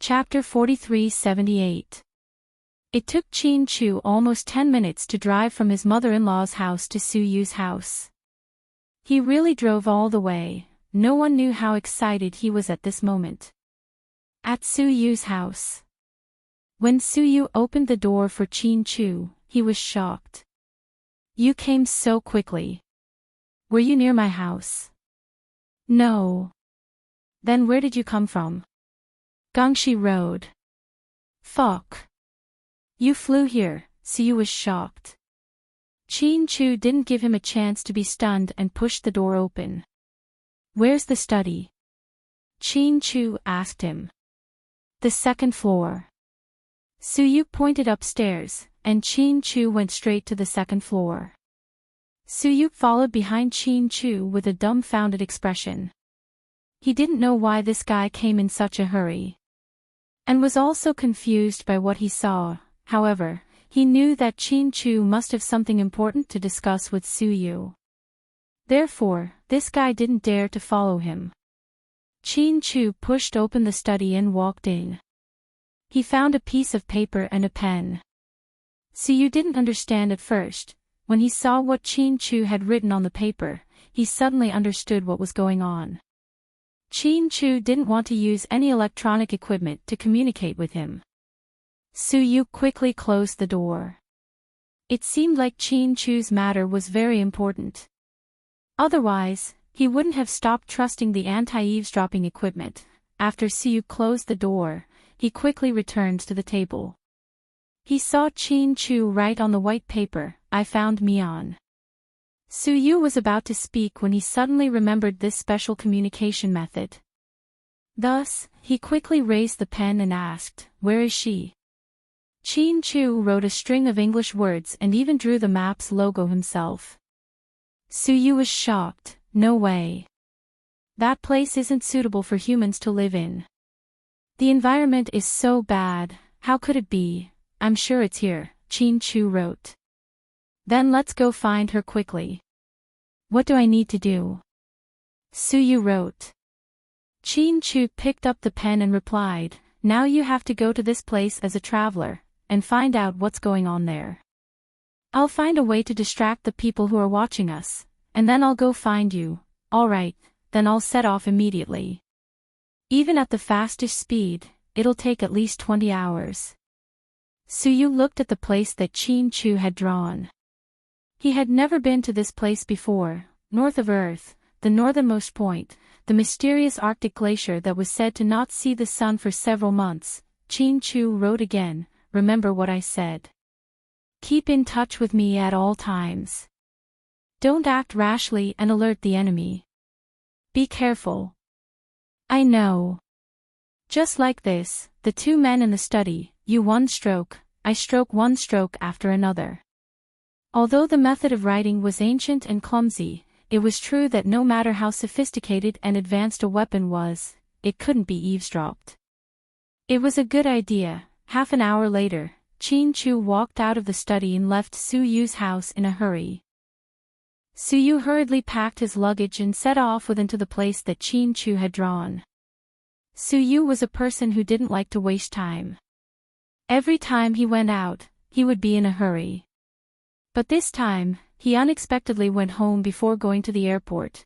Chapter 4378. It took Chin Chu almost 10 minutes to drive from his mother-in-law's house to Su Yu's house. He really drove all the way. No one knew how excited he was at this moment. At Su Yu's house. When Su Yu opened the door for Chin Chu, he was shocked. "You came so quickly. Were you near my house?" "No." "Then where did you come from?" "Gangxi Road." "Fuck. You flew here." Su Yu was shocked. Chin Chu didn't give him a chance to be stunned and pushed the door open. "Where's the study?" Chin Chu asked him. "The second floor." Su Yu pointed upstairs, and Chin Chu went straight to the second floor. Su Yu followed behind Chin Chu with a dumbfounded expression. He didn't know why this guy came in such a hurry, and was also confused by what he saw. However, he knew that Chin Chu must have something important to discuss with Su Yu. Therefore, this guy didn't dare to follow him. Chin Chu pushed open the study and walked in. He found a piece of paper and a pen. Su Yu didn't understand at first. When he saw what Chin Chu had written on the paper, he suddenly understood what was going on. Chin Chu didn't want to use any electronic equipment to communicate with him. Su Yu quickly closed the door. It seemed like Chin Chu's matter was very important. Otherwise, he wouldn't have stopped trusting the anti-eavesdropping equipment. After Su Yu closed the door, he quickly returned to the table. He saw Chin Chu write on the white paper, "I found Mian." Su Yu was about to speak when he suddenly remembered this special communication method. Thus, he quickly raised the pen and asked, "Where is she?" Chin Chu wrote a string of English words and even drew the map's logo himself. Su Yu was shocked. "No way. That place isn't suitable for humans to live in. The environment is so bad. How could it be?" "I'm sure it's here," Chin Chu wrote. "Then let's go find her quickly." "What do I need to do?" Su Yu wrote. Chin Chu picked up the pen and replied, "Now you have to go to this place as a traveler, and find out what's going on there. I'll find a way to distract the people who are watching us, and then I'll go find you." "All right, then I'll set off immediately. Even at the fastest speed, it'll take at least 20 hours. Su Yu looked at the place that Chin Chu had drawn. He had never been to this place before. North of Earth, the northernmost point, the mysterious Arctic glacier that was said to not see the sun for several months. Chin Chu wrote again, "Remember what I said. Keep in touch with me at all times. Don't act rashly and alert the enemy. Be careful." "I know." Just like this, the two men in the study, you one stroke, I stroke, one stroke after another. Although the method of writing was ancient and clumsy, it was true that no matter how sophisticated and advanced a weapon was, it couldn't be eavesdropped. It was a good idea. Half an hour later, Chin Chu walked out of the study and left Su Yu's house in a hurry. Su Yu hurriedly packed his luggage and set off into the place that Chin Chu had drawn. Su Yu was a person who didn't like to waste time. Every time he went out, he would be in a hurry. But this time, he unexpectedly went home before going to the airport.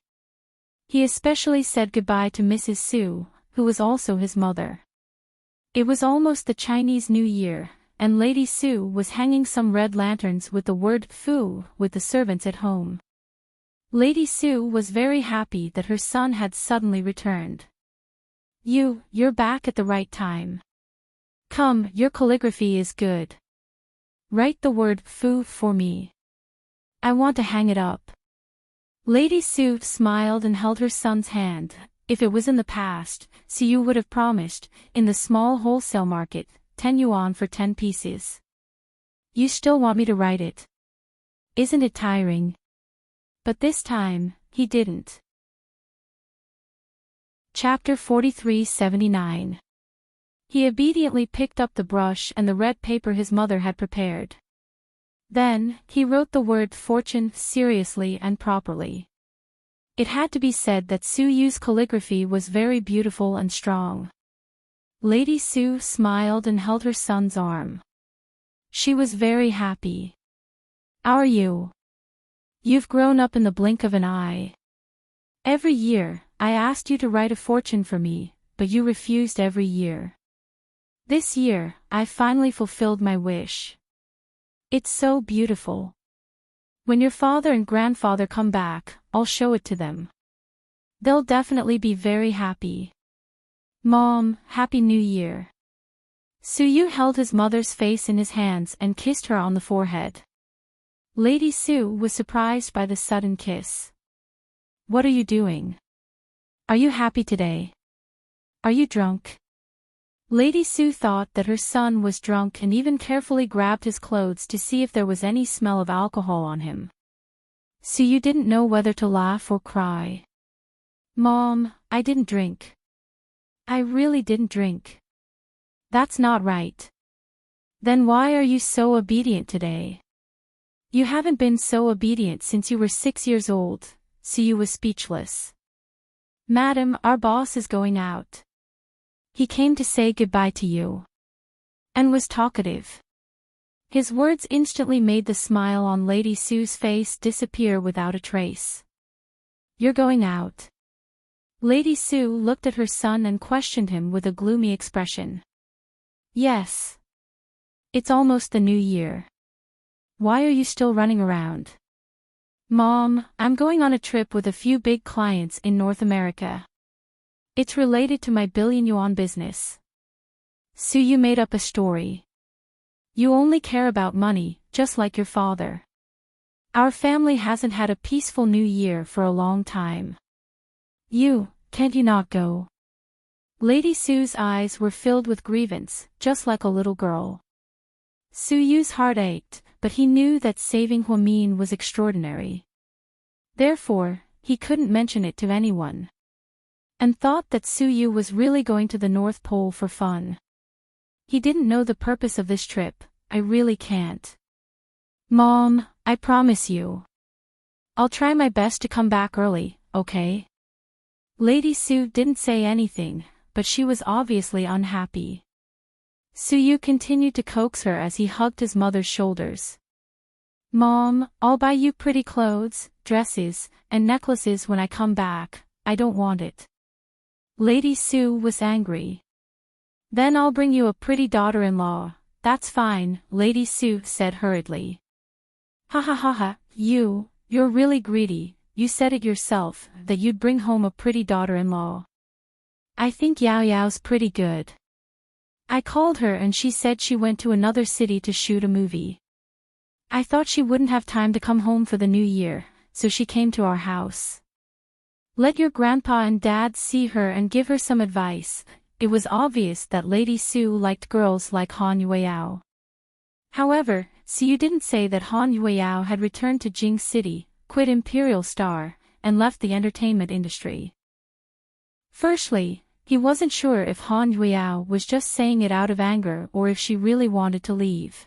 He especially said goodbye to Mrs. Su, who was also his mother. It was almost the Chinese New Year, and Lady Su was hanging some red lanterns with the word "Fu" with the servants at home. Lady Su was very happy that her son had suddenly returned. You're back at the right time. Come, your calligraphy is good. Write the word "Fu" for me. I want to hang it up." Lady Su smiled and held her son's hand. If it was in the past, Su Yu would have promised, in the small wholesale market, 10 yuan for 10 pieces. "You still want me to write it? Isn't it tiring?" But this time, he didn't. Chapter 4379. He obediently picked up the brush and the red paper his mother had prepared. Then, he wrote the word "fortune" seriously and properly. It had to be said that Su Yu's calligraphy was very beautiful and strong. Lady Sue smiled and held her son's arm. She was very happy. Are you? You've grown up in the blink of an eye. Every year, I asked you to write a fortune for me, but you refused every year. This year, I finally fulfilled my wish. It's so beautiful. When your father and grandfather come back, I'll show it to them. They'll definitely be very happy. Mom, Happy New Year. Suyu held his mother's face in his hands and kissed her on the forehead. Lady Sue was surprised by the sudden kiss. What are you doing? Are you happy today? Are you drunk? Lady Sue thought that her son was drunk and even carefully grabbed his clothes to see if there was any smell of alcohol on him. Suyu didn't know whether to laugh or cry. Mom, I didn't drink. I really didn't drink. That's not right. Then why are you so obedient today? You haven't been so obedient since you were 6 years old. Suyu was speechless. Madam, our boss is going out. He came to say goodbye to you. And was talkative. His words instantly made the smile on Lady Sue's face disappear without a trace. You're going out. Lady Sue looked at her son and questioned him with a gloomy expression. Yes. It's almost the new year. Why are you still running around? Mom, I'm going on a trip with a few big clients in North America. It's related to my billion-yuan business. Suyu made up a story. You only care about money, just like your father. Our family hasn't had a peaceful new year for a long time. Can't you not go? Lady Sue's eyes were filled with grievance, just like a little girl. Suyu's heart ached, but he knew that saving Huamin was extraordinary. Therefore, he couldn't mention it to anyone. And thought that Suyu was really going to the North Pole for fun. He didn't know the purpose of this trip. I really can't. Mom, I promise you. I'll try my best to come back early, okay? Lady Sue didn't say anything, but she was obviously unhappy. Suyu continued to coax her as he hugged his mother's shoulders. Mom, I'll buy you pretty clothes, dresses, and necklaces when I come back. I don't want it. Lady Sue was angry. Then I'll bring you a pretty daughter-in-law. That's fine, Lady Sue said hurriedly. Ha ha ha ha, you're really greedy. You said it yourself, that you'd bring home a pretty daughter-in-law. I think Yao Yao's pretty good. I called her and she said she went to another city to shoot a movie. I thought she wouldn't have time to come home for the new year, so she came to our house. Let your grandpa and dad see her and give her some advice. It was obvious that Lady Sue liked girls like Han Yueyao. However, Suyu didn't say that Han Yueyao had returned to Jing City, quit Imperial Star, and left the entertainment industry. Firstly, he wasn't sure if Han Yueyao was just saying it out of anger or if she really wanted to leave.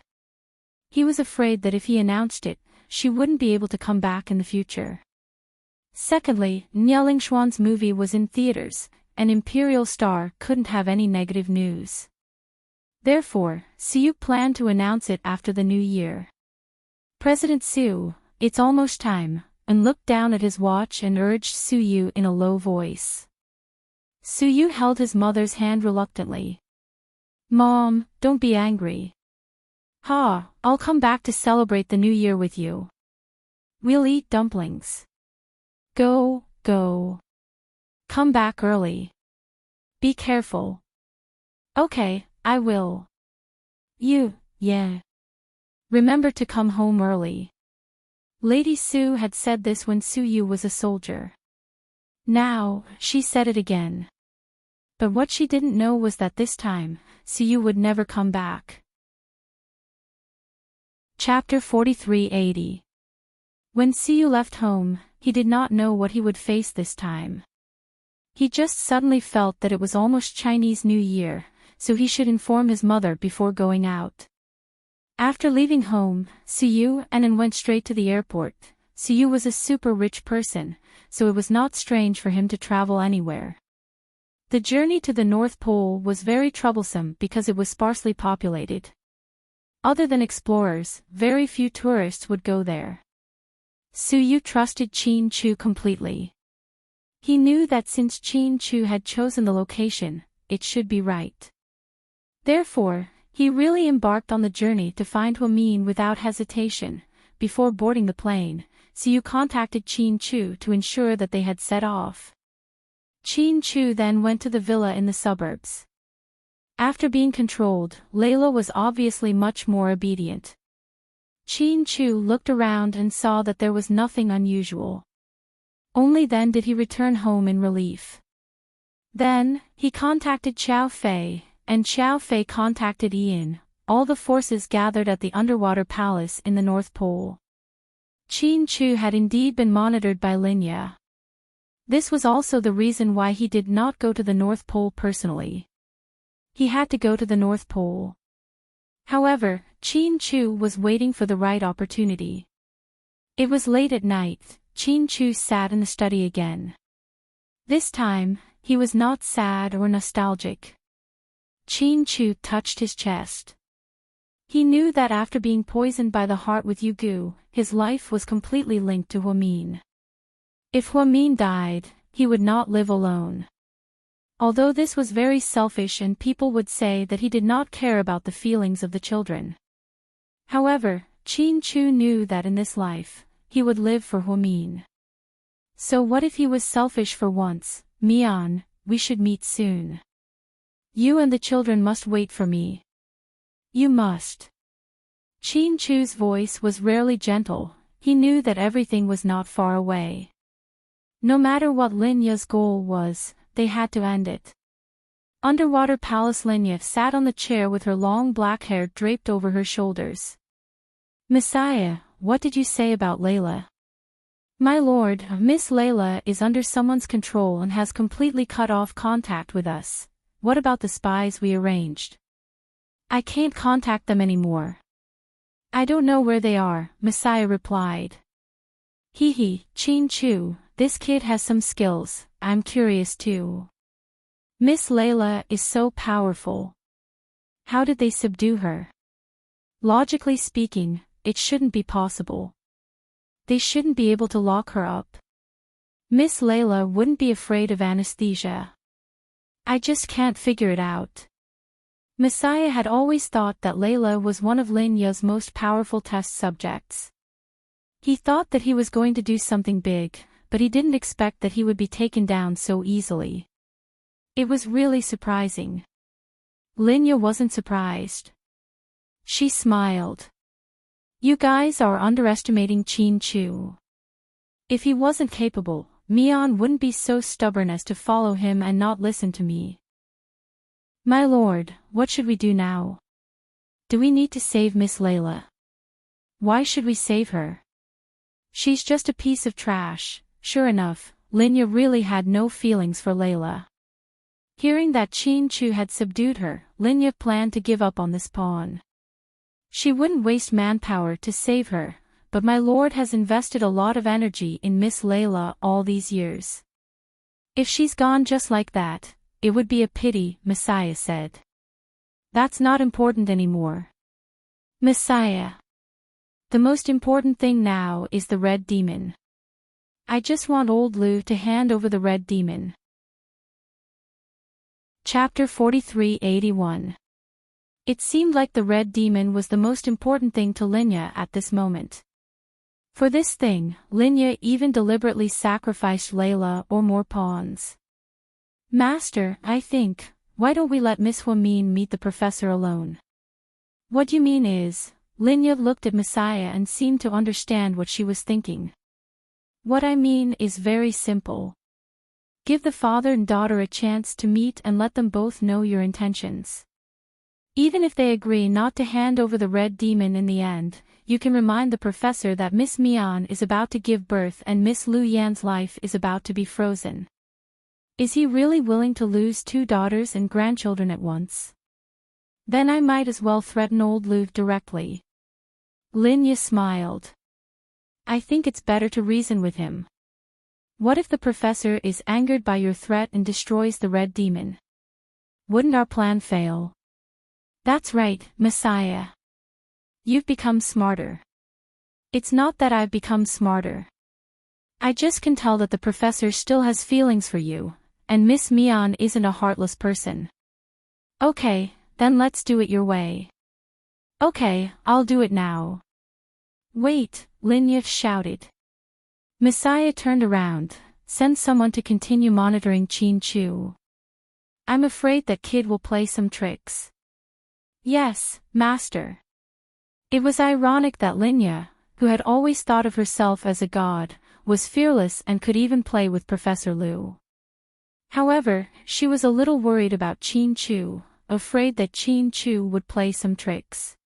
He was afraid that if he announced it, she wouldn't be able to come back in the future. Secondly, Nialing Xuan's movie was in theaters, and Imperial Star couldn't have any negative news. Therefore, Suyu planned to announce it after the new year. President Su, it's almost time, and looked down at his watch and urged Suyu in a low voice. Suyu held his mother's hand reluctantly. Mom, don't be angry. I'll come back to celebrate the new year with you. We'll eat dumplings. Go. Come back early. Be careful. Okay, I will. Yeah. Remember to come home early. Lady Sue had said this when Suyu was a soldier. Now, she said it again. But what she didn't know was that this time, Suyu would never come back. Chapter 4380. When Suyu left home, he did not know what he would face this time. He just suddenly felt that it was almost Chinese New Year, so he should inform his mother before going out. After leaving home, Suyu went straight to the airport. Suyu was a super rich person, so it was not strange for him to travel anywhere. The journey to the North Pole was very troublesome because it was sparsely populated. Other than explorers, very few tourists would go there. Suyu trusted Qin Chu completely. He knew that since Qin Chu had chosen the location, it should be right. Therefore, he really embarked on the journey to find Huamin without hesitation. Before boarding the plane, Suyu contacted Qin Chu to ensure that they had set off. Qin Chu then went to the villa in the suburbs. After being controlled, Layla was obviously much more obedient. Qin Chu looked around and saw that there was nothing unusual. Only then did he return home in relief. Then, he contacted Xiao Fei, and Xiao Fei contacted Ian, all the forces gathered at the underwater palace in the North Pole. Qin Chu had indeed been monitored by Linya. This was also the reason why he did not go to the North Pole personally. He had to go to the North Pole. However, Qin Chu was waiting for the right opportunity. It was late at night. Qin Chu sat in the study again. This time, he was not sad or nostalgic. Qin Chu touched his chest. He knew that after being poisoned by the heart with Yugu, his life was completely linked to Huamin. If Huamin died, he would not live alone. Although this was very selfish and people would say that he did not care about the feelings of the children. However, Qin Chu knew that in this life, he would live for Huamin. So what if he was selfish for once? Mian, we should meet soon. You and the children must wait for me. You must. Qin Chu's voice was rarely gentle. He knew that everything was not far away. No matter what Linya's goal was, they had to end it. Underwater Palace. Linya sat on the chair with her long black hair draped over her shoulders. Messiah, what did you say about Layla? My lord, Miss Layla is under someone's control and has completely cut off contact with us. What about the spies we arranged? I can't contact them anymore. I don't know where they are, Messiah replied. Hee, Qin Chu, this kid has some skills, I'm curious too. Miss Layla is so powerful. How did they subdue her? Logically speaking, it shouldn't be possible. They shouldn't be able to lock her up. Miss Layla wouldn't be afraid of anesthesia. I just can't figure it out. Messiah had always thought that Layla was one of Linya's most powerful test subjects. He thought that he was going to do something big, but he didn't expect that he would be taken down so easily. It was really surprising. Linya wasn't surprised. She smiled. You guys are underestimating Qin Chu. If he wasn't capable, Mian wouldn't be so stubborn as to follow him and not listen to me. My lord, what should we do now? Do we need to save Miss Layla? Why should we save her? She's just a piece of trash. Sure enough, Linya really had no feelings for Layla. Hearing that Qin Chu had subdued her, Linya planned to give up on this pawn. She wouldn't waste manpower to save her, but my lord has invested a lot of energy in Miss Layla all these years. If she's gone just like that, it would be a pity, Messiah said. That's not important anymore. Messiah. The most important thing now is the Red Demon. I just want old Lu to hand over the Red Demon. Chapter 43-81. It seemed like the Red Demon was the most important thing to Linya at this moment. For this thing, Linya even deliberately sacrificed Layla or more pawns. Master, I think, why don't we let Miss Huamin meet the professor alone? What you mean is, Linya looked at Messiah and seemed to understand what she was thinking. What I mean is very simple. Give the father and daughter a chance to meet and let them both know your intentions. Even if they agree not to hand over the Red Demon in the end, you can remind the professor that Miss Mian is about to give birth and Miss Lu Yan's life is about to be frozen. Is he really willing to lose 2 daughters and grandchildren at once? Then I might as well threaten old Lu directly. Linya smiled. I think it's better to reason with him. What if the professor is angered by your threat and destroys the red demon? Wouldn't our plan fail? That's right, Messiah. You've become smarter. It's not that I've become smarter. I just can tell that the professor still has feelings for you, and Miss Mion isn't a heartless person. Okay, then let's do it your way. Okay, I'll do it now. Wait, Linya shouted. Messiah turned around, send someone to continue monitoring Chin Chu. I'm afraid that kid will play some tricks. Yes, master. It was ironic that Linya, who had always thought of herself as a god, was fearless and could even play with Professor Liu. However, she was a little worried about Chin Chu, afraid that Chin Chu would play some tricks.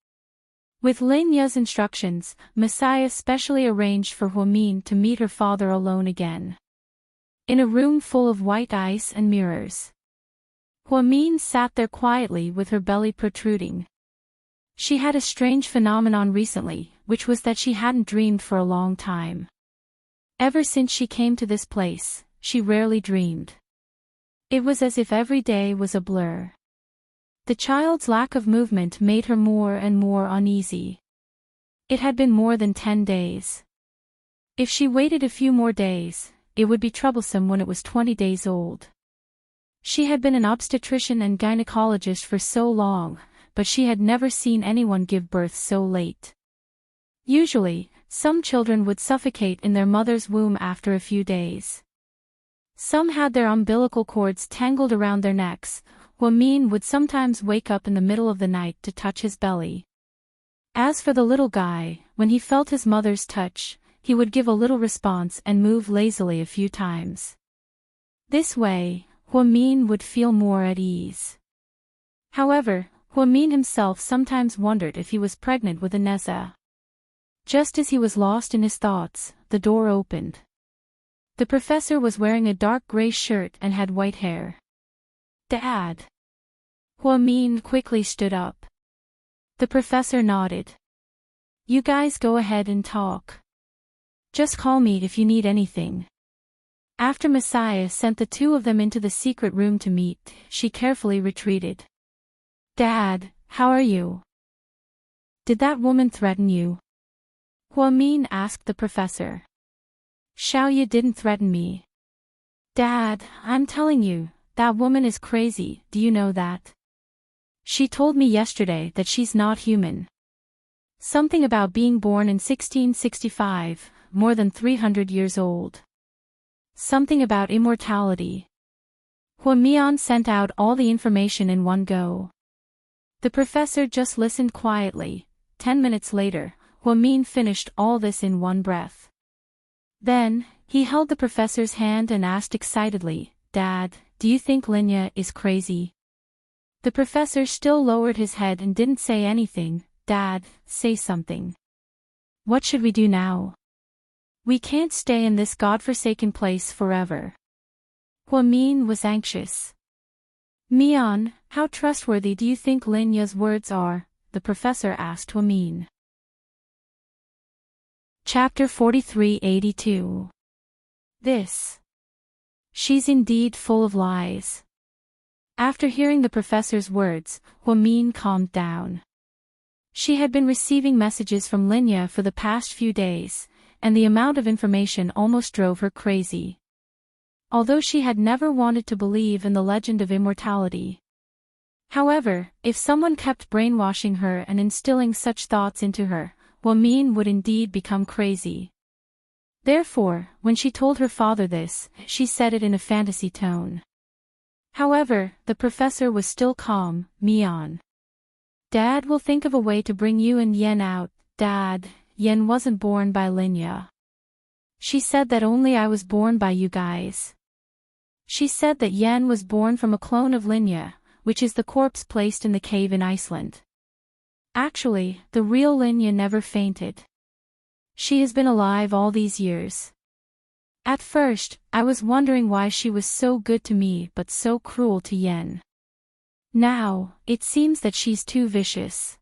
With Linya's instructions, Messiah specially arranged for Huamin to meet her father alone again. In a room full of white ice and mirrors. Huamin sat there quietly with her belly protruding. She had a strange phenomenon recently, which was that she hadn't dreamed for a long time. Ever since she came to this place, she rarely dreamed. It was as if every day was a blur. The child's lack of movement made her more and more uneasy. It had been more than 10 days. If she waited a few more days, it would be troublesome when it was 20 days old. She had been an obstetrician and gynecologist for so long, but she had never seen anyone give birth so late. Usually, some children would suffocate in their mother's womb after a few days. Some had their umbilical cords tangled around their necks. Huamin would sometimes wake up in the middle of the night to touch his belly. As for the little guy, when he felt his mother's touch, he would give a little response and move lazily a few times. This way, Huamin would feel more at ease. However, Huamin himself sometimes wondered if he was pregnant with Ineza. Just as he was lost in his thoughts, the door opened. The professor was wearing a dark gray shirt and had white hair. Dad. Huamin quickly stood up. The professor nodded. You guys go ahead and talk. Just call me if you need anything. After Messiah sent the two of them into the secret room to meet, she carefully retreated. Dad, how are you? Did that woman threaten you? Huamin asked the professor. Xiaoye didn't threaten me. Dad, I'm telling you, that woman is crazy, do you know that? She told me yesterday that she's not human. Something about being born in 1665, more than 300 years old. Something about immortality. Huamian sent out all the information in one go. The professor just listened quietly. 10 minutes later, Huamin finished all this in one breath. Then, he held the professor's hand and asked excitedly, Dad, do you think Linya is crazy? The professor still lowered his head and didn't say anything. Dad, say something. What should we do now? We can't stay in this godforsaken place forever. Huamin was anxious. Mian, how trustworthy do you think Linya's words are? The professor asked Huamin. Chapter 4382. This. She's indeed full of lies. After hearing the professor's words, Huamin calmed down. She had been receiving messages from Linya for the past few days, and the amount of information almost drove her crazy. Although she had never wanted to believe in the legend of immortality. However, if someone kept brainwashing her and instilling such thoughts into her, Huamin would indeed become crazy. Therefore, when she told her father this, she said it in a fantasy tone. However, the professor was still calm. Mian. Dad will think of a way to bring you and Yen out. Dad, Yen wasn't born by Linya. She said that only I was born by you guys. She said that Yen was born from a clone of Linya, which is the corpse placed in the cave in Iceland. Actually, the real Linya never fainted. She has been alive all these years. At first, I was wondering why she was so good to me but so cruel to Yen. Now, it seems that she's too vicious.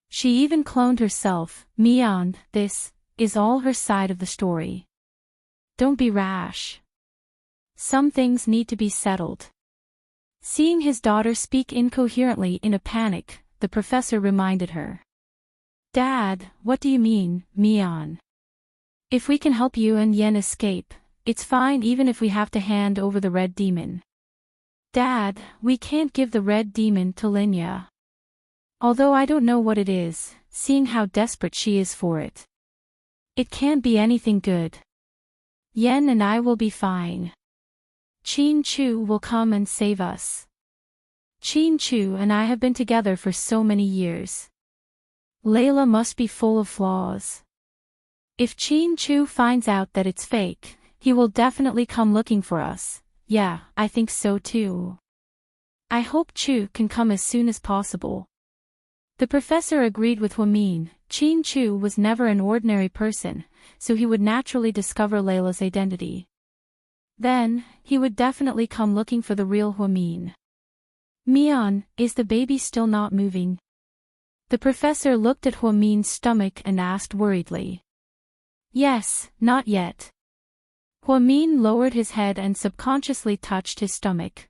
She even cloned herself. Mian, this is all her side of the story. don't be rash. Some things need to be settled. Seeing his daughter speak incoherently in a panic, the professor reminded her. Dad, what do you mean, Mian? If we can help you and Yen escape, it's fine even if we have to hand over the red demon. Dad, we can't give the red demon to Linya. Although I don't know what it is, seeing how desperate she is for it. It can't be anything good. Yen and I will be fine. Qin Chu will come and save us. Qin Chu and I have been together for so many years. Layla must be full of flaws. If Qin Chu finds out that it's fake, he will definitely come looking for us. Yeah, I think so too. I hope Chu can come as soon as possible. The professor agreed with Huamin. Qin Chu was never an ordinary person, so he would naturally discover Layla's identity. Then, he would definitely come looking for the real Huamin. Mian, is the baby still not moving? The professor looked at Huamin's stomach and asked worriedly. Yes, not yet. Huamin lowered his head and subconsciously touched his stomach.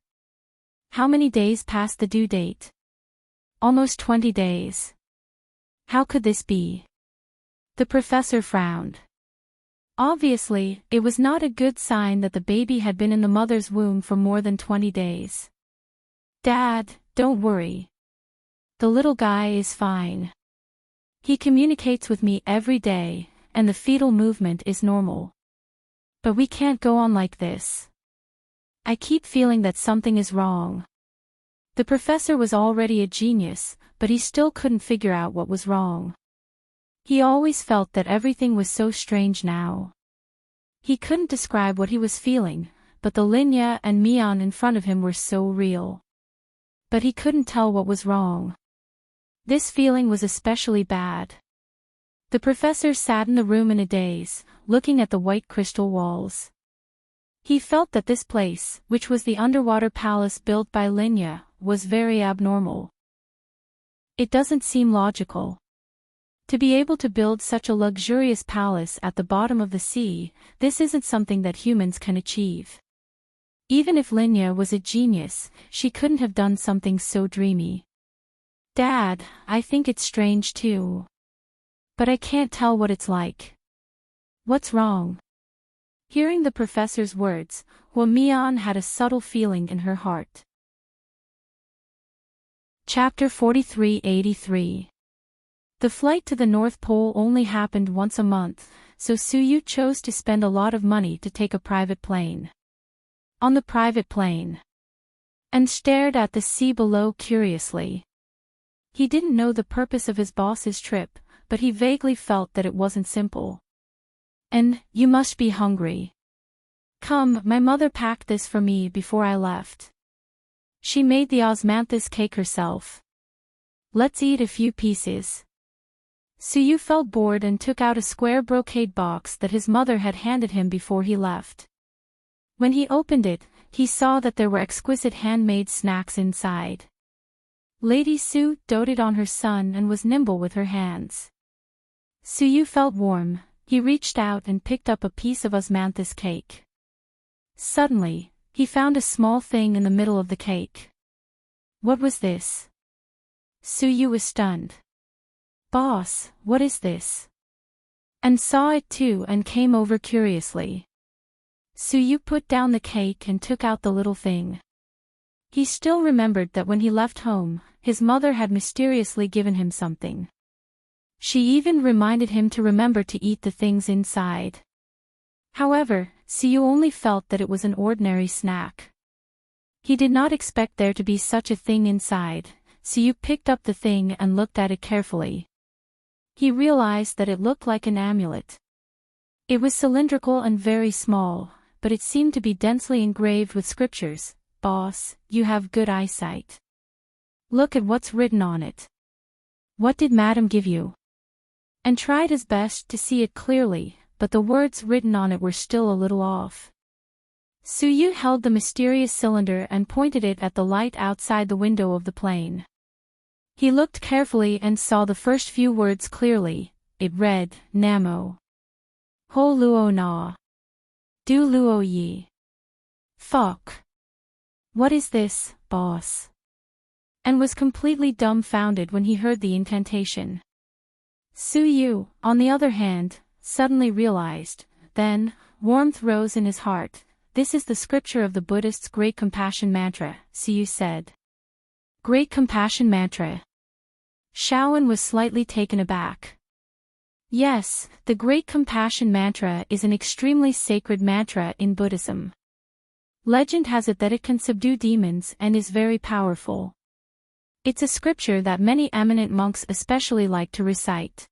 How many days past the due date? Almost 20 days. How could this be? The professor frowned. Obviously, it was not a good sign that the baby had been in the mother's womb for more than 20 days. Dad, don't worry. The little guy is fine. He communicates with me every day, and the fetal movement is normal. But we can't go on like this. I keep feeling that something is wrong. The professor was already a genius, but he still couldn't figure out what was wrong. He always felt that everything was so strange now. He couldn't describe what he was feeling, but the Linya and Mian in front of him were so real. But he couldn't tell what was wrong. This feeling was especially bad. The professor sat in the room in a daze, looking at the white crystal walls. He felt that this place, which was the underwater palace built by Linya, was very abnormal. It doesn't seem logical. To be able to build such a luxurious palace at the bottom of the sea, this isn't something that humans can achieve. Even if Linya was a genius, she couldn't have done something so dreamy. Dad, I think it's strange too. But I can't tell what it's like. What's wrong? Hearing the professor's words, Huamian had a subtle feeling in her heart. Chapter 4383. The flight to the North Pole only happened once a month, so Suyu chose to spend a lot of money to take a private plane. On the private plane. And stared at the sea below curiously. He didn't know the purpose of his boss's trip, but he vaguely felt that it wasn't simple. And, you must be hungry. Come, my mother packed this for me before I left. She made the osmanthus cake herself. Let's eat a few pieces. Suyu felt bored and took out a square brocade box that his mother had handed him before he left. When he opened it, he saw that there were exquisite handmade snacks inside. Lady Su doted on her son and was nimble with her hands. Suyu felt warm. He reached out and picked up a piece of osmanthus cake. Suddenly, he found a small thing in the middle of the cake. What was this? Suyu was stunned. Boss, what is this? And saw it too and came over curiously. Suyu put down the cake and took out the little thing. He still remembered that when he left home, his mother had mysteriously given him something. She even reminded him to remember to eat the things inside. However, Suyu only felt that it was an ordinary snack. He did not expect there to be such a thing inside. Suyu picked up the thing and looked at it carefully. He realized that it looked like an amulet. It was cylindrical and very small, but it seemed to be densely engraved with scriptures. Boss, you have good eyesight. Look at what's written on it. What did Madam give you? And tried his best to see it clearly, but the words written on it were still a little off. Suyu held the mysterious cylinder and pointed it at the light outside the window of the plane. He looked carefully and saw the first few words clearly. It read, Namo. Ho Luo Na. Du luo yi. Fuck. What is this, boss? And was completely dumbfounded when he heard the incantation. Su Yu, on the other hand, suddenly realized. Then, warmth rose in his heart. This is the scripture of the Buddhists' Great Compassion Mantra, Su Yu said. Great Compassion Mantra. Shaowen was slightly taken aback. Yes, the Great Compassion Mantra is an extremely sacred mantra in Buddhism. Legend has it that it can subdue demons and is very powerful. It's a scripture that many eminent monks especially like to recite.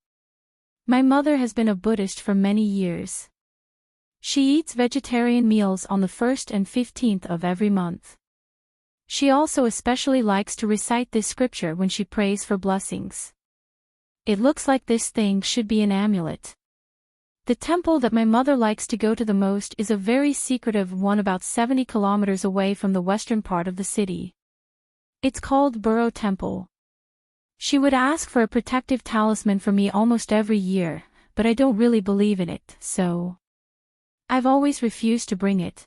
My mother has been a Buddhist for many years. She eats vegetarian meals on the 1st and 15th of every month. She also especially likes to recite this scripture when she prays for blessings. It looks like this thing should be an amulet. The temple that my mother likes to go to the most is a very secretive one about 70 kilometers away from the western part of the city. It's called Burrow Temple. She would ask for a protective talisman for me almost every year, but I don't really believe in it, so I've always refused to bring it.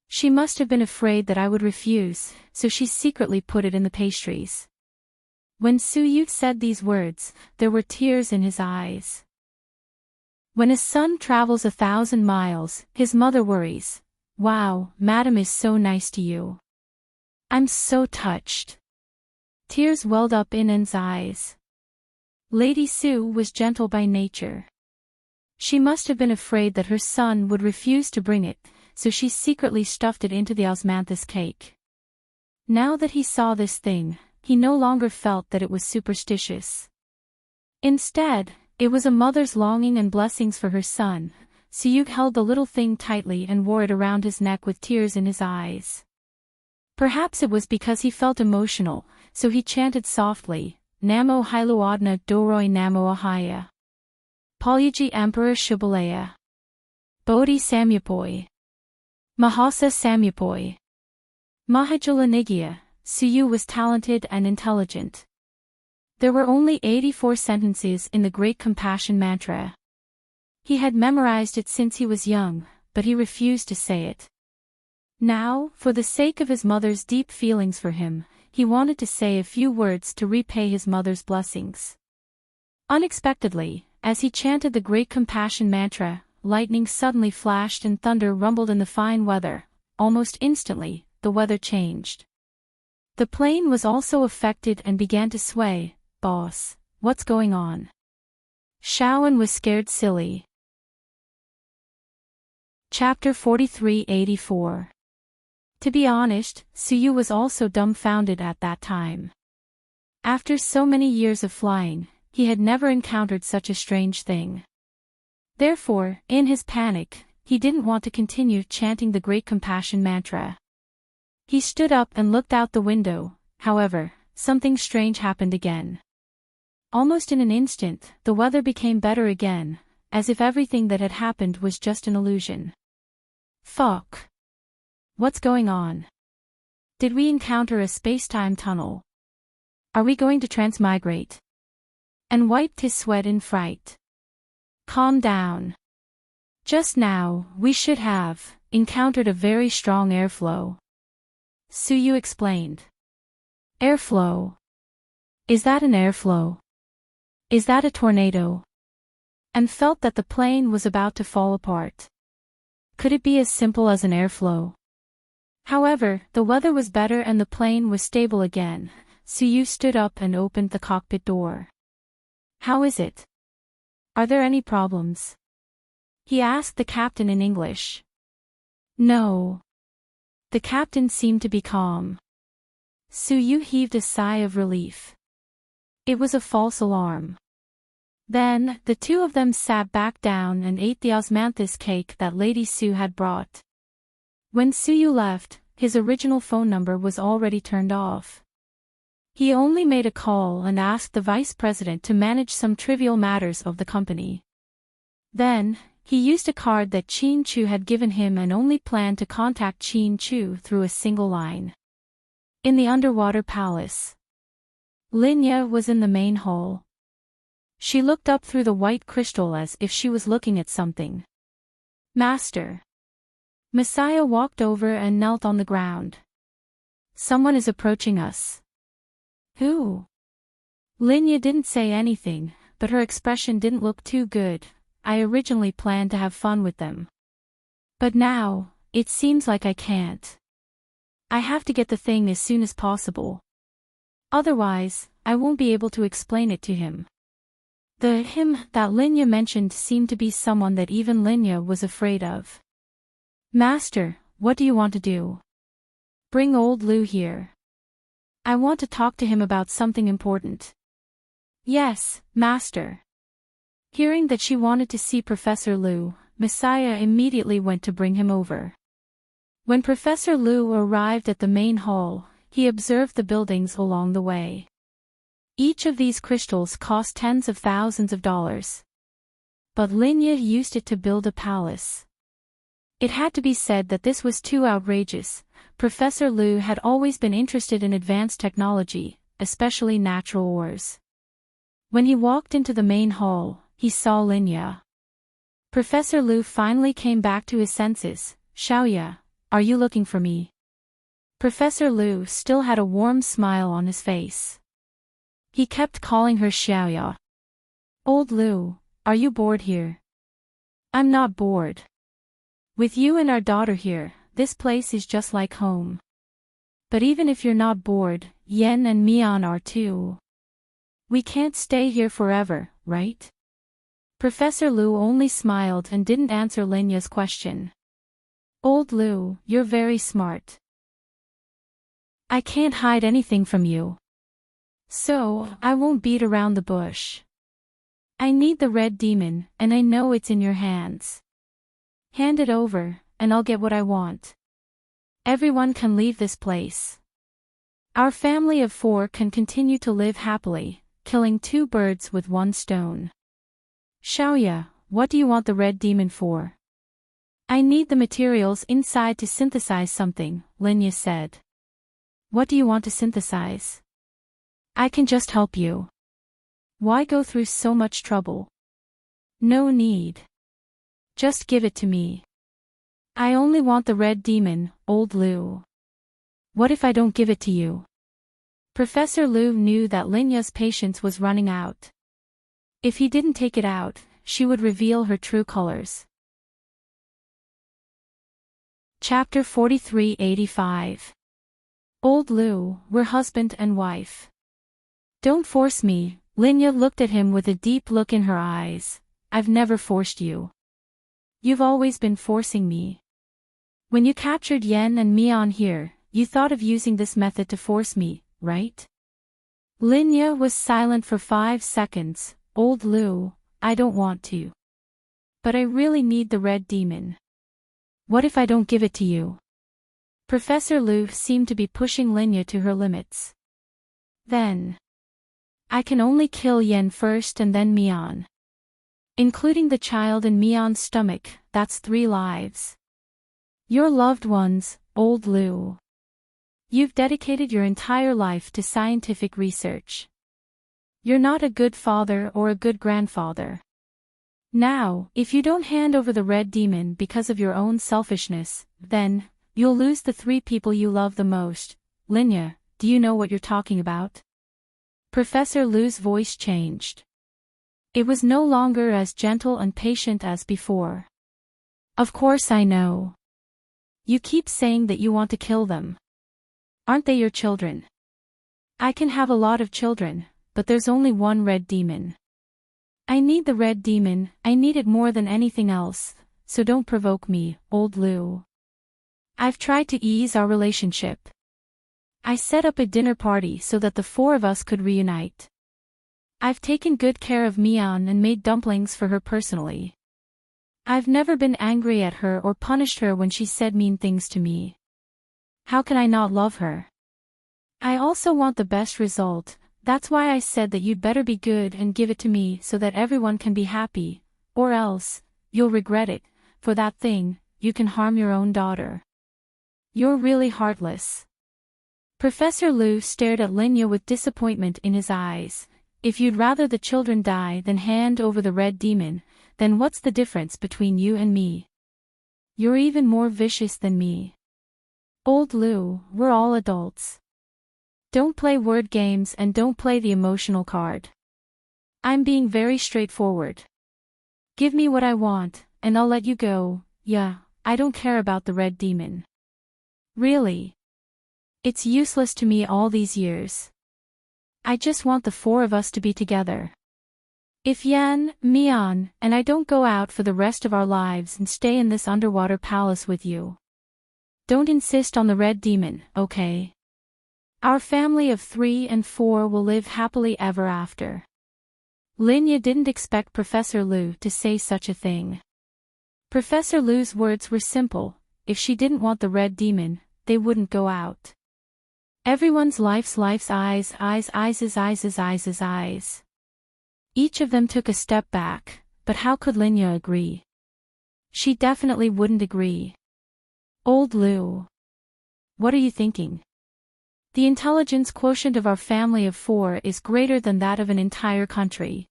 She must have been afraid that I would refuse, so she secretly put it in the pastries. When Su Yu said these words, there were tears in his eyes. When his son travels 1,000 miles, his mother worries. Wow, Madam is so nice to you. I'm so touched. Tears welled up in N's eyes. Lady Su was gentle by nature. She must have been afraid that her son would refuse to bring it, so she secretly stuffed it into the osmanthus cake. Now that he saw this thing, he no longer felt that it was superstitious. Instead, it was a mother's longing and blessings for her son. Suyuk held the little thing tightly and wore it around his neck with tears in his eyes. Perhaps it was because he felt emotional, so he chanted softly, Namo Hailuadna Doroi Namo Ahaya. Palyuji Emperor Shibalaya. Bodhi Samyapoi. Mahasa Samyapoi. Mahajula Nigya. Suyu was talented and intelligent. There were only 84 sentences in the Great Compassion Mantra. He had memorized it since he was young, but he refused to say it. Now, for the sake of his mother's deep feelings for him, he wanted to say a few words to repay his mother's blessings. Unexpectedly, as he chanted the Great Compassion Mantra, lightning suddenly flashed and thunder rumbled in the fine weather. Almost instantly, the weather changed. The plane was also affected and began to sway. Boss, what's going on? Shaowen was scared silly. Chapter 4384. To be honest, Suyu was also dumbfounded at that time. After so many years of flying, he had never encountered such a strange thing. Therefore, in his panic, he didn't want to continue chanting the Great Compassion Mantra. He stood up and looked out the window. However, something strange happened again. Almost in an instant, the weather became better again, as if everything that had happened was just an illusion. Fuck. What's going on? Did we encounter a space-time tunnel? Are we going to transmigrate? And wiped his sweat in fright. Calm down. Just now, we should have encountered a very strong airflow. Suyu explained. Airflow. Is that an airflow? Is that a tornado? And felt that the plane was about to fall apart. Could it be as simple as an airflow? However, the weather was better and the plane was stable again. Suyu stood up and opened the cockpit door. How is it? Are there any problems? He asked the captain in English. No. The captain seemed to be calm. Suyu heaved a sigh of relief. It was a false alarm. Then, the two of them sat back down and ate the osmanthus cake that Lady Su had brought. When Suyu left, his original phone number was already turned off. He only made a call and asked the vice president to manage some trivial matters of the company. Then, he used a card that Qin Chu had given him and only planned to contact Qin Chu through a single line. In the underwater palace. Linya was in the main hall. She looked up through the white crystal as if she was looking at something. Master. Messiah walked over and knelt on the ground. Someone is approaching us. Who? Linya didn't say anything, but her expression didn't look too good. I originally planned to have fun with them. But now, it seems like I can't. I have to get the thing as soon as possible. Otherwise, I won't be able to explain it to him. The him that Linya mentioned seemed to be someone that even Linya was afraid of. Master, what do you want to do? Bring old Lu here. I want to talk to him about something important. Yes, Master. Hearing that she wanted to see Professor Lu, Messiah immediately went to bring him over. When Professor Lu arrived at the main hall, he observed the buildings along the way. Each of these crystals cost tens of thousands of dollars. But Linya used it to build a palace. It had to be said that this was too outrageous. Professor Lu had always been interested in advanced technology, especially natural ores. When he walked into the main hall, he saw Linya. Professor Lu finally came back to his senses. Xiaoya, are you looking for me? Professor Lu still had a warm smile on his face. He kept calling her Xiaoya. Old Lu, are you bored here? I'm not bored. With you and our daughter here, this place is just like home. But even if you're not bored, Yen and Mian are too. We can't stay here forever, right? Professor Lu only smiled and didn't answer Linya's question. Old Lu, you're very smart. I can't hide anything from you. So, I won't beat around the bush. I need the red demon, and I know it's in your hands. Hand it over, and I'll get what I want. Everyone can leave this place. Our family of 4 can continue to live happily, killing 2 birds with 1 stone. Xiaoya, what do you want the red demon for? I need the materials inside to synthesize something, Linya said. What do you want to synthesize? I can just help you. Why go through so much trouble? No need. Just give it to me. I only want the red demon, old Lu. What if I don't give it to you? Professor Lu knew that Linya's patience was running out. If he didn't take it out, she would reveal her true colors. Chapter 4385. Old Lu, we're husband and wife. Don't force me. Linya looked at him with a deep look in her eyes. I've never forced you. You've always been forcing me. When you captured Yen and Mian here, you thought of using this method to force me, right? Linya was silent for 5 seconds. Old Lu, I don't want to. But I really need the red demon. What if I don't give it to you? Professor Lu seemed to be pushing Linya to her limits. Then I can only kill Yen first and then Mian. Including the child in Mian's stomach, that's 3 lives. Your loved ones, old Lu. You've dedicated your entire life to scientific research. You're not a good father or a good grandfather. Now, if you don't hand over the red demon because of your own selfishness, then you'll lose the 3 people you love the most. Linya, do you know what you're talking about? Professor Lu's voice changed. It was no longer as gentle and patient as before. Of course I know. You keep saying that you want to kill them. Aren't they your children? I can have a lot of children, but there's only 1 red demon. I need the red demon, I need it more than anything else, so don't provoke me, old Lu. I've tried to ease our relationship. I set up a dinner party so that the 4 of us could reunite. I've taken good care of Mian and made dumplings for her personally. I've never been angry at her or punished her when she said mean things to me. How can I not love her? I also want the best result, that's why I said that you'd better be good and give it to me so that everyone can be happy, or else, you'll regret it. For that thing, you can harm your own daughter. You're really heartless. Professor Lu stared at Linya with disappointment in his eyes. If you'd rather the children die than hand over the red demon, then what's the difference between you and me? You're even more vicious than me. Old Lou, we're all adults. Don't play word games and don't play the emotional card. I'm being very straightforward. Give me what I want, and I'll let you go. Yeah, I don't care about the red demon. Really? It's useless to me all these years. I just want the four of us to be together. If Yan, Mian, and I don't go out for the rest of our lives and stay in this underwater palace with you. Don't insist on the red demon, okay? Our family of 3 and 4 will live happily ever after. Linya didn't expect Professor Lu to say such a thing. Professor Lu's words were simple: if she didn't want the red demon, they wouldn't go out. Everyone's life's eyes. Each of them took a step back, but how could Linya agree? She definitely wouldn't agree. Old Lu. What are you thinking? The intelligence quotient of our family of 4 is greater than that of an entire country.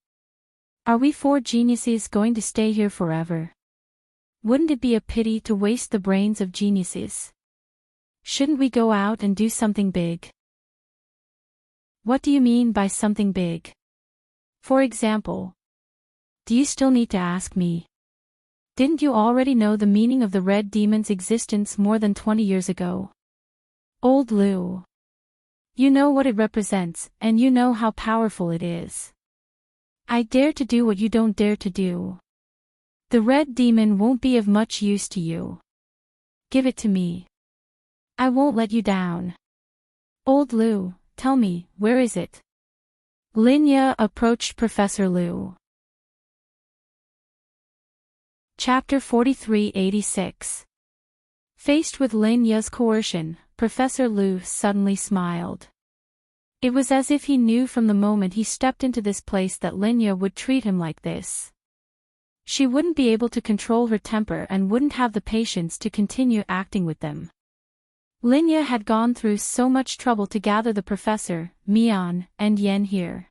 Are we 4 geniuses going to stay here forever? Wouldn't it be a pity to waste the brains of geniuses? Shouldn't we go out and do something big? What do you mean by something big? For example, do you still need to ask me? Didn't you already know the meaning of the red demon's existence more than 20 years ago? Old Lu. You know what it represents, and you know how powerful it is. I dare to do what you don't dare to do. The red demon won't be of much use to you. Give it to me. I won't let you down. Old Lu, tell me, where is it? Linya approached Professor Lu. Chapter 4386. Faced with Linya's coercion, Professor Lu suddenly smiled. It was as if he knew from the moment he stepped into this place that Linya would treat him like this. She wouldn't be able to control her temper and wouldn't have the patience to continue acting with them. Linya had gone through so much trouble to gather the professor, Mian, and Yen here.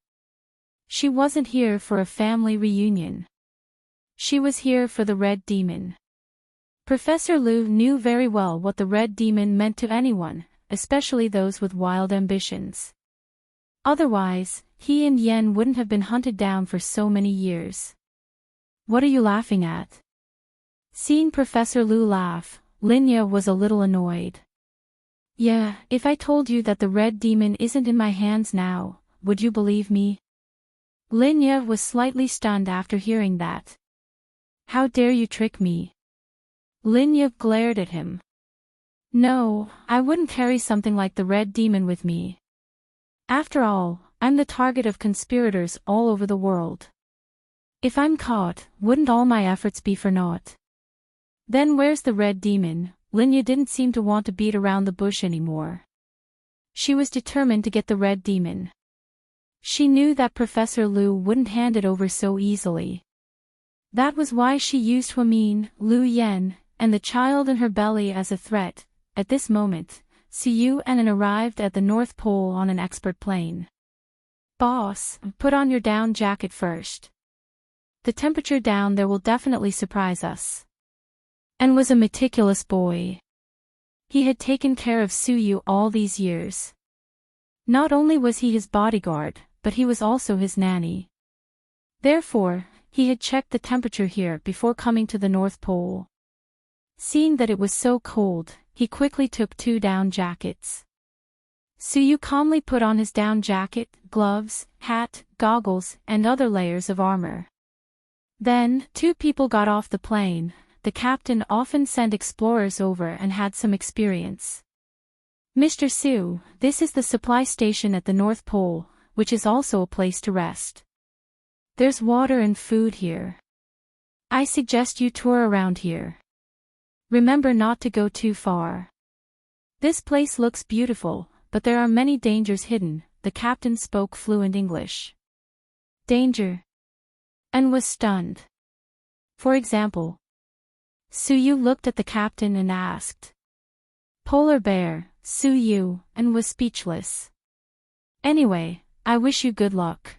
She wasn't here for a family reunion. She was here for the red demon. Professor Lu knew very well what the red demon meant to anyone, especially those with wild ambitions. Otherwise, he and Yen wouldn't have been hunted down for so many years. What are you laughing at? Seeing Professor Lu laugh, Linya was a little annoyed. Yeah, if I told you that the red demon isn't in my hands now, would you believe me? Linya was slightly stunned after hearing that. How dare you trick me? Linya glared at him. No, I wouldn't carry something like the red demon with me. After all, I'm the target of conspirators all over the world. If I'm caught, wouldn't all my efforts be for naught? Then where's the red demon? Linya didn't seem to want to beat around the bush anymore. She was determined to get the red demon. She knew that Professor Lu wouldn't hand it over so easily. That was why she used Huamin, Lu Yen, and the child in her belly as a threat. At this moment, Siyu Anan arrived at the North Pole on an expert plane. Boss, put on your down jacket first. The temperature down there will definitely surprise us. And was a meticulous boy. He had taken care of Suyu all these years. Not only was he his bodyguard, but he was also his nanny. Therefore, he had checked the temperature here before coming to the North Pole. Seeing that it was so cold, he quickly took 2 down jackets. Suyu calmly put on his down jacket, gloves, hat, goggles, and other layers of armor. Then, 2 people got off the plane. The captain often sent explorers over and had some experience. Mr. Su, this is the supply station at the North Pole, which is also a place to rest. There's water and food here. I suggest you tour around here. Remember not to go too far. This place looks beautiful, but there are many dangers hidden. The captain spoke fluent English. Danger? And was stunned. For example, Suyu looked at the captain and asked. Polar bear, Suyu, and was speechless. Anyway, I wish you good luck.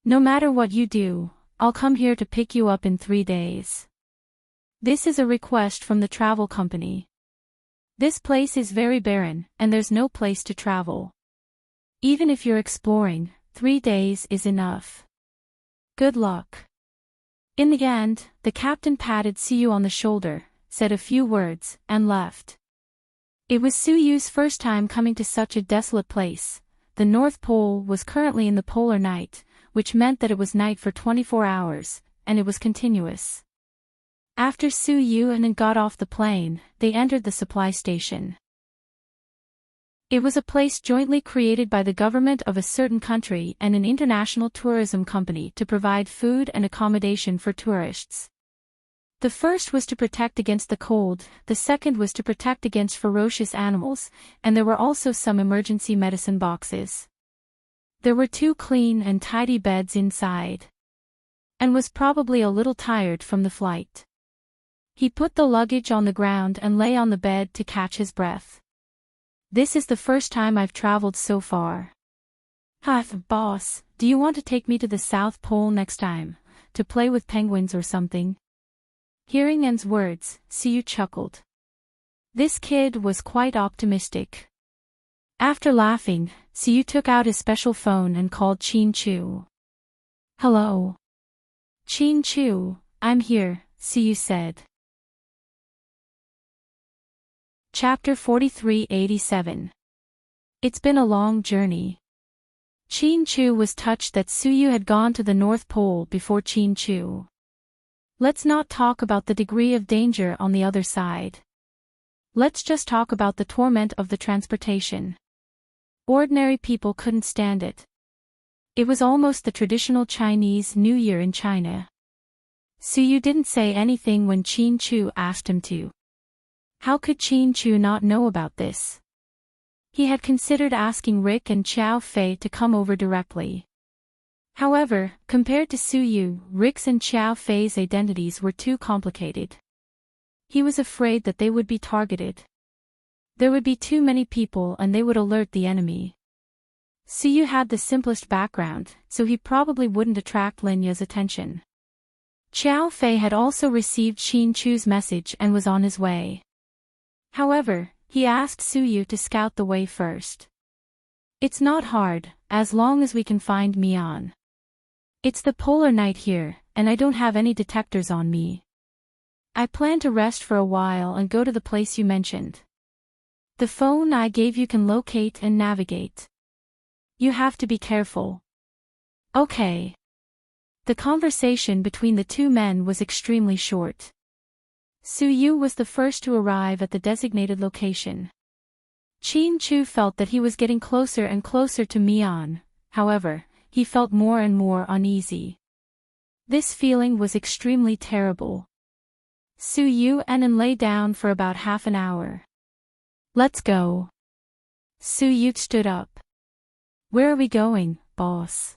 No matter what you do, I'll come here to pick you up in 3 days. This is a request from the travel company. This place is very barren, and there's no place to travel. Even if you're exploring, 3 days is enough. Good luck. In the end, the captain patted Suyu on the shoulder, said a few words, and left. It was Suyu's first time coming to such a desolate place. The North Pole was currently in the polar night, which meant that it was night for 24 hours, and it was continuous. After Suyu and An got off the plane, they entered the supply station. It was a place jointly created by the government of a certain country and an international tourism company to provide food and accommodation for tourists. The first was to protect against the cold, the second was to protect against ferocious animals, and there were also some emergency medicine boxes. There were 2 clean and tidy beds inside. Anne was probably a little tired from the flight. He put the luggage on the ground and lay on the bed to catch his breath. This is the first time I've traveled so far. Boss, do you want to take me to the South Pole next time, to play with penguins or something? Hearing Anne's words, Suyu chuckled. This kid was quite optimistic. After laughing, Suyu took out his special phone and called Chin Chu. Hello. Chin Chu, I'm here, Suyu said. Chapter 4387. It's been a long journey. Chin Chu was touched that Suyu had gone to the North Pole before Chin Chu. Let's not talk about the degree of danger on the other side. Let's just talk about the torment of the transportation. Ordinary people couldn't stand it. It was almost the traditional Chinese New Year in China. Suyu didn't say anything when Chin Chu asked him to. How could Chin Chu not know about this? He had considered asking Rick and Xiao Fei to come over directly. However, compared to Suyu, Rick's and Xiao Fei's identities were too complicated. He was afraid that they would be targeted. There would be too many people and they would alert the enemy. Suyu had the simplest background, so he probably wouldn't attract Linya's attention. Xiao Fei had also received Chin Chu's message and was on his way. However, he asked Suyu to scout the way first. It's not hard, as long as we can find Mian. It's the polar night here, and I don't have any detectors on me. I plan to rest for a while and go to the place you mentioned. The phone I gave you can locate and navigate. You have to be careful. Okay. The conversation between the 2 men was extremely short. Suyu was the first to arrive at the designated location. Chin Chu felt that he was getting closer and closer to Mian, however, he felt more and more uneasy. This feeling was extremely terrible. Suyu and An lay down for about half an hour. Let's go. Suyu stood up. Where are we going, boss?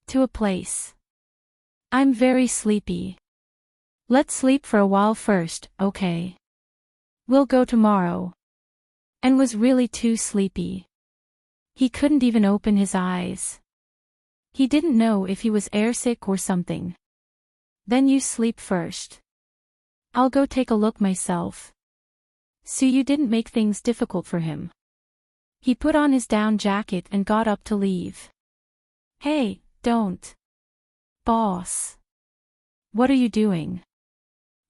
To a place. I'm very sleepy. Let's sleep for a while first, okay? We'll go tomorrow. An was really too sleepy. He couldn't even open his eyes. He didn't know if he was airsick or something. Then you sleep first. I'll go take a look myself. Suyu didn't make things difficult for him. He put on his down jacket and got up to leave. Hey, don't. Boss. What are you doing?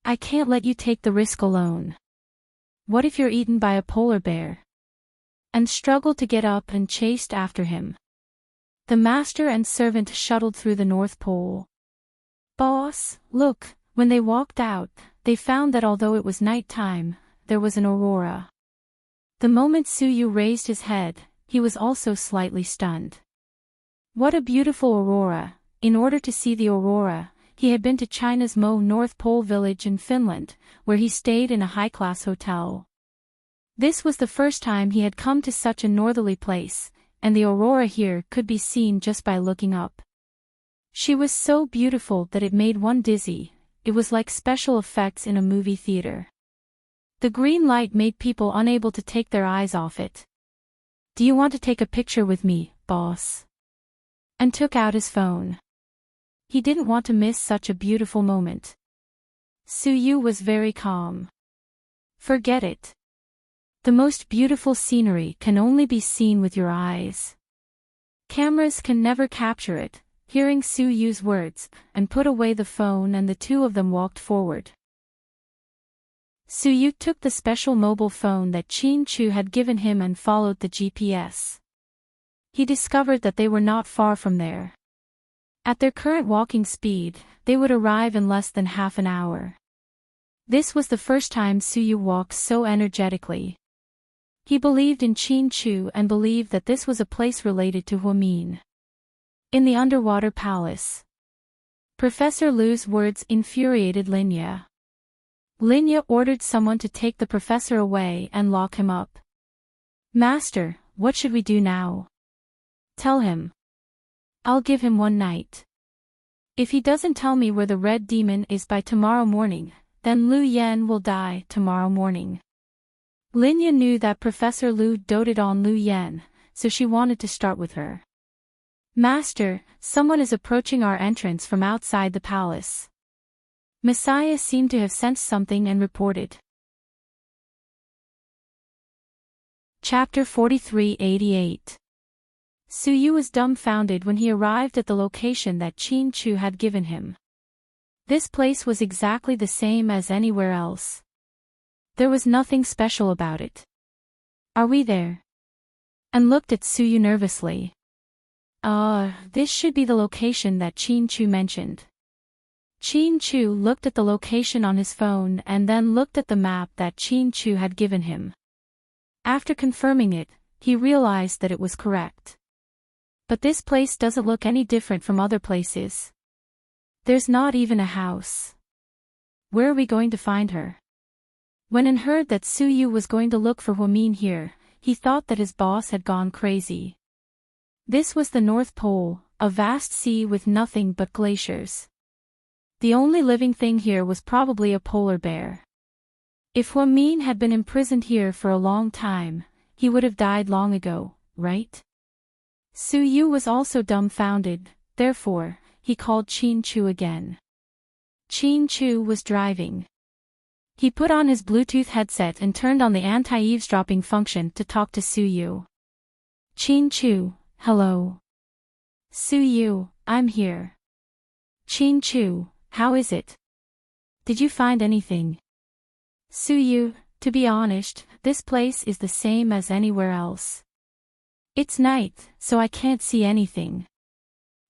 I can't let you take the risk alone. What if you're eaten by a polar bear? And struggled to get up and chased after him. The master and servant shuttled through the North Pole. Boss, look, when they walked out, they found that although it was night time, there was an aurora. The moment Suyu raised his head, he was also slightly stunned. What a beautiful aurora! In order to see the aurora, he had been to China's North Pole village in Finland, where he stayed in a high-class hotel. This was the first time he had come to such a northerly place, and the aurora here could be seen just by looking up. She was so beautiful that it made one dizzy. It was like special effects in a movie theater. The green light made people unable to take their eyes off it. Do you want to take a picture with me, boss? And took out his phone. He didn't want to miss such a beautiful moment. Suyu was very calm. Forget it. The most beautiful scenery can only be seen with your eyes. Cameras can never capture it. Hearing Suyu's words, and put away the phone, and the two of them walked forward. Suyu took the special mobile phone that Chin-Chu had given him and followed the GPS. He discovered that they were not far from there. At their current walking speed, they would arrive in less than half an hour. This was the first time Suyu walked so energetically. He believed in Chin-Chu and believed that this was a place related to Huamin. In the underwater palace. Professor Lu's words infuriated Linya. Linya ordered someone to take the professor away and lock him up. Master, what should we do now? Tell him. I'll give him one night. If he doesn't tell me where the red demon is by tomorrow morning, then Lu Yen will die tomorrow morning. Linya knew that Professor Lu doted on Lu Yen, so she wanted to start with her. Master, someone is approaching our entrance from outside the palace. Messiah seemed to have sensed something and reported. Chapter 43-88. Suyu was dumbfounded when he arrived at the location that Chin-Chu had given him. This place was exactly the same as anywhere else. There was nothing special about it. Are we there? And looked at Suyu nervously. This should be the location that Chin-Chu mentioned. Chin-Chu looked at the location on his phone and then looked at the map that Chin-Chu had given him. After confirming it, he realized that it was correct. But this place doesn't look any different from other places. There's not even a house. Where are we going to find her? When An heard that Suyu was going to look for Huamin here, he thought that his boss had gone crazy. This was the North Pole, a vast sea with nothing but glaciers. The only living thing here was probably a polar bear. If Huamin had been imprisoned here for a long time, he would have died long ago, right? Suyu was also dumbfounded, therefore, he called Chin-Chu again. Chin-Chu was driving. He put on his Bluetooth headset and turned on the anti-eavesdropping function to talk to Suyu. Chin-Chu, hello. Suyu, I'm here. Chin-Chu, how is it? Did you find anything? Suyu, to be honest, this place is the same as anywhere else. It's night, so I can't see anything.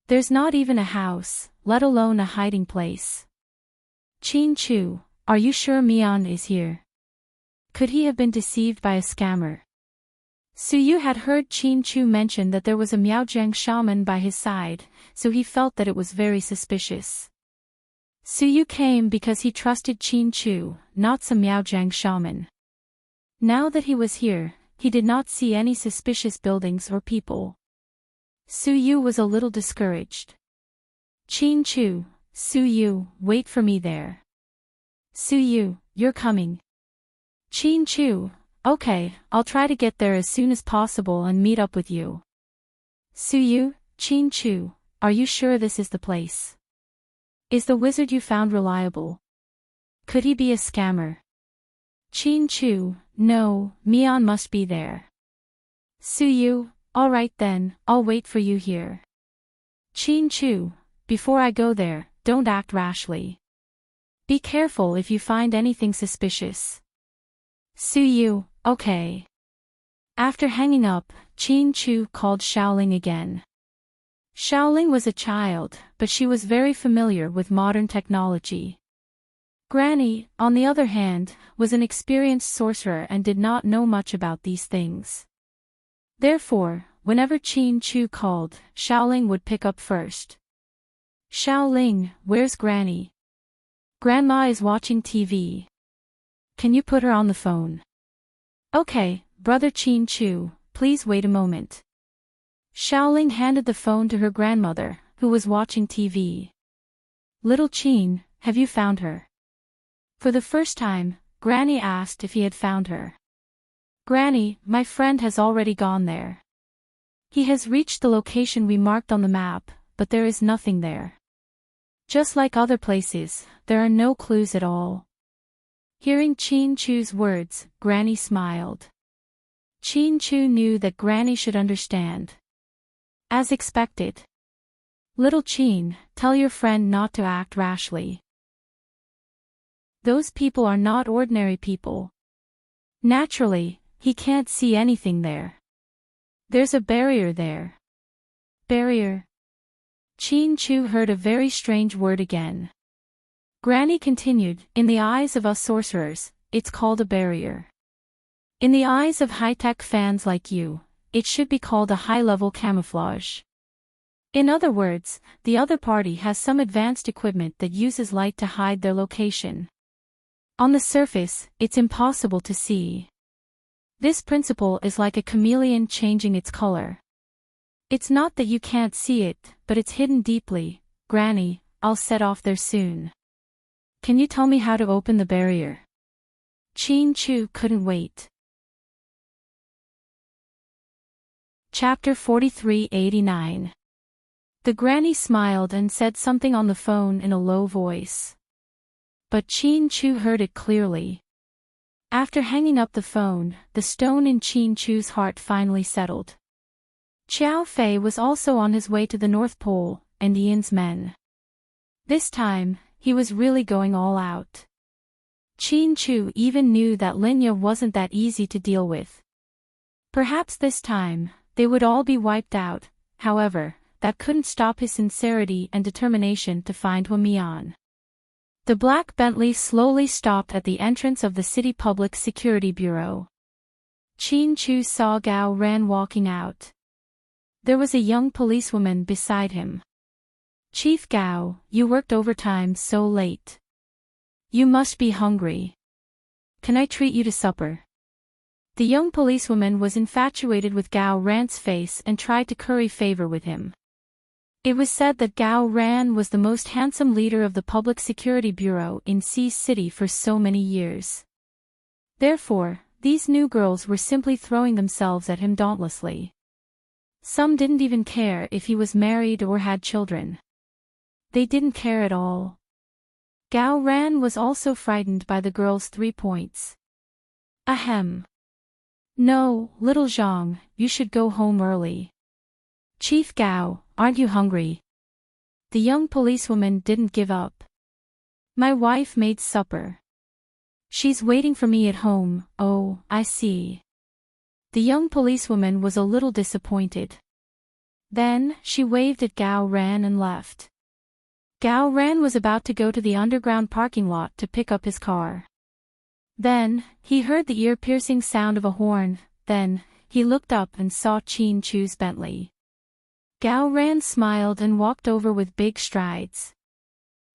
There's not even a house, let alone a hiding place. Chin-Chu, are you sure Mian is here? Could he have been deceived by a scammer? Suyu had heard Chin-Chu mention that there was a Miaojiang shaman by his side, so he felt that it was very suspicious. Suyu came because he trusted Chin-Chu, not some Miaojiang shaman. Now that he was here, he did not see any suspicious buildings or people. Suyu was a little discouraged. Chin-Chu, Suyu, wait for me there. Suyu, you're coming. Chin-Chu, okay, I'll try to get there as soon as possible and meet up with you. Suyu, Chin-Chu, are you sure this is the place? Is the wizard you found reliable? Could he be a scammer? Chin-Chu, no, Mian must be there. Suyu, alright then, I'll wait for you here. Chin-Chu, before I go there, don't act rashly. Be careful if you find anything suspicious. Suyu, okay. After hanging up, Chin-Chu called Xiaoling again. Xiaoling was a child, but she was very familiar with modern technology. Granny, on the other hand, was an experienced sorcerer and did not know much about these things. Therefore, whenever Chin-Chu called, Xiaoling would pick up first. Xiaoling, where's Granny? Grandma is watching TV. Can you put her on the phone? Okay, brother Chin-Chu, please wait a moment. Xiaoling handed the phone to her grandmother, who was watching TV. Little Chin, have you found her? For the first time, Granny asked if he had found her. Granny, my friend has already gone there. He has reached the location we marked on the map, but there is nothing there. Just like other places, there are no clues at all. Hearing Chin Chu's words, Granny smiled. Chin Chu knew that Granny should understand. As expected. Little Chin, tell your friend not to act rashly. Those people are not ordinary people. Naturally, he can't see anything there. There's a barrier there. Barrier. Chin Chu heard a very strange word again. Granny continued, in the eyes of us sorcerers, it's called a barrier. In the eyes of high-tech fans like you, it should be called a high-level camouflage. In other words, the other party has some advanced equipment that uses light to hide their location. On the surface, it's impossible to see. This principle is like a chameleon changing its color. It's not that you can't see it, but it's hidden deeply. Granny, I'll set off there soon. Can you tell me how to open the barrier? Chin Chu couldn't wait. Chapter 4389. The granny smiled and said something on the phone in a low voice. But Chin Chu heard it clearly. After hanging up the phone, the stone in Chin Chu's heart finally settled. Xiao Fei was also on his way to the North Pole, and Ian's men. This time, he was really going all out. Chin Chu even knew that Linya wasn't that easy to deal with. Perhaps this time, they would all be wiped out, however, that couldn't stop his sincerity and determination to find Huamian. The black Bentley slowly stopped at the entrance of the City Public Security Bureau. Chin Chu saw Gao Ran walking out. There was a young policewoman beside him. Chief Gao, you worked overtime so late. You must be hungry. Can I treat you to supper? The young policewoman was infatuated with Gao Ran's face and tried to curry favor with him. It was said that Gao Ran was the most handsome leader of the Public Security Bureau in Sea City for so many years. Therefore, these new girls were simply throwing themselves at him dauntlessly. Some didn't even care if he was married or had children. They didn't care at all. Gao Ran was also frightened by the girls' 3 points. Ahem. No, little Zhang, you should go home early. Chief Gao, aren't you hungry? The young policewoman didn't give up. My wife made supper. She's waiting for me at home. Oh, I see. The young policewoman was a little disappointed. Then, she waved at Gao Ran and left. Gao Ran was about to go to the underground parking lot to pick up his car. Then, he heard the ear-piercing sound of a horn. Then, he looked up and saw Chin Chu's Bentley. Gao Ran smiled and walked over with big strides.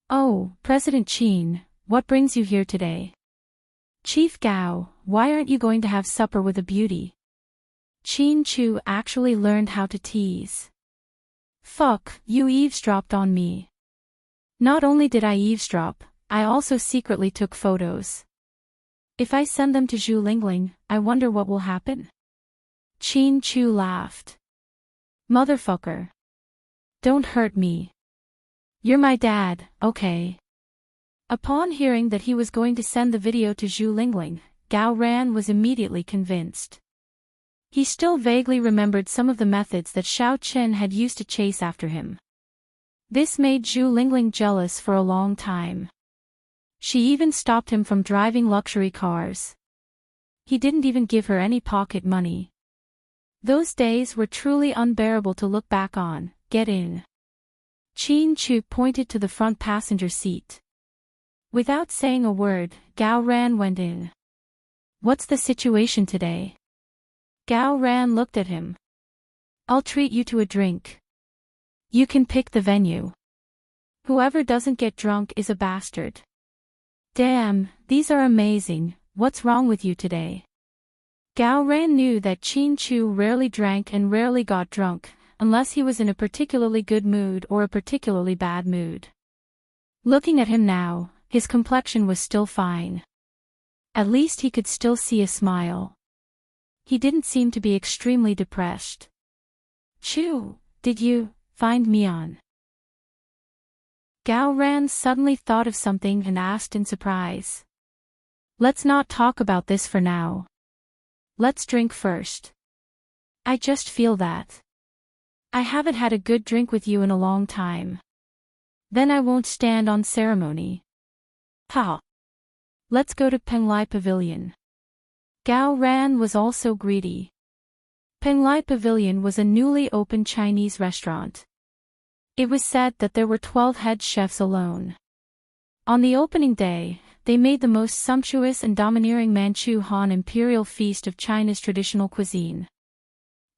Oh, President Chin, what brings you here today? Chief Gao, why aren't you going to have supper with a beauty? Chin Chu actually learned how to tease. Fuck, you eavesdropped on me. Not only did I eavesdrop, I also secretly took photos. If I send them to Zhu Lingling, I wonder what will happen? Chin Chu laughed. Motherfucker. Don't hurt me. You're my dad, okay? Upon hearing that he was going to send the video to Zhu Lingling, Gao Ran was immediately convinced. He still vaguely remembered some of the methods that Xiao Chen had used to chase after him. This made Zhu Lingling jealous for a long time. She even stopped him from driving luxury cars. He didn't even give her any pocket money. Those days were truly unbearable to look back on. Get in. Chin Chu pointed to the front passenger seat. Without saying a word, Gao Ran went in. What's the situation today? Gao Ran looked at him. I'll treat you to a drink. You can pick the venue. Whoever doesn't get drunk is a bastard. Damn, these are amazing. What's wrong with you today? Gao Ran knew that Chin Chu rarely drank and rarely got drunk, unless he was in a particularly good mood or a particularly bad mood. Looking at him now, his complexion was still fine. At least he could still see a smile. He didn't seem to be extremely depressed. Chu, did you find Mian? Gao Ran suddenly thought of something and asked in surprise. Let's not talk about this for now. Let's drink first. I just feel that. I haven't had a good drink with you in a long time. Then I won't stand on ceremony. Ha! Let's go to Penglai Pavilion. Gao Ran was also greedy. Penglai Pavilion was a newly opened Chinese restaurant. It was said that there were 12 head chefs alone. On the opening day, they made the most sumptuous and domineering Manchu Han imperial feast of China's traditional cuisine.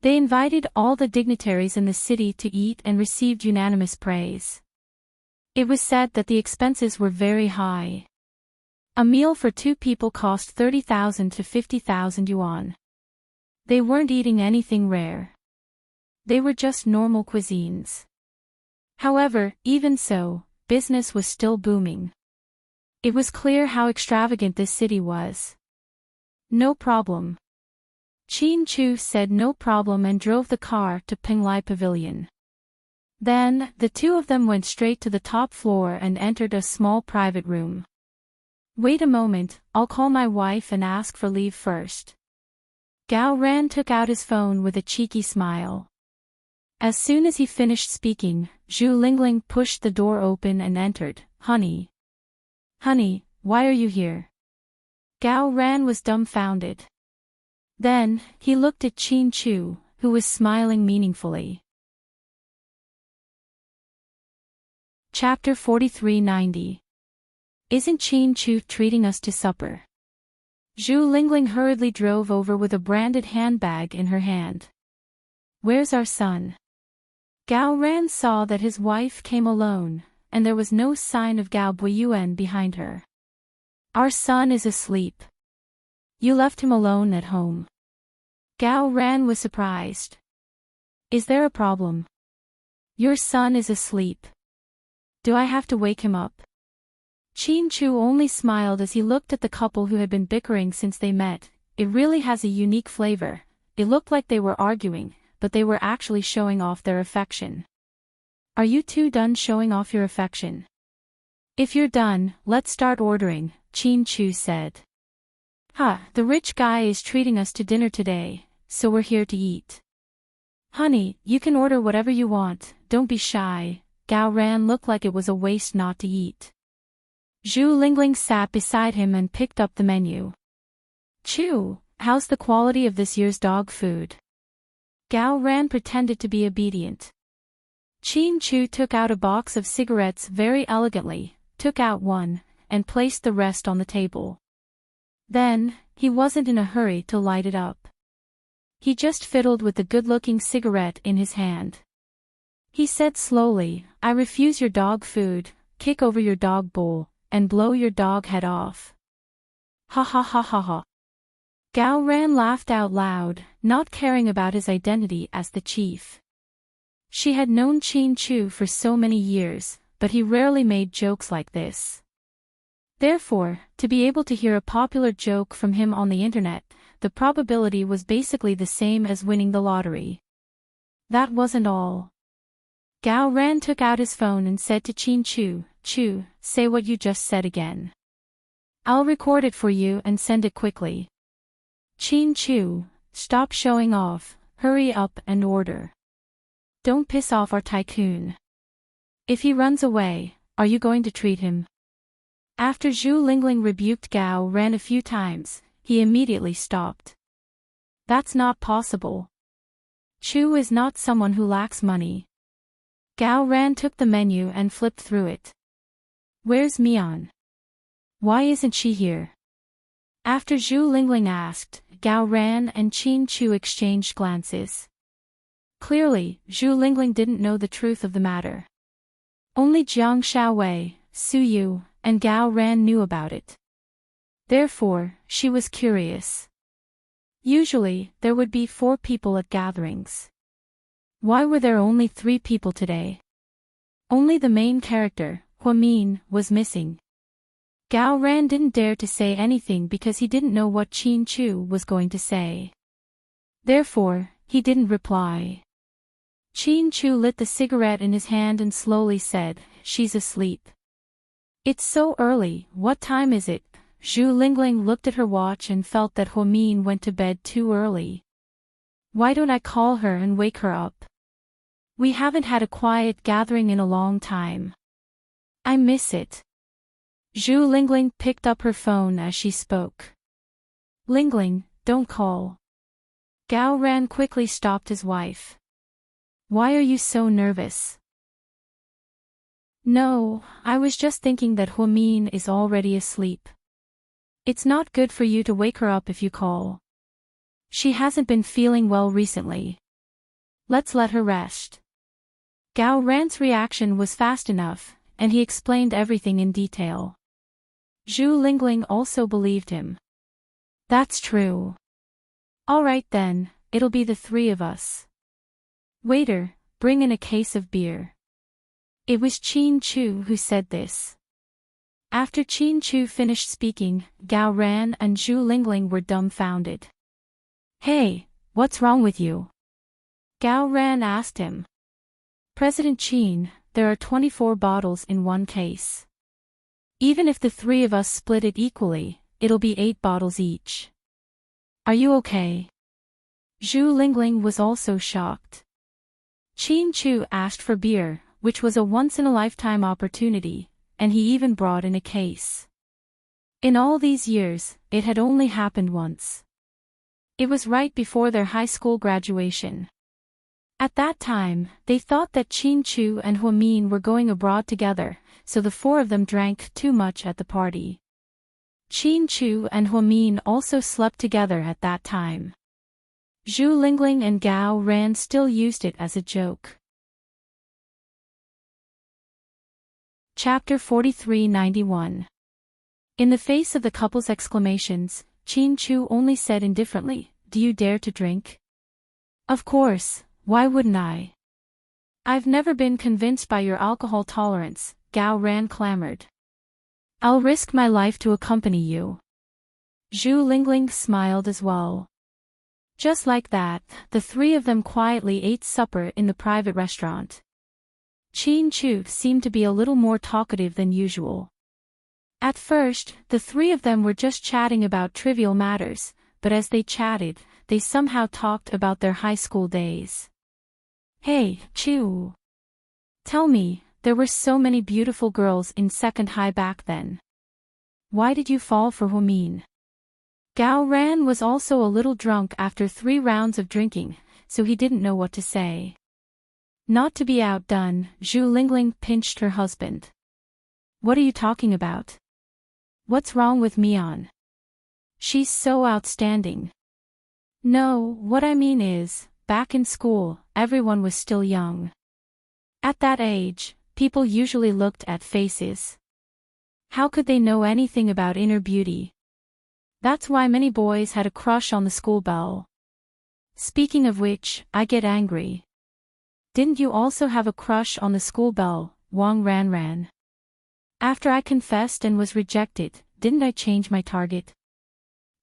They invited all the dignitaries in the city to eat and received unanimous praise. It was said that the expenses were very high. A meal for 2 people cost 30,000 to 50,000 yuan. They weren't eating anything rare. They were just normal cuisines. However, even so, business was still booming. It was clear how extravagant this city was. No problem. Qin Chu said no problem and drove the car to Penglai Pavilion. Then, the two of them went straight to the top floor and entered a small private room. Wait a moment, I'll call my wife and ask for leave first. Gao Ran took out his phone with a cheeky smile. As soon as he finished speaking, Zhu Lingling pushed the door open and entered. Honey. Honey, why are you here? Gao Ran was dumbfounded. Then, he looked at Qin Chu, who was smiling meaningfully. Chapter 4390. Isn't Qin Chu treating us to supper? Zhu Lingling hurriedly drove over with a branded handbag in her hand. Where's our son? Gao Ran saw that his wife came alone, and there was no sign of Gao Buiyuan behind her. Our son is asleep. You left him alone at home. Gao Ran was surprised. Is there a problem? Your son is asleep. Do I have to wake him up? Qin Chu only smiled as he looked at the couple who had been bickering since they met. It really has a unique flavor. It looked like they were arguing, but they were actually showing off their affection. Are you two done showing off your affection? If you're done, let's start ordering, Qin Chu said. The rich guy is treating us to dinner today, so we're here to eat. Honey, you can order whatever you want, don't be shy. Gao Ran looked like it was a waste not to eat. Zhu Lingling sat beside him and picked up the menu. Chu, how's the quality of this year's dog food? Gao Ran pretended to be obedient. Qin Chu took out a box of cigarettes very elegantly, took out one, and placed the rest on the table. Then, he wasn't in a hurry to light it up. He just fiddled with the good-looking cigarette in his hand. He said slowly, I refuse your dog food, kick over your dog bowl, and blow your dog head off. Ha ha ha ha ha. Gao Ran laughed out loud, not caring about his identity as the chief. She had known Qin Chu for so many years, but he rarely made jokes like this. Therefore, to be able to hear a popular joke from him on the internet, the probability was basically the same as winning the lottery. That wasn't all. Gao Ran took out his phone and said to Qin Chu, Chu, say what you just said again. I'll record it for you and send it quickly. Qin Chu, stop showing off, hurry up and order. Don't piss off our tycoon. If he runs away, are you going to treat him? After Zhu Lingling rebuked Gao Ran a few times, he immediately stopped. That's not possible. Chu is not someone who lacks money. Gao Ran took the menu and flipped through it. Where's Mian? Why isn't she here? After Zhu Lingling asked, Gao Ran and Qin Chu exchanged glances. Clearly, Zhu Lingling didn't know the truth of the matter. Only Jiang Xiaowei, Su Yu, and Gao Ran knew about it. Therefore, she was curious. Usually, there would be 4 people at gatherings. Why were there only 3 people today? Only the main character, Huamin, was missing. Gao Ran didn't dare to say anything because he didn't know what Qin Chu was going to say. Therefore, he didn't reply. Qin Chu lit the cigarette in his hand and slowly said, she's asleep. It's so early, what time is it? Zhu Lingling looked at her watch and felt that Huamin went to bed too early. Why don't I call her and wake her up? We haven't had a quiet gathering in a long time. I miss it. Zhu Lingling picked up her phone as she spoke. Lingling, don't call. Gao Ran quickly stopped his wife. Why are you so nervous? No, I was just thinking that Huamin is already asleep. It's not good for you to wake her up if you call. She hasn't been feeling well recently. Let's let her rest. Gao Ran's reaction was fast enough, and he explained everything in detail. Zhu Lingling also believed him. That's true. All right then, it'll be the three of us. Waiter, bring in a case of beer. It was Qin Chu who said this. After Qin Chu finished speaking, Gao Ran and Zhu Lingling were dumbfounded. Hey, what's wrong with you? Gao Ran asked him. President Qin, there are 24 bottles in one case. Even if the three of us split it equally, it'll be 8 bottles each. Are you okay? Zhu Lingling was also shocked. Qin Chu asked for beer, which was a once-in-a-lifetime opportunity, and he even brought in a case. In all these years, it had only happened once. It was right before their high school graduation. At that time, they thought that Qin Chu and Huamin were going abroad together, so the four of them drank too much at the party. Qin Chu and Huamin also slept together at that time. Zhu Lingling and Gao Ran still used it as a joke. Chapter 4391. In the face of the couple's exclamations, Qin Chu only said indifferently, "Do you dare to drink?" "Of course, why wouldn't I?" "I've never been convinced by your alcohol tolerance," Gao Ran clamored. "I'll risk my life to accompany you." Zhu Lingling smiled as well. Just like that, the three of them quietly ate supper in the private restaurant. Qin Chu seemed to be a little more talkative than usual. At first, the three of them were just chatting about trivial matters, but as they chatted, they somehow talked about their high school days. "Hey, Chu. Tell me, there were so many beautiful girls in second high back then. Why did you fall for Huamin?" Gao Ran was also a little drunk after 3 rounds of drinking, so he didn't know what to say. Not to be outdone, Zhu Lingling pinched her husband. "What are you talking about? What's wrong with Mian? She's so outstanding." "No, what I mean is, back in school, everyone was still young. At that age, people usually looked at faces. How could they know anything about inner beauty? That's why many boys had a crush on the school belle. Speaking of which, I get angry. Didn't you also have a crush on the school belle, Wang Ranran? After I confessed and was rejected, didn't I change my target?"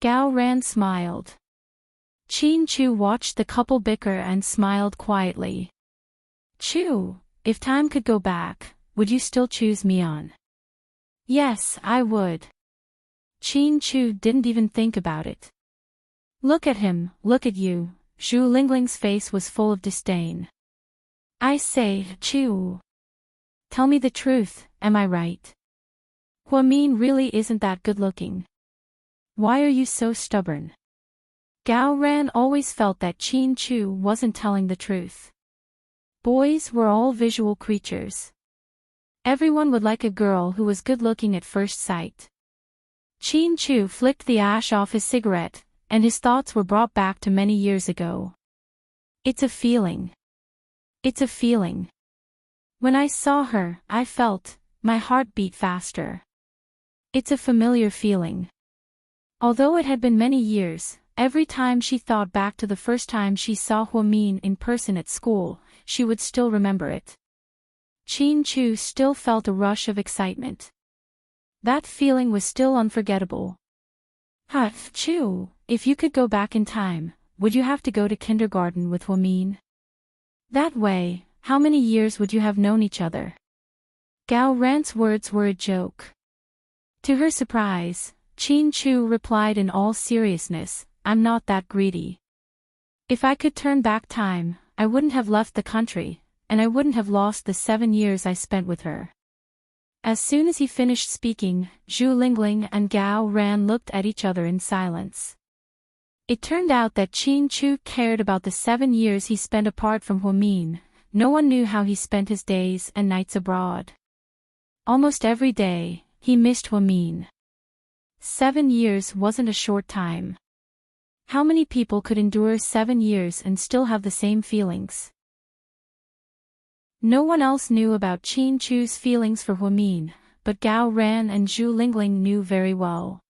Gao Ran smiled. Qin Chu watched the couple bicker and smiled quietly. "Chu, if time could go back, would you still choose Mian?" "Yes, I would." Qin Chu didn't even think about it. "Look at him, look at you." Zhu Lingling's face was full of disdain. "I say, Chu. Tell me the truth, am I right? Huamin really isn't that good-looking. Why are you so stubborn?" Gao Ran always felt that Qin Chu wasn't telling the truth. Boys were all visual creatures. Everyone would like a girl who was good-looking at first sight. Qin Chu flicked the ash off his cigarette, and his thoughts were brought back to many years ago. "It's a feeling. It's a feeling. When I saw her, I felt, my heart beat faster. It's a familiar feeling." Although it had been many years, every time she thought back to the first time she saw Huamin in person at school, she would still remember it. Qin Chu still felt a rush of excitement. That feeling was still unforgettable. Chu, if you could go back in time, would you have to go to kindergarten with Huamin? That way, how many years would you have known each other?" Gao Ran's words were a joke. To her surprise, Qin Chu replied in all seriousness, "I'm not that greedy. If I could turn back time, I wouldn't have left the country, and I wouldn't have lost the 7 years I spent with her." As soon as he finished speaking, Zhu Lingling and Gao Ran looked at each other in silence. It turned out that Qin Chu cared about the 7 years he spent apart from Huamin. No one knew how he spent his days and nights abroad. Almost every day, he missed Huamin. 7 years wasn't a short time. How many people could endure 7 years and still have the same feelings? No one else knew about Qin Chu's feelings for Huamin, but Gao Ran and Zhu Lingling knew very well.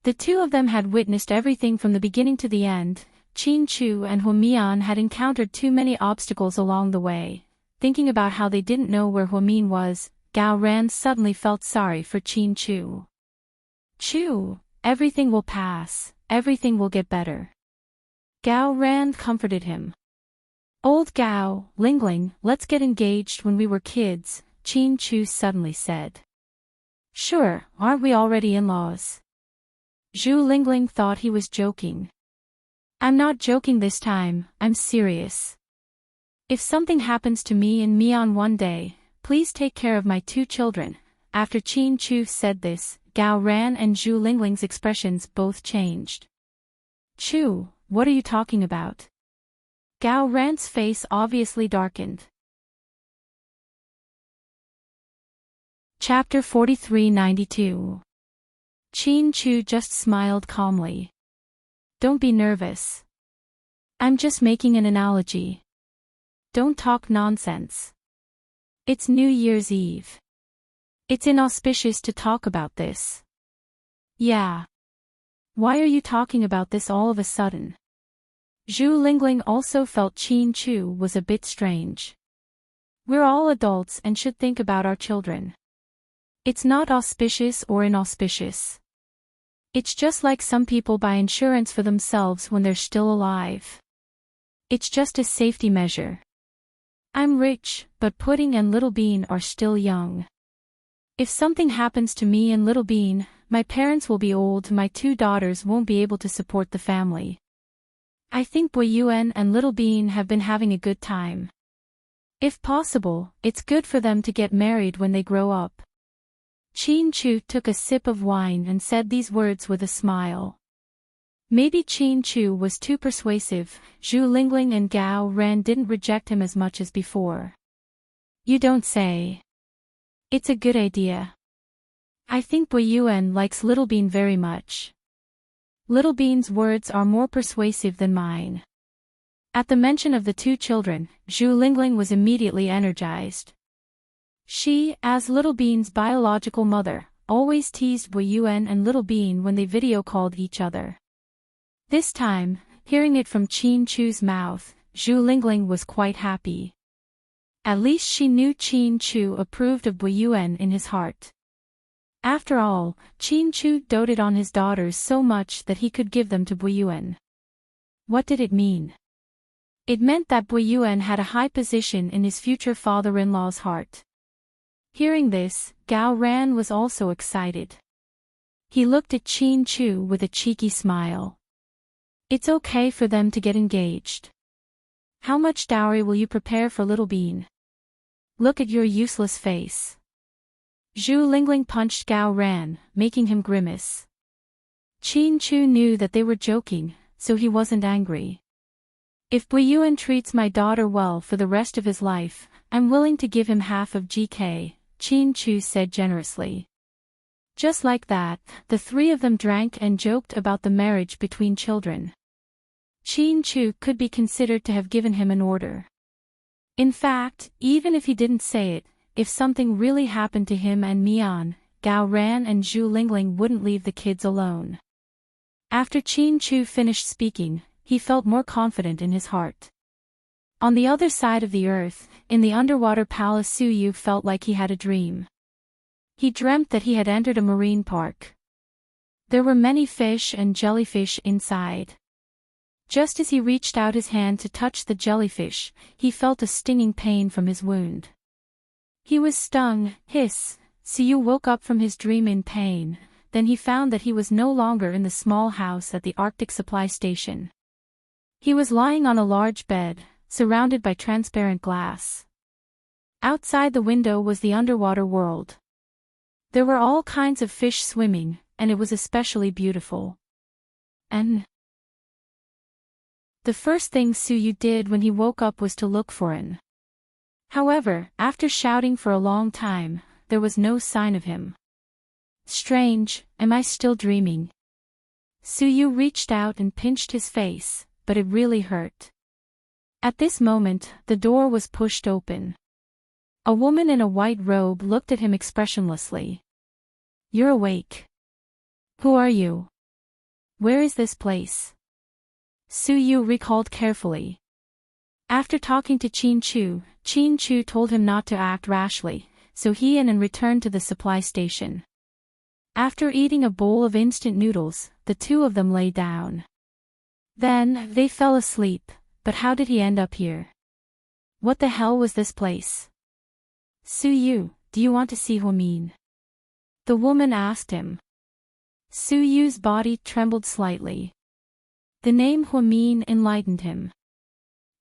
The two of them had witnessed everything from the beginning to the end. Qin Chu and Huamian had encountered too many obstacles along the way. Thinking about how they didn't know where Huamin was, Gao Ran suddenly felt sorry for Qin Chu. "Chu, everything will pass, everything will get better." Gao Ran comforted him. "Old Gao, Lingling, let's get engaged when we were kids," Qin Chu suddenly said. "Sure, aren't we already in-laws?" Zhu Lingling thought he was joking. "I'm not joking this time, I'm serious. If something happens to me and Mian one day, please take care of my 2 children." After Qin Chu said this, Gao Ran and Zhu Lingling's expressions both changed. "Chu, what are you talking about?" Gao Ran's face obviously darkened. Chapter 4392. Qin Chu just smiled calmly. "Don't be nervous. I'm just making an analogy. Don't talk nonsense. It's New Year's Eve. It's inauspicious to talk about this." "Yeah. Why are you talking about this all of a sudden?" Zhu Lingling also felt Qin Chu was a bit strange. "We're all adults and should think about our children. It's not auspicious or inauspicious. It's just like some people buy insurance for themselves when they're still alive. It's just a safety measure. I'm rich, but Pudding and Little Bean are still young. If something happens to me and Little Bean, my parents will be old, my 2 daughters won't be able to support the family. I think Boyuan and Little Bean have been having a good time. If possible, it's good for them to get married when they grow up." Qin Chu took a sip of wine and said these words with a smile. Maybe Qin Chu was too persuasive. Zhu Lingling and Gao Ran didn't reject him as much as before. "You don't say. It's a good idea. I think Boyuan likes Little Bean very much. Little Bean's words are more persuasive than mine." At the mention of the 2 children, Zhu Lingling was immediately energized. She, as Little Bean's biological mother, always teased Boyuan and Little Bean when they video-called each other. This time, hearing it from Qin Chu's mouth, Zhu Lingling was quite happy. At least she knew Qin Chu approved of Boyuan in his heart. After all, Qin Chu doted on his daughters so much that he could give them to Boyuan. What did it mean? It meant that Boyuan had a high position in his future father-in-law's heart. Hearing this, Gao Ran was also excited. He looked at Qin Chu with a cheeky smile. "It's okay for them to get engaged. How much dowry will you prepare for Little Bean? Look at your useless face." Zhu Lingling punched Gao Ran, making him grimace. Qin Chu knew that they were joking, so he wasn't angry. "If Boyuan treats my daughter well for the rest of his life, I'm willing to give him half of GK, Qin Chu said generously. Just like that, the 3 of them drank and joked about the marriage between children. Qin Chu could be considered to have given him an order. In fact, even if he didn't say it, if something really happened to him and Mian, Gao Ran and Zhu Lingling wouldn't leave the kids alone. After Qin Chu finished speaking, he felt more confident in his heart. On the other side of the earth, in the underwater palace, Suyu felt like he had a dream. He dreamt that he had entered a marine park. There were many fish and jellyfish inside. Just as he reached out his hand to touch the jellyfish, he felt a stinging pain from his wound. He was stung. Hiss. Suyu woke up from his dream in pain. Then he found that he was no longer in the small house at the Arctic supply station. He was lying on a large bed, surrounded by transparent glass. Outside the window was the underwater world. There were all kinds of fish swimming, and it was especially beautiful. And the first thing Suyu did when he woke up was to look for An. However, after shouting for a long time, there was no sign of him. Strange, am I still dreaming? Suyu reached out and pinched his face, but it really hurt. At this moment, the door was pushed open. A woman in a white robe looked at him expressionlessly. You're awake. Who are you? Where is this place? Suyu recalled carefully. After talking to Chin Chu told him not to act rashly, so he and An returned to the supply station. After eating a bowl of instant noodles, the two of them lay down. Then, they fell asleep, but how did he end up here? What the hell was this place? Suyu, do you want to see Huamin? The woman asked him. Suyu's body trembled slightly. The name Huamin enlightened him.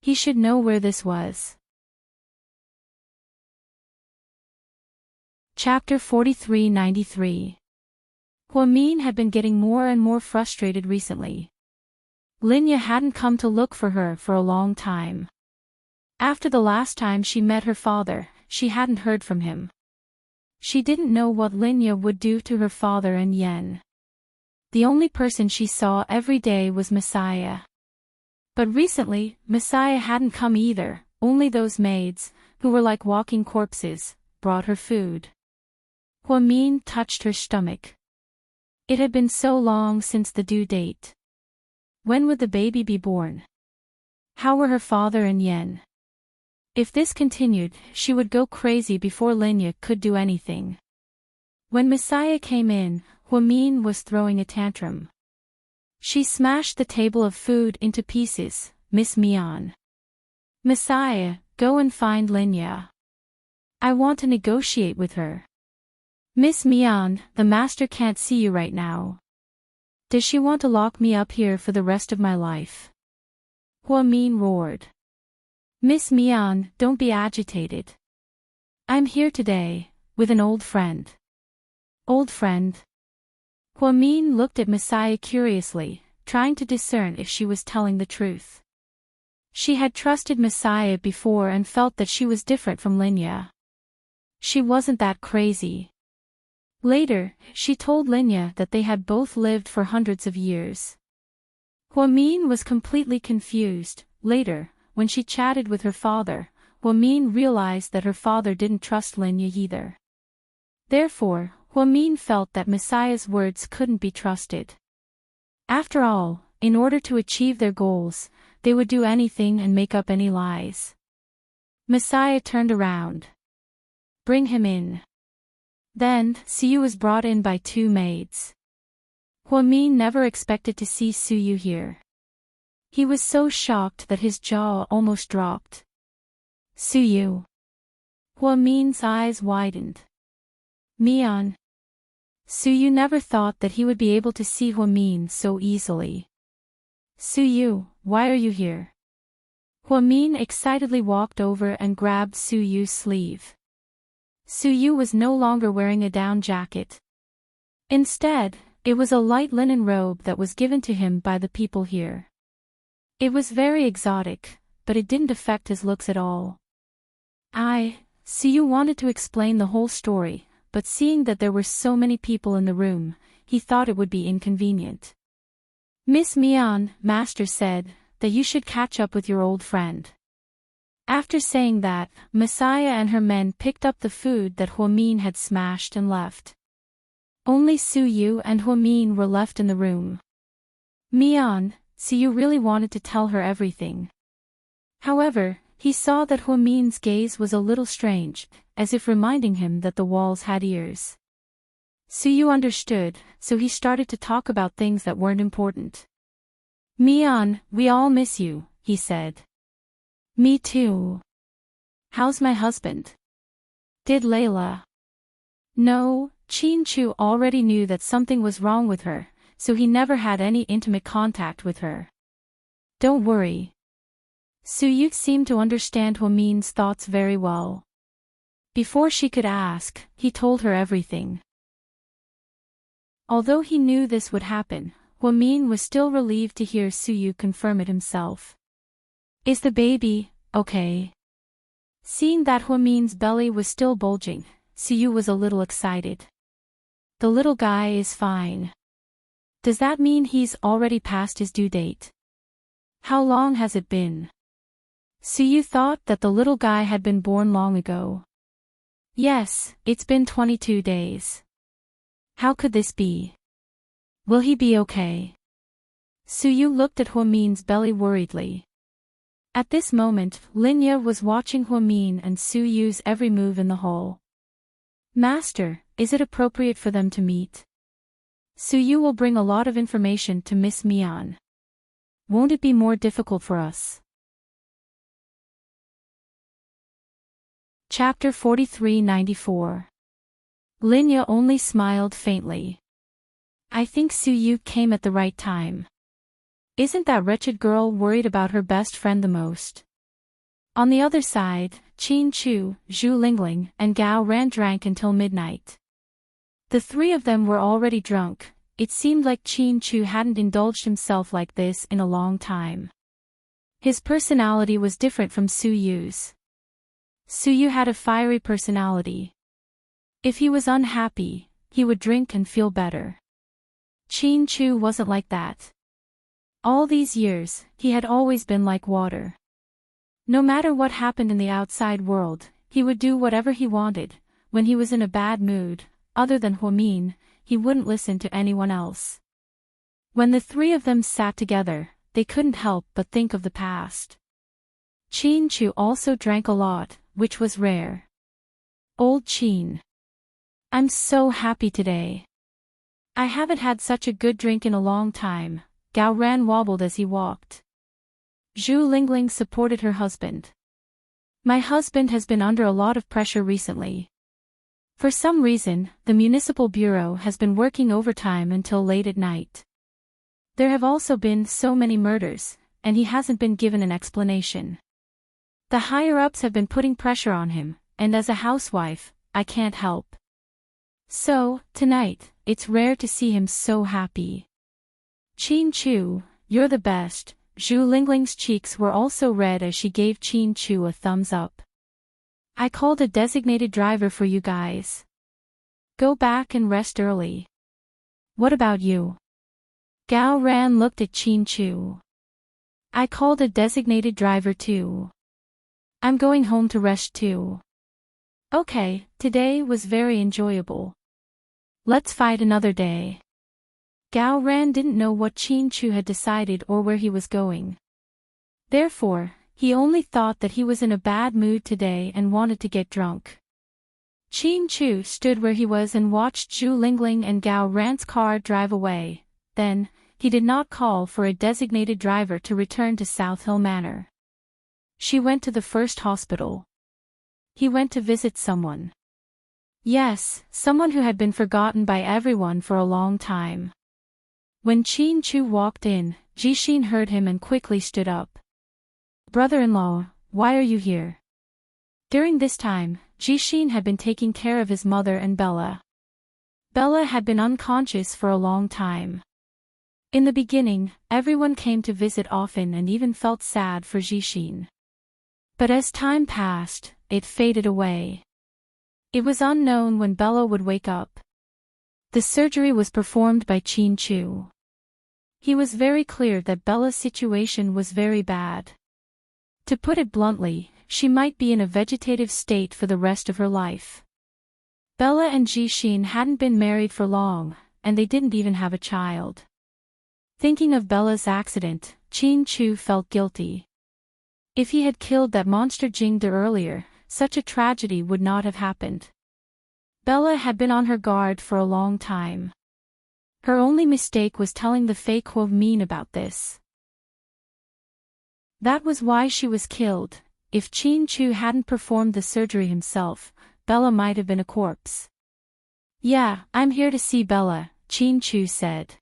He should know where this was. Chapter 4393. Huamin had been getting more and more frustrated recently. Linya hadn't come to look for her for a long time. After the last time she met her father, she hadn't heard from him. She didn't know what Linya would do to her father and Yen. The only person she saw every day was Messiah. But recently, Messiah hadn't come either, only those maids, who were like walking corpses, brought her food. Huamin touched her stomach. It had been so long since the due date. When would the baby be born? How were her father and Yen? If this continued, she would go crazy before Linya could do anything. When Messiah came in, Huamin was throwing a tantrum. She smashed the table of food into pieces. Miss Mian. Messiah, go and find Linya. I want to negotiate with her. Miss Mian, the master can't see you right now. Does she want to lock me up here for the rest of my life? Huamin roared. Miss Mian, don't be agitated. I'm here today, with an old friend. Old friend? Huamin looked at Messiah curiously, trying to discern if she was telling the truth. She had trusted Messiah before and felt that she was different from Linya. She wasn't that crazy. Later, she told Linya that they had both lived for hundreds of years. Huamin was completely confused. Later, when she chatted with her father, Huamin realized that her father didn't trust Linya either. Therefore, Huamin felt that Messiah's words couldn't be trusted. After all, in order to achieve their goals, they would do anything and make up any lies. Messiah turned around. Bring him in. Then, Suyu was brought in by two maids. Huamin never expected to see Suyu here. He was so shocked that his jaw almost dropped. Suyu. Huamin's eyes widened. Mian. Suyu never thought that he would be able to see Huamin so easily. Suyu, why are you here? Huamin excitedly walked over and grabbed Suyu's sleeve. Suyu was no longer wearing a down jacket. Instead, it was a light linen robe that was given to him by the people here. It was very exotic, but it didn't affect his looks at all. Suyu wanted to explain the whole story, but seeing that there were so many people in the room, he thought it would be inconvenient. Miss Mian, Master said, that you should catch up with your old friend. After saying that, Messiah and her men picked up the food that Huamin had smashed and left. Only Suyu and Huamin were left in the room. Mian, Suyu really wanted to tell her everything. However, he saw that Huamin's gaze was a little strange, as if reminding him that the walls had ears. Suyu understood, so he started to talk about things that weren't important. Mian, we all miss you, he said. Me too. How's my husband? Did Layla? No, Chin Chu already knew that something was wrong with her, so he never had any intimate contact with her. Don't worry. Su Yu seemed to understand Huamin's thoughts very well. Before she could ask, he told her everything. Although he knew this would happen, Huamin was still relieved to hear Su Yu confirm it himself. Is the baby okay? Seeing that Huamin's belly was still bulging, Su Yu was a little excited. The little guy is fine. Does that mean he's already past his due date? How long has it been? Su Yu thought that the little guy had been born long ago. Yes, it's been 22 days. How could this be? Will he be okay? Su Yu looked at Huamin's belly worriedly. At this moment, Linya was watching Huamin and Su Yu's every move in the hall. Master, is it appropriate for them to meet? Su Yu will bring a lot of information to Miss Mian. Won't it be more difficult for us? Chapter 43-94. Linya only smiled faintly. I think Su Yu came at the right time. Isn't that wretched girl worried about her best friend the most? On the other side, Qin Chu, Zhu Lingling, and Gao Ran drank until midnight. The three of them were already drunk. It seemed like Qin Chu hadn't indulged himself like this in a long time. His personality was different from Su Yu's. Su Yu had a fiery personality. If he was unhappy, he would drink and feel better. Qin Chu wasn't like that. All these years, he had always been like water. No matter what happened in the outside world, he would do whatever he wanted. When he was in a bad mood, other than Huamin, he wouldn't listen to anyone else. When the three of them sat together, they couldn't help but think of the past. Qin Chu also drank a lot, which was rare. Old Qin. I'm so happy today. I haven't had such a good drink in a long time. Gao Ran wobbled as he walked. Zhu Lingling supported her husband. My husband has been under a lot of pressure recently. For some reason, the municipal bureau has been working overtime until late at night. There have also been so many murders, and he hasn't been given an explanation. The higher-ups have been putting pressure on him, and as a housewife, I can't help. So, tonight, it's rare to see him so happy. Qin Chu, you're the best. Zhu Lingling's cheeks were also red as she gave Qin Chu a thumbs up. I called a designated driver for you guys. Go back and rest early. What about you? Gao Ran looked at Qin Chu. I called a designated driver too. I'm going home to rest too. Okay, today was very enjoyable. Let's fight another day. Gao Ran didn't know what Qin Chu had decided or where he was going. Therefore, he only thought that he was in a bad mood today and wanted to get drunk. Qin Chu stood where he was and watched Zhu Lingling and Gao Ran's car drive away. Then, he did not call for a designated driver to return to South Hill Manor. She went to the first hospital. He went to visit someone. Yes, someone who had been forgotten by everyone for a long time. When Qin Chu walked in, Jixin heard him and quickly stood up. Brother-in-law, why are you here? During this time, Jixin had been taking care of his mother and Bella. Bella had been unconscious for a long time. In the beginning, everyone came to visit often and even felt sad for Jixin. But as time passed, it faded away. It was unknown when Bella would wake up. The surgery was performed by Qin Chu. He was very clear that Bella's situation was very bad. To put it bluntly, she might be in a vegetative state for the rest of her life. Bella and Jixin hadn't been married for long, and they didn't even have a child. Thinking of Bella's accident, Qin Chu felt guilty. If he had killed that monster Jingde earlier, such a tragedy would not have happened. Bella had been on her guard for a long time. Her only mistake was telling the fake Huamin about this. That was why she was killed. If Qin Chu hadn't performed the surgery himself, Bella might have been a corpse. Yeah, I'm here to see Bella, Chin Chu said.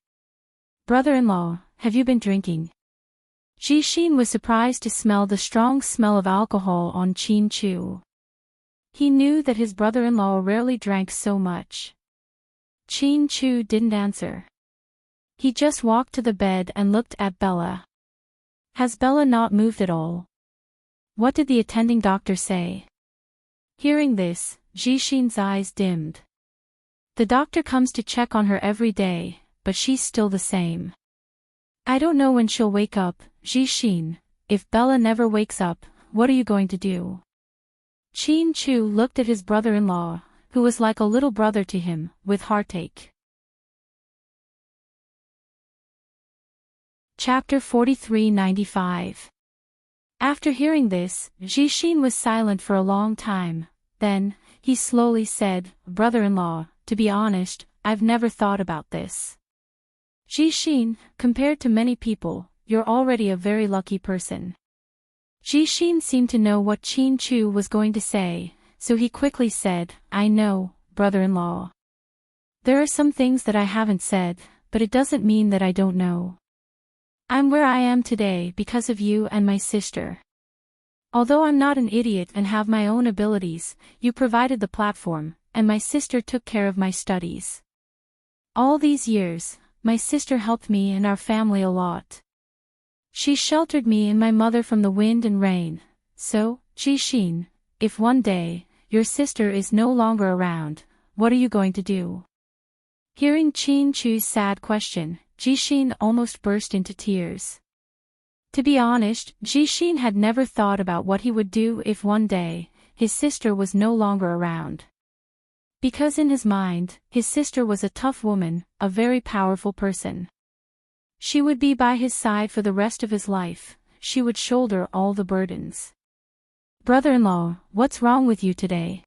Brother-in-law, have you been drinking? Jishin was surprised to smell the strong smell of alcohol on Chin Chu. He knew that his brother-in-law rarely drank so much. Chin Chu didn't answer. He just walked to the bed and looked at Bella. Has Bella not moved at all? What did the attending doctor say? Hearing this, Jishin's eyes dimmed. The doctor comes to check on her every day, but she's still the same. I don't know when she'll wake up, Jishin. If Bella never wakes up, what are you going to do? Chin Chu looked at his brother-in-law, who was like a little brother to him, with heartache. Chapter 43-95. After hearing this, Jishin was silent for a long time. Then, he slowly said, Brother-in-law, to be honest, I've never thought about this. Jishin, compared to many people, you're already a very lucky person. Jishin seemed to know what Chin Chu was going to say, so he quickly said, I know, brother-in-law. There are some things that I haven't said, but it doesn't mean that I don't know. I'm where I am today because of you and my sister. Although I'm not an idiot and have my own abilities, you provided the platform, and my sister took care of my studies. All these years, my sister helped me and our family a lot. She sheltered me and my mother from the wind and rain. So, Jishin, if one day, your sister is no longer around, what are you going to do? Hearing Chin Chu's sad question, Jishin almost burst into tears. To be honest, Jishin had never thought about what he would do if one day, his sister was no longer around. Because in his mind, his sister was a tough woman, a very powerful person. She would be by his side for the rest of his life, she would shoulder all the burdens. Brother-in-law, what's wrong with you today?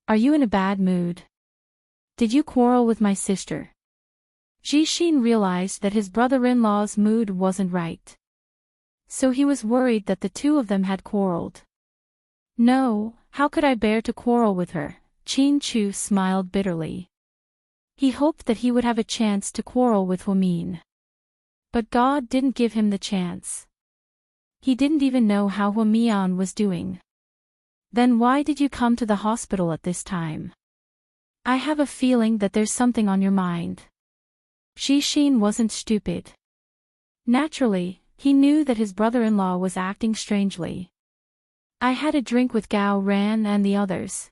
Are you in a bad mood? Did you quarrel with my sister? Jishin realized that his brother-in-law's mood wasn't right. So he was worried that the two of them had quarreled. No, how could I bear to quarrel with her? Chin Chu smiled bitterly. He hoped that he would have a chance to quarrel with Huamin. But God didn't give him the chance. He didn't even know how Huamian was doing. Then why did you come to the hospital at this time? I have a feeling that there's something on your mind. Jishin wasn't stupid. Naturally, he knew that his brother-in-law was acting strangely. I had a drink with Gao Ran and the others.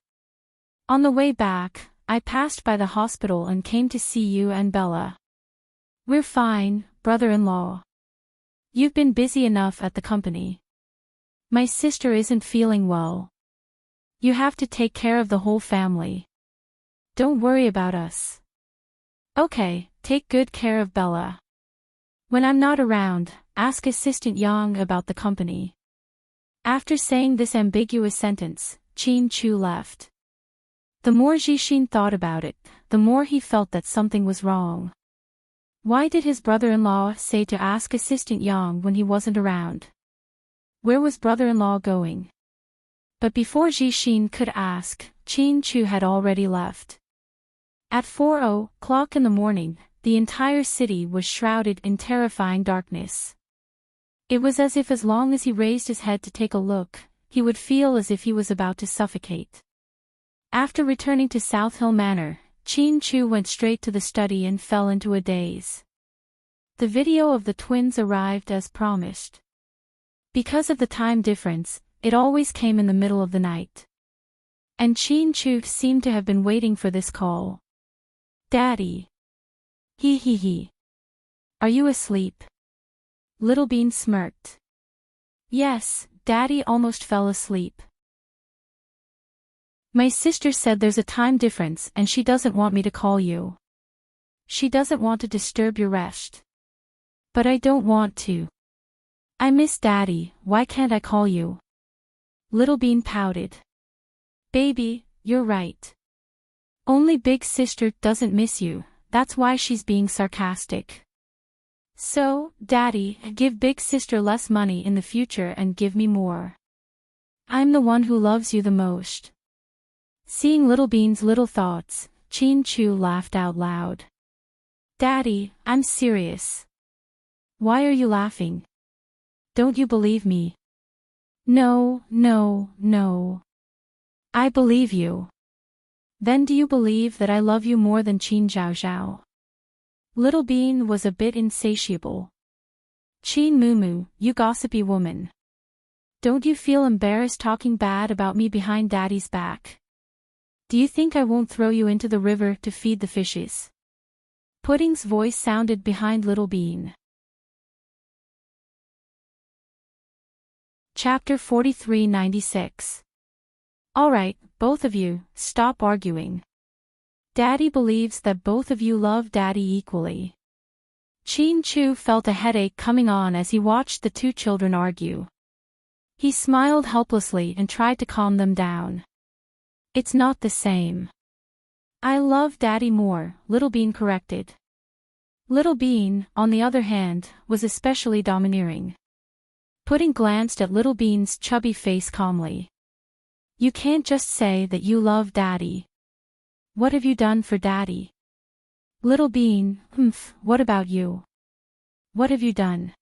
On the way back, I passed by the hospital and came to see you and Bella. We're fine, brother-in-law. You've been busy enough at the company. My sister isn't feeling well. You have to take care of the whole family. Don't worry about us. Okay, take good care of Bella. When I'm not around, ask Assistant Yang about the company. After saying this ambiguous sentence, Chin Chu left. The more Jishin thought about it, the more he felt that something was wrong. Why did his brother-in-law say to ask Assistant Yang when he wasn't around? Where was brother-in-law going? But before Jishin could ask, Chin Chu had already left. At 4:00 in the morning, the entire city was shrouded in terrifying darkness. It was as if as long as he raised his head to take a look, he would feel as if he was about to suffocate. After returning to South Hill Manor, Chin Chu went straight to the study and fell into a daze. The video of the twins arrived as promised. Because of the time difference, it always came in the middle of the night. And Chin Chu seemed to have been waiting for this call. Daddy. He. Are you asleep? Little Bean smirked. Yes, Daddy almost fell asleep. My sister said there's a time difference and she doesn't want me to call you. She doesn't want to disturb your rest. But I don't want to. I miss Daddy, why can't I call you? Little Bean pouted. Baby, you're right. Only big sister doesn't miss you, that's why she's being sarcastic. So, Daddy, give big sister less money in the future and give me more. I'm the one who loves you the most. Seeing Little Bean's little thoughts, Chin Chu laughed out loud. Daddy, I'm serious. Why are you laughing? Don't you believe me? No, no, no. I believe you. Then do you believe that I love you more than Qin Zhao Zhao? Little Bean was a bit insatiable. Qin Mumu, you gossipy woman. Don't you feel embarrassed talking bad about me behind Daddy's back? Do you think I won't throw you into the river to feed the fishes? Pudding's voice sounded behind Little Bean. Chapter 4396. Alright, both of you, stop arguing. Daddy believes that both of you love Daddy equally. Chin Chu felt a headache coming on as he watched the two children argue. He smiled helplessly and tried to calm them down. It's not the same. I love Daddy more, Little Bean corrected. Little Bean, on the other hand, was especially domineering. Pudding glanced at Little Bean's chubby face calmly. You can't just say that you love Daddy. What have you done for Daddy? Little Bean, what about you? What have you done?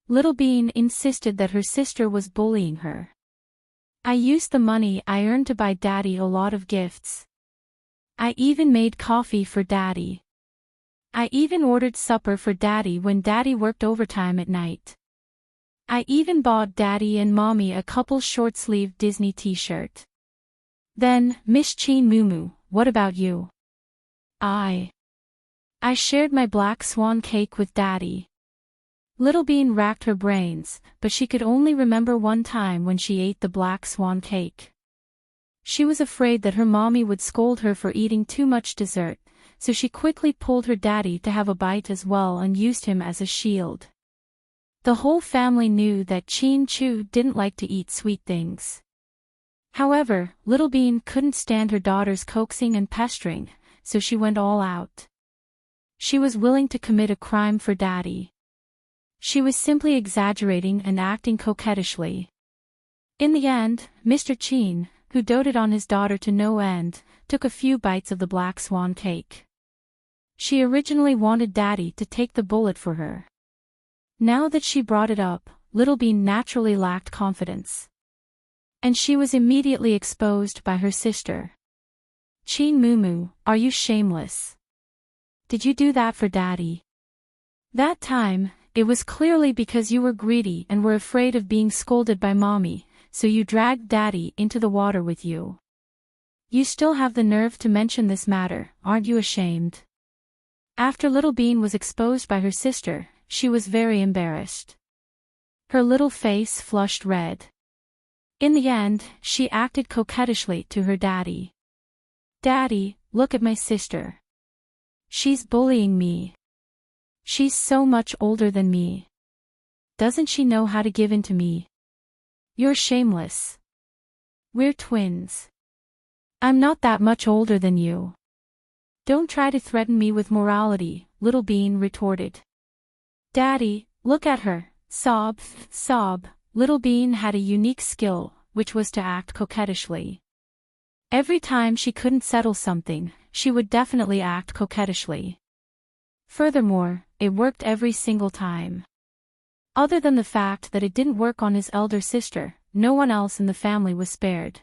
Little Bean insisted that her sister was bullying her. I used the money I earned to buy Daddy a lot of gifts. I even made coffee for Daddy. I even ordered supper for Daddy when Daddy worked overtime at night. I even bought Daddy and Mommy a couple short-sleeved Disney t-shirt. Then, Miss Chin Mumu, what about you? I shared my black swan cake with Daddy. Little Bean racked her brains, but she could only remember one time when she ate the black swan cake. She was afraid that her mommy would scold her for eating too much dessert, so she quickly pulled her daddy to have a bite as well and used him as a shield. The whole family knew that Chin Chu didn't like to eat sweet things. However, Little Bean couldn't stand her daughter's coaxing and pestering, so she went all out. She was willing to commit a crime for Daddy. She was simply exaggerating and acting coquettishly. In the end, Mr. Chin, who doted on his daughter to no end, took a few bites of the black swan cake. She originally wanted Daddy to take the bullet for her. Now that she brought it up, Little Bean naturally lacked confidence. And she was immediately exposed by her sister. Chin Mumu, are you shameless? Did you do that for Daddy? That time, it was clearly because you were greedy and were afraid of being scolded by Mommy, so you dragged Daddy into the water with you. You still have the nerve to mention this matter, aren't you ashamed? After Little Bean was exposed by her sister, she was very embarrassed. Her little face flushed red. In the end, she acted coquettishly to her daddy. Daddy, look at my sister. She's bullying me. She's so much older than me. Doesn't she know how to give in to me? You're shameless. We're twins. I'm not that much older than you. Don't try to threaten me with morality, Little Bean retorted. Daddy, look at her, sob, sob. Little Bean had a unique skill, which was to act coquettishly. Every time she couldn't settle something, she would definitely act coquettishly. Furthermore, it worked every single time. Other than the fact that it didn't work on his elder sister, no one else in the family was spared.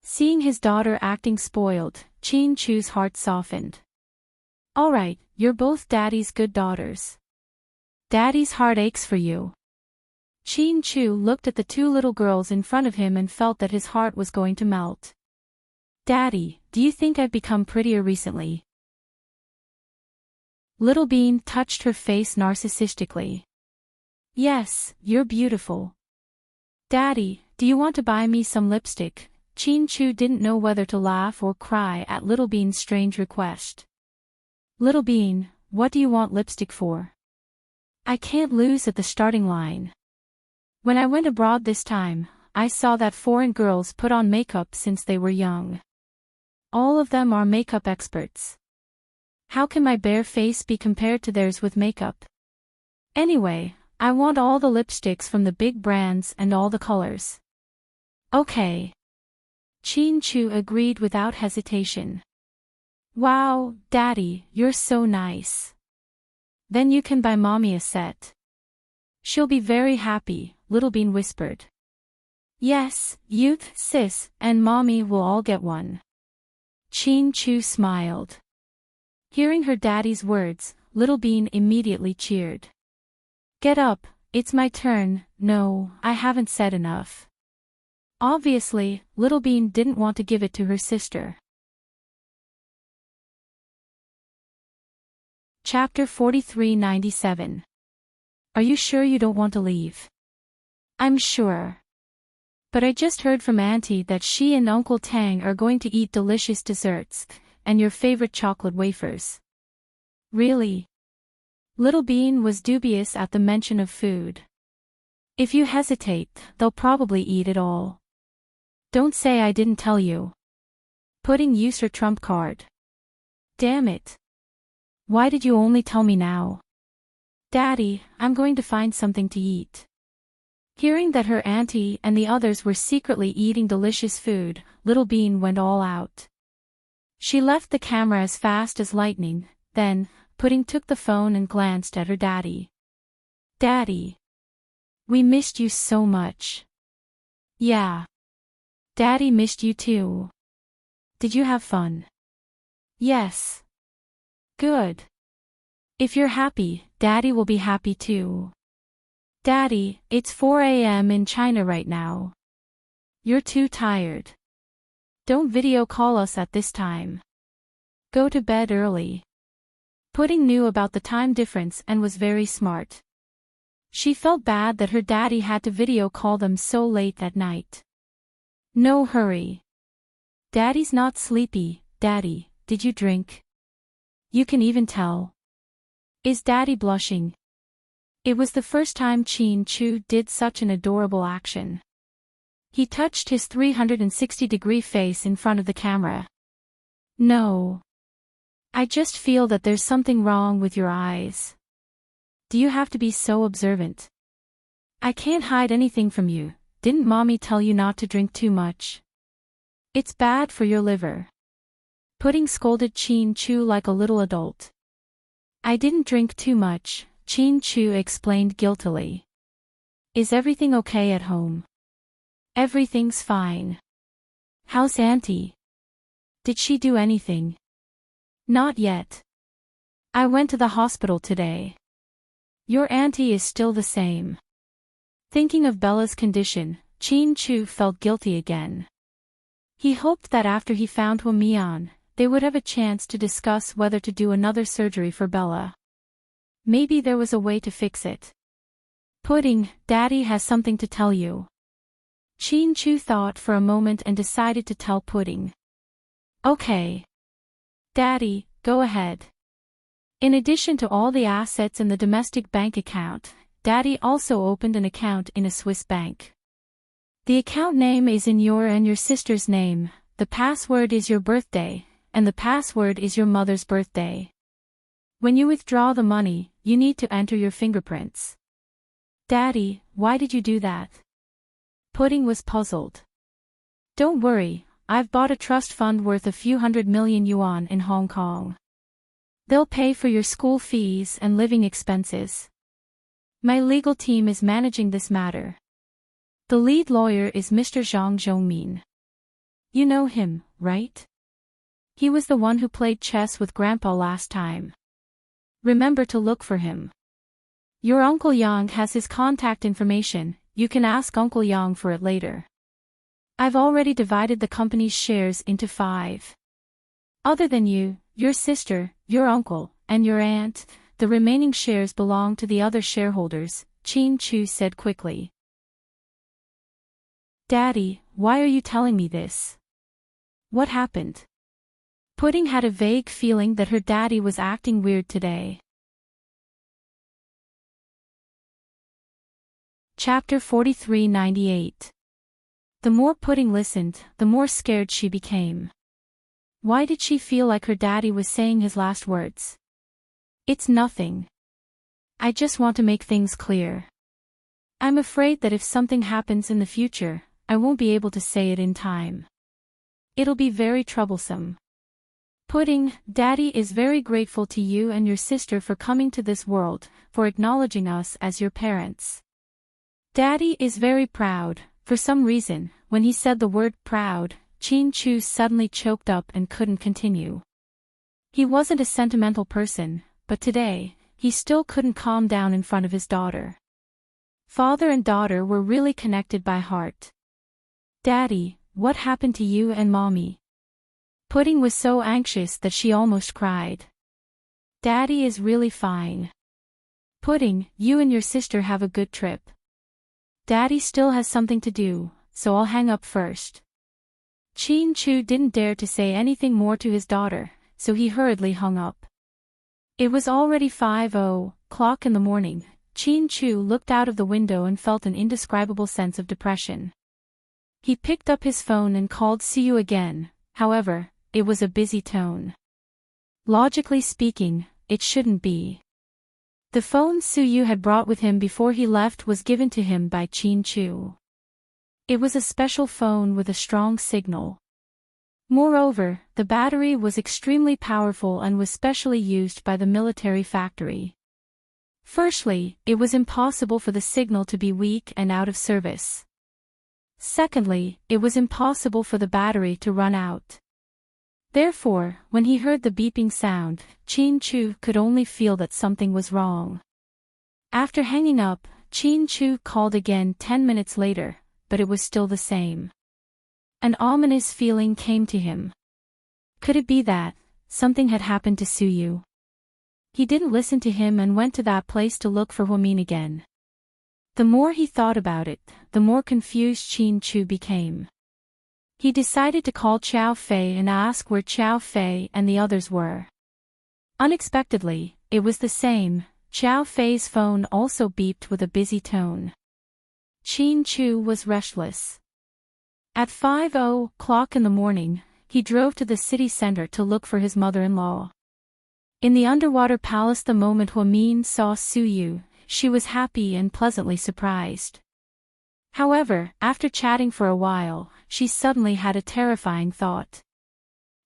Seeing his daughter acting spoiled, Chin Chu's heart softened. Alright, you're both Daddy's good daughters. Daddy's heart aches for you. Chin Chu looked at the two little girls in front of him and felt that his heart was going to melt. Daddy, do you think I've become prettier recently? Little Bean touched her face narcissistically. Yes, you're beautiful. Daddy, do you want to buy me some lipstick? Chin Chu didn't know whether to laugh or cry at Little Bean's strange request. Little Bean, what do you want lipstick for? I can't lose at the starting line. When I went abroad this time, I saw that foreign girls put on makeup since they were young. All of them are makeup experts. How can my bare face be compared to theirs with makeup? Anyway, I want all the lipsticks from the big brands and all the colors. Okay. Chin-Chu agreed without hesitation. Wow, Daddy, you're so nice. Then you can buy Mommy a set. She'll be very happy, Little Bean whispered. Yes, Youth, Sis, and Mommy will all get one. Chin-Chu smiled. Hearing her daddy's words, Little Bean immediately cheered. Get up, it's my turn. No, I haven't said enough. Obviously, Little Bean didn't want to give it to her sister. Chapter 4397. Are you sure you don't want to leave? I'm sure. But I just heard from Auntie that she and Uncle Tang are going to eat delicious desserts, and your favorite chocolate wafers. Really? Little Bean was dubious at the mention of food. If you hesitate, they'll probably eat it all. Don't say I didn't tell you. Pudding used her trump card. Damn it. Why did you only tell me now? Daddy, I'm going to find something to eat. Hearing that her auntie and the others were secretly eating delicious food, Little Bean went all out. She left the camera as fast as lightning, then, Pudding took the phone and glanced at her daddy. Daddy. We missed you so much. Yeah. Daddy missed you too. Did you have fun? Yes. Good. If you're happy, Daddy will be happy too. Daddy, it's 4 a.m. in China right now. You're too tired. Don't video call us at this time. Go to bed early. Pudding knew about the time difference and was very smart. She felt bad that her daddy had to video call them so late at night. No hurry. Daddy's not sleepy. Daddy, did you drink? You can even tell. Is Daddy blushing? It was the first time Chin-Chu did such an adorable action. He touched his 360-degree face in front of the camera. No. I just feel that there's something wrong with your eyes. Do you have to be so observant? I can't hide anything from you. Didn't Mommy tell you not to drink too much? It's bad for your liver. Pudding scolded Chin-Chu like a little adult. I didn't drink too much, Chin-Chu explained guiltily. Is everything okay at home? Everything's fine. How's Auntie? Did she do anything? Not yet. I went to the hospital today. Your auntie is still the same. Thinking of Bella's condition, Chin-Chu felt guilty again. He hoped that after he found Huamian, they would have a chance to discuss whether to do another surgery for Bella. Maybe there was a way to fix it. Pudding, Daddy has something to tell you. Chin-Chu thought for a moment and decided to tell Pudding. Okay. Daddy, go ahead. In addition to all the assets in the domestic bank account, Daddy also opened an account in a Swiss bank. The account name is in your and your sister's name, the password is your birthday, and the password is your mother's birthday. When you withdraw the money, you need to enter your fingerprints. Daddy, why did you do that? Pudding was puzzled. Don't worry, I've bought a trust fund worth a few hundred million yuan in Hong Kong. They'll pay for your school fees and living expenses. My legal team is managing this matter. The lead lawyer is Mr. Zhang Zhongmin. You know him, right? He was the one who played chess with Grandpa last time. Remember to look for him. Your Uncle Yang has his contact information, you can ask Uncle Yang for it later. I've already divided the company's shares into 5. Other than you, your sister, your uncle, and your aunt, the remaining shares belong to the other shareholders, Chin-Chu said quickly. Daddy, why are you telling me this? What happened? Pudding had a vague feeling that her daddy was acting weird today. Chapter 4398. The more Pudding listened, the more scared she became. Why did she feel like her daddy was saying his last words? It's nothing. I just want to make things clear. I'm afraid that if something happens in the future, I won't be able to say it in time. it'll be very troublesome. Pudding, Daddy is very grateful to you and your sister for coming to this world, for acknowledging us as your parents. Daddy is very proud. For some reason, when he said the word proud, Chin-Chu suddenly choked up and couldn't continue. He wasn't a sentimental person, but today, he still couldn't calm down in front of his daughter. Father and daughter were really connected by heart. Daddy, what happened to you and Mommy? Pudding was so anxious that she almost cried. Daddy is really fine. Pudding, you and your sister have a good trip. Daddy still has something to do, so I'll hang up first. Chin-Chu didn't dare to say anything more to his daughter, so he hurriedly hung up. It was already 5:00 in the morning. Chin-Chu looked out of the window and felt an indescribable sense of depression. He picked up his phone and called Suyu again, however, it was a busy tone. Logically speaking, it shouldn't be. The phone Suyu had brought with him before he left was given to him by Chin-Chu. It was a special phone with a strong signal. Moreover, the battery was extremely powerful and was specially used by the military factory. Firstly, it was impossible for the signal to be weak and out of service. Secondly, it was impossible for the battery to run out. Therefore, when he heard the beeping sound, Chin-Chu could only feel that something was wrong. After hanging up, Chin-Chu called again 10 minutes later, but it was still the same. An ominous feeling came to him. Could it be that something had happened to Suyu? He didn't listen to him and went to that place to look for Huamin again. The more he thought about it, the more confused Chin-Chu became. He decided to call Qiao Fei and ask where Qiao Fei and the others were. Unexpectedly, it was the same. Qiao Fei's phone also beeped with a busy tone. Chin-Chu was restless. At 5:00 in the morning, he drove to the city center to look for his mother-in-law. In the underwater palace the moment Huamin saw Suyu, she was happy and pleasantly surprised. However, after chatting for a while, she suddenly had a terrifying thought.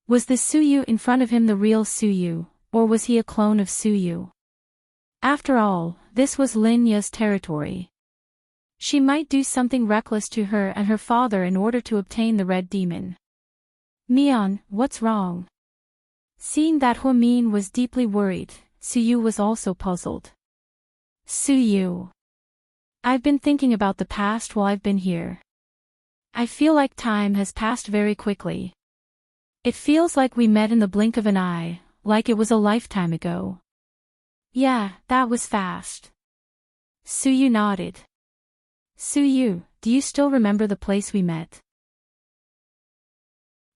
Was the Suyu in front of him the real Suyu, or was he a clone of Suyu? After all, this was Lin Ya's territory. She might do something reckless to her and her father in order to obtain the red demon. Mian, what's wrong? Seeing that Huamin was deeply worried, Suyu was also puzzled. Suyu. I've been thinking about the past while I've been here. I feel like time has passed very quickly. It feels like we met in the blink of an eye, like it was a lifetime ago. Yeah, that was fast. Suyu nodded. Suyu, do you still remember the place we met?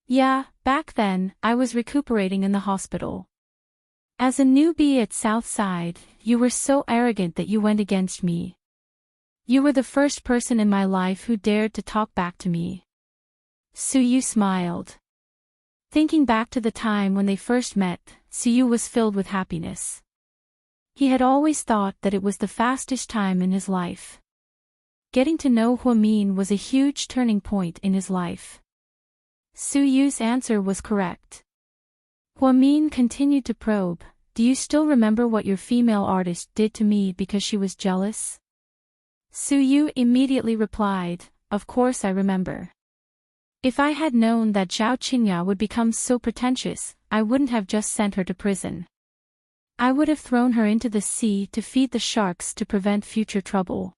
Yeah, back then, I was recuperating in the hospital. As a newbie at Southside, you were so arrogant that you went against me. You were the first person in my life who dared to talk back to me. Suyu smiled. Thinking back to the time when they first met, Suyu was filled with happiness. He had always thought that it was the fastest time in his life. Getting to know Huamin was a huge turning point in his life. Suyu's answer was correct. Huamin continued to probe. Do you still remember what your female artist did to me because she was jealous? Suyu immediately replied, of course I remember. If I had known that Zhao Qingya would become so pretentious, I wouldn't have just sent her to prison. I would have thrown her into the sea to feed the sharks to prevent future trouble.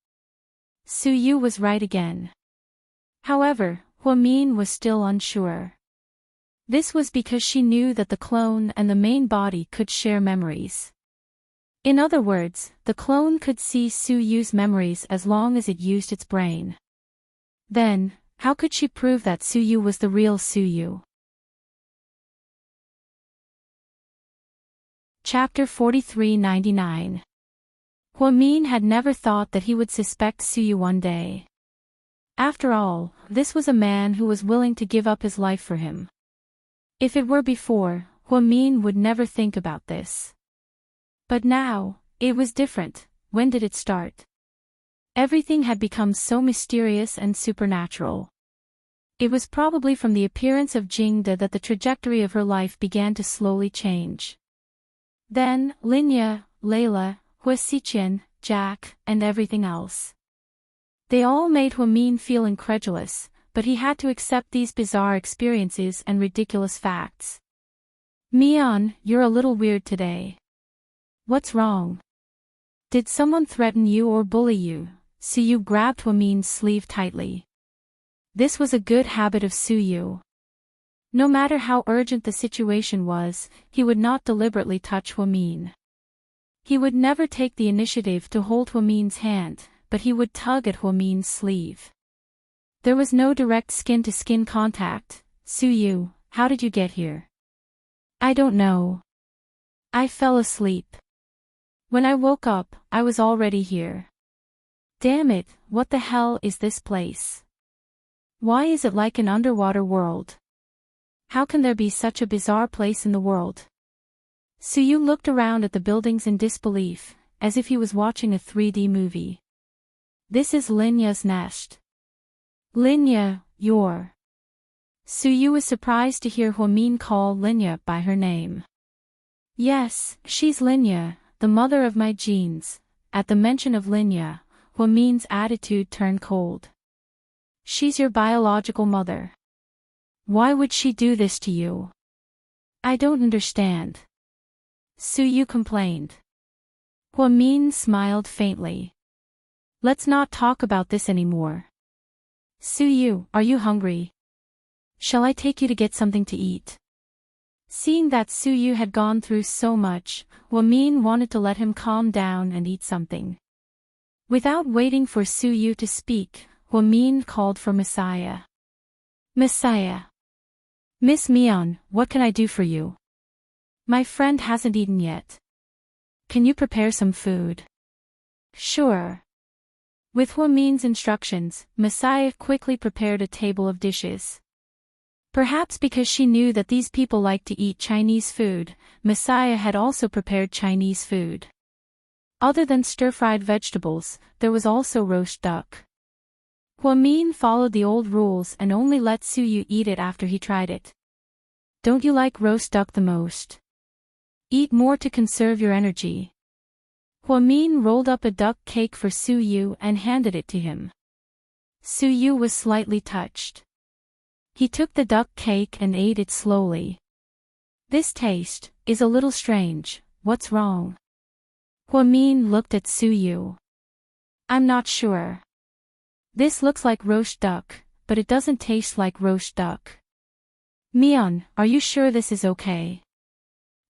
Suyu was right again. However, Huamin was still unsure. This was because she knew that the clone and the main body could share memories. In other words, the clone could see Suyu's memories as long as it used its brain. Then, how could she prove that Suyu was the real Suyu? Chapter 4399. Huamin had never thought that he would suspect Suyu one day. After all, this was a man who was willing to give up his life for him. If it were before, Huamin would never think about this. But now, it was different. When did it start? Everything had become so mysterious and supernatural. It was probably from the appearance of Jingde that the trajectory of her life began to slowly change. Then, Linya, Layla, Huasiqian, Jack, and everything else. They all made Huamin feel incredulous, but he had to accept these bizarre experiences and ridiculous facts. Mian, you're a little weird today. What's wrong? Did someone threaten you or bully you? Suyu grabbed Huamin's sleeve tightly. This was a good habit of Suyu. No matter how urgent the situation was, he would not deliberately touch Huamin. He would never take the initiative to hold Huamin's hand, but he would tug at Huamin's sleeve. There was no direct skin-to-skin contact. Suyu, how did you get here? I don't know. I fell asleep. When I woke up, I was already here. Damn it, what the hell is this place? Why is it like an underwater world? How can there be such a bizarre place in the world? Suyu looked around at the buildings in disbelief, as if he was watching a 3D movie. This is Linya's nest. Linya, you're... Suyu was surprised to hear Huamin call Linya by her name. Yes, she's Linya, the mother of my genes. At the mention of Linya, Huamin's attitude turned cold. She's your biological mother. Why would she do this to you? I don't understand. Suyu complained. Huamin smiled faintly. Let's not talk about this anymore. Suyu, are you hungry? Shall I take you to get something to eat? Seeing that Suyu had gone through so much, Huamin wanted to let him calm down and eat something. Without waiting for Suyu to speak, Huamin called for Messiah. Messiah. Miss Mian, what can I do for you? My friend hasn't eaten yet. Can you prepare some food? Sure. With Huamin's instructions, Messiah quickly prepared a table of dishes. Perhaps because she knew that these people liked to eat Chinese food, Messiah had also prepared Chinese food. Other than stir-fried vegetables, there was also roast duck. Huamin followed the old rules and only let Suyu eat it after he tried it. Don't you like roast duck the most? Eat more to conserve your energy. Huamin rolled up a duck cake for Suyu and handed it to him. Suyu was slightly touched. He took the duck cake and ate it slowly. This taste is a little strange, what's wrong? Huamin looked at Suyu. I'm not sure. This looks like roast duck, but it doesn't taste like roast duck. Mian, are you sure this is okay?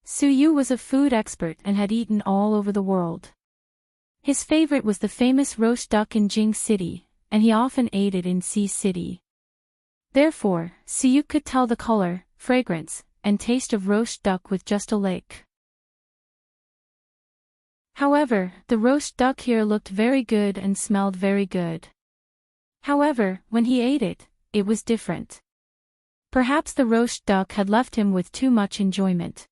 Suyu was a food expert and had eaten all over the world. His favorite was the famous roast duck in Jing City, and he often ate it in Sea City. Therefore, Suyu could tell the color, fragrance, and taste of roast duck with just a lick. However, the roast duck here looked very good and smelled very good. However, when he ate it, it was different. Perhaps the roast duck had left him with too much enjoyment.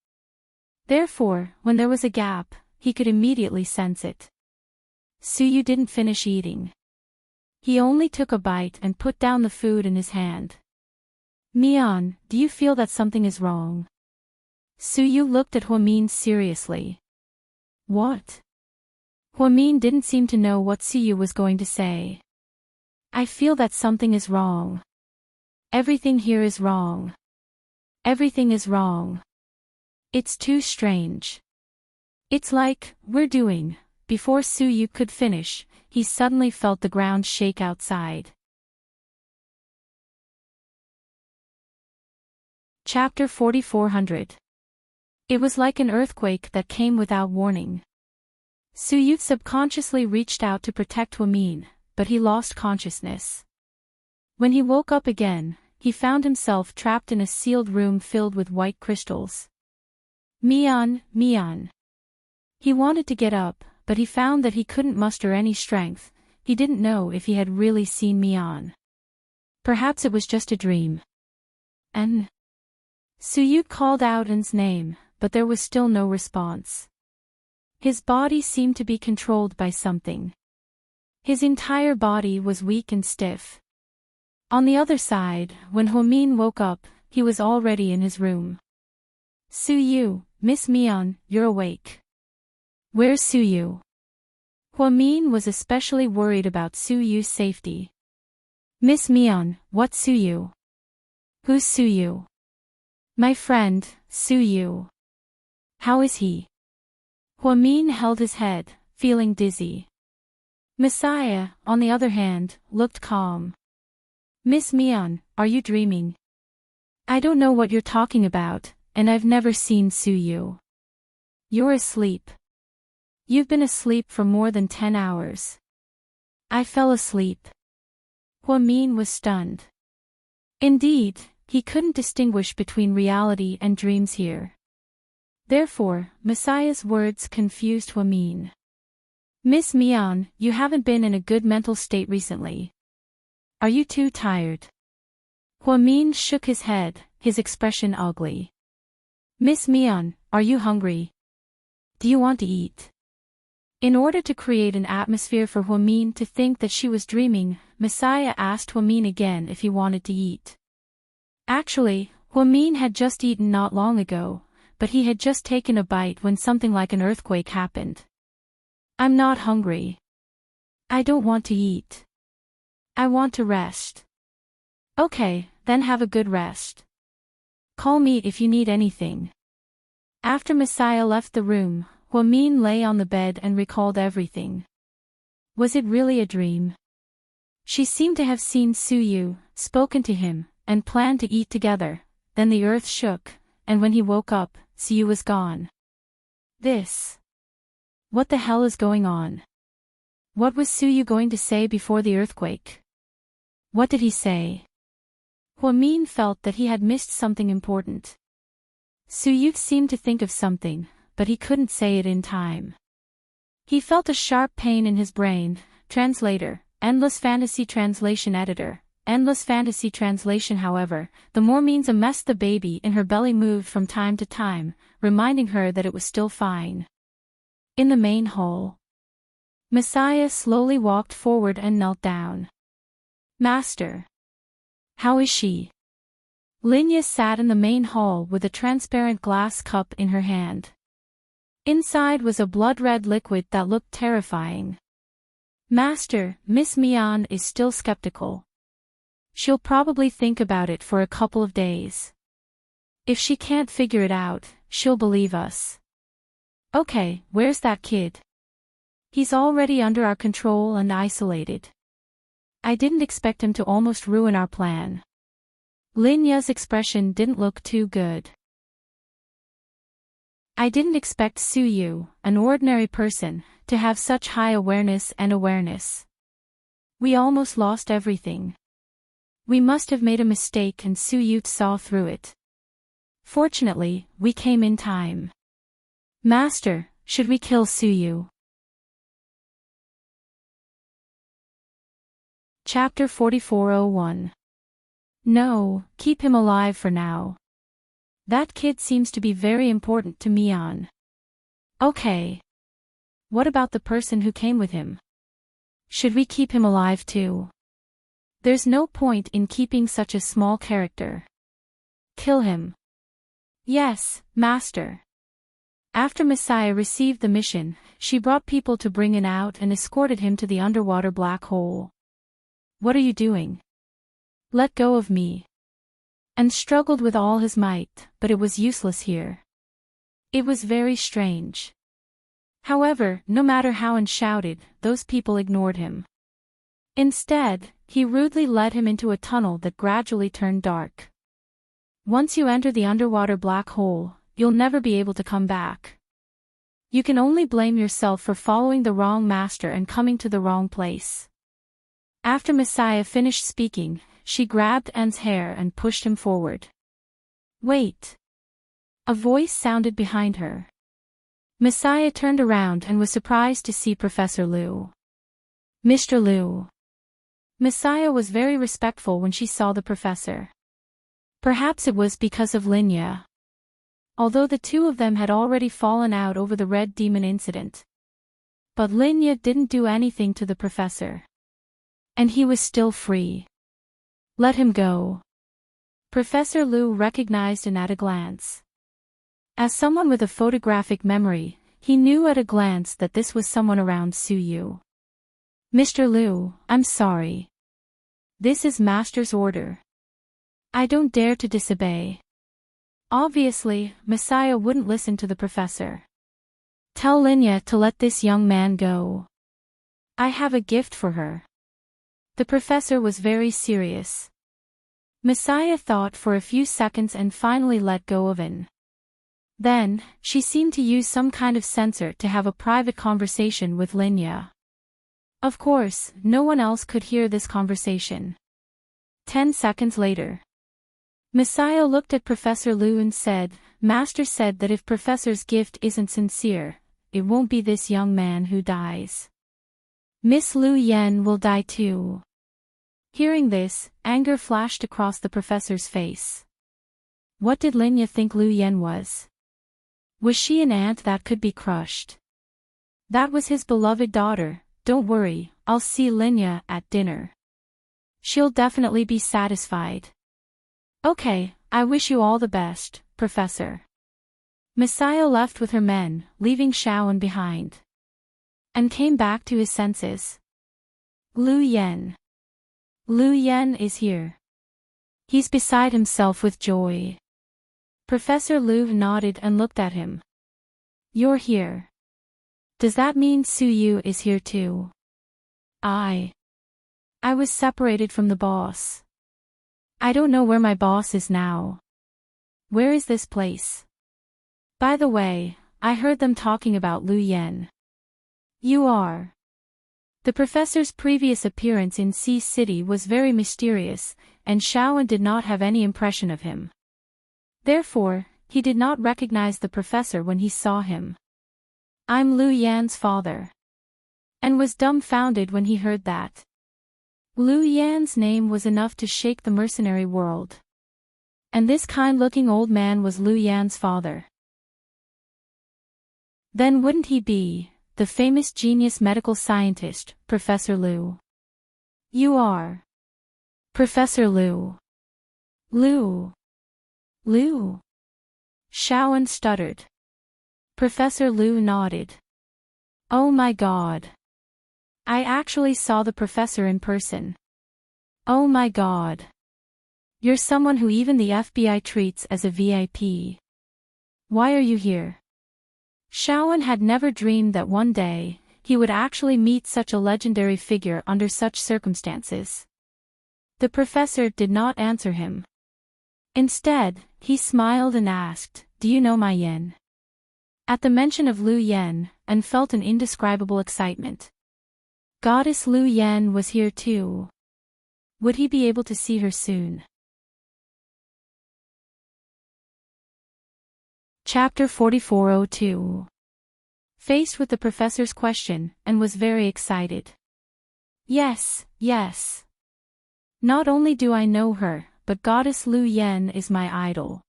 Therefore, when there was a gap, he could immediately sense it. Suyu didn't finish eating. He only took a bite and put down the food in his hand. Mian, do you feel that something is wrong? Suyu looked at Huamin seriously. What? Huamin didn't seem to know what Suyu was going to say. I feel that something is wrong. Everything here is wrong. Everything is wrong. It's too strange. It's like, we're doing. Before Suyu could finish, he suddenly felt the ground shake outside. Chapter 4400. It was like an earthquake that came without warning. Suyu subconsciously reached out to protect Huamin, but he lost consciousness. When he woke up again, he found himself trapped in a sealed room filled with white crystals. Mian, Mian. He wanted to get up, but he found that he couldn't muster any strength. He didn't know if he had really seen Mian. Perhaps it was just a dream. En. Suyu called out En's name, but there was still no response. His body seemed to be controlled by something. His entire body was weak and stiff. On the other side, when Huamin woke up, he was already in his room. Suyu, Miss Mian, you're awake. Where's Suyu? Huamin was especially worried about Suyu's safety. Miss Mian, what's Suyu? Who's Suyu? My friend, Suyu. How is he? Huamin held his head, feeling dizzy. Messiah, on the other hand, looked calm. Miss Mian, are you dreaming? I don't know what you're talking about, and I've never seen Suyu. You're asleep. You've been asleep for more than 10 hours. I fell asleep. Huamin was stunned. Indeed, he couldn't distinguish between reality and dreams here. Therefore, Messiah's words confused Huamin. Miss Mian, you haven't been in a good mental state recently. Are you too tired? Huamin shook his head, his expression ugly. Miss Mian, are you hungry? Do you want to eat? In order to create an atmosphere for Huamin to think that she was dreaming, Messiah asked Huamin again if he wanted to eat. Actually, Huamin had just eaten not long ago, but he had just taken a bite when something like an earthquake happened. I'm not hungry. I don't want to eat. I want to rest. Okay, then have a good rest. Call me if you need anything. After Messiah left the room, Huamin lay on the bed and recalled everything. Was it really a dream? She seemed to have seen Suyu, spoken to him, and planned to eat together. Then the earth shook, and when he woke up, Suyu was gone. What the hell is going on? What was Suyu going to say before the earthquake? What did he say? Huamin felt that he had missed something important. Suyu seemed to think of something, but he couldn't say it in time. He felt a sharp pain in his brain. Translator, Endless Fantasy Translation Editor. Endless Fantasy Translation. However, the more means a mess. The baby in her belly moved from time to time, reminding her that it was still fine. In the main hall, Messiah slowly walked forward and knelt down. Master. How is she? Linya sat in the main hall with a transparent glass cup in her hand. Inside was a blood-red liquid that looked terrifying. Master, Miss Mian is still skeptical. She'll probably think about it for a couple of days. If she can't figure it out, she'll believe us. Okay, where's that kid? He's already under our control and isolated. I didn't expect him to almost ruin our plan. Linya's expression didn't look too good. I didn't expect Suyu, an ordinary person, to have such high awareness. We almost lost everything. We must have made a mistake and Suyu saw through it. Fortunately, we came in time. Master, should we kill Suyu? Chapter 4401. No, keep him alive for now. That kid seems to be very important to Mian. Okay. What about the person who came with him? Should we keep him alive too? There's no point in keeping such a small character. Kill him. Yes, Master. After Messiah received the mission, she brought people to bring him out and escorted him to the underwater black hole. What are you doing? Let go of me. And struggled with all his might, but it was useless here. It was very strange. However, no matter how and shouted, those people ignored him. Instead, he rudely led him into a tunnel that gradually turned dark. Once you enter the underwater black hole, you'll never be able to come back. You can only blame yourself for following the wrong master and coming to the wrong place. After Messiah finished speaking, she grabbed En's hair and pushed him forward. Wait. A voice sounded behind her. Messiah turned around and was surprised to see Professor Liu. Mr. Liu. Messiah was very respectful when she saw the professor. Perhaps it was because of Linya. Although the two of them had already fallen out over the Red Demon incident. But Linya didn't do anything to the professor. And he was still free. Let him go. Professor Liu recognized him at a glance. As someone with a photographic memory, he knew at a glance that this was someone around Su Yu. Mr. Liu, I'm sorry. This is Master's order. I don't dare to disobey. Obviously, Messiah wouldn't listen to the professor. Tell Linya to let this young man go. I have a gift for her. The professor was very serious. Messiah thought for a few seconds and finally let go of it. Then, she seemed to use some kind of sensor to have a private conversation with Linya. Of course, no one else could hear this conversation. 10 seconds later. Messiah looked at Professor Liu and said, Master said that if Professor's gift isn't sincere, it won't be this young man who dies. Miss Liu Yan will die too. Hearing this, anger flashed across the professor's face. What did Linya think Liu Yan was? Was she an ant that could be crushed? That was his beloved daughter. Don't worry, I'll see Linya at dinner. She'll definitely be satisfied. Okay, I wish you all the best, Professor. Messiah left with her men, leaving Shaoan behind. And came back to his senses. Liu Yan. Liu Yan is here. He's beside himself with joy. Professor Liu nodded and looked at him. You're here. Does that mean Su Yu is here too? I was separated from the boss. I don't know where my boss is now. Where is this place? By the way, I heard them talking about Liu Yan. You are. The professor's previous appearance in Sea City was very mysterious, and Shaoan did not have any impression of him. Therefore, he did not recognize the professor when he saw him. I'm Liu Yan's father. And was dumbfounded when he heard that. Liu Yan's name was enough to shake the mercenary world. And this kind-looking old man was Liu Yan's father. Then wouldn't he be the famous genius medical scientist, Professor Liu? You are. Professor Liu. Liu. Shaoan stuttered. Professor Liu nodded. Oh my god. I actually saw the professor in person. Oh my god. You're someone who even the FBI treats as a VIP. Why are you here? Shaoan had never dreamed that one day, he would actually meet such a legendary figure under such circumstances. The professor did not answer him. Instead, he smiled and asked, Do you know my Yan? At the mention of Liu Yan, and felt an indescribable excitement. Goddess Liu Yan was here too. Would he be able to see her soon? Chapter 4402. Faced with the professor's question, and was very excited. Yes. Not only do I know her, but Goddess Liu Yan is my idol.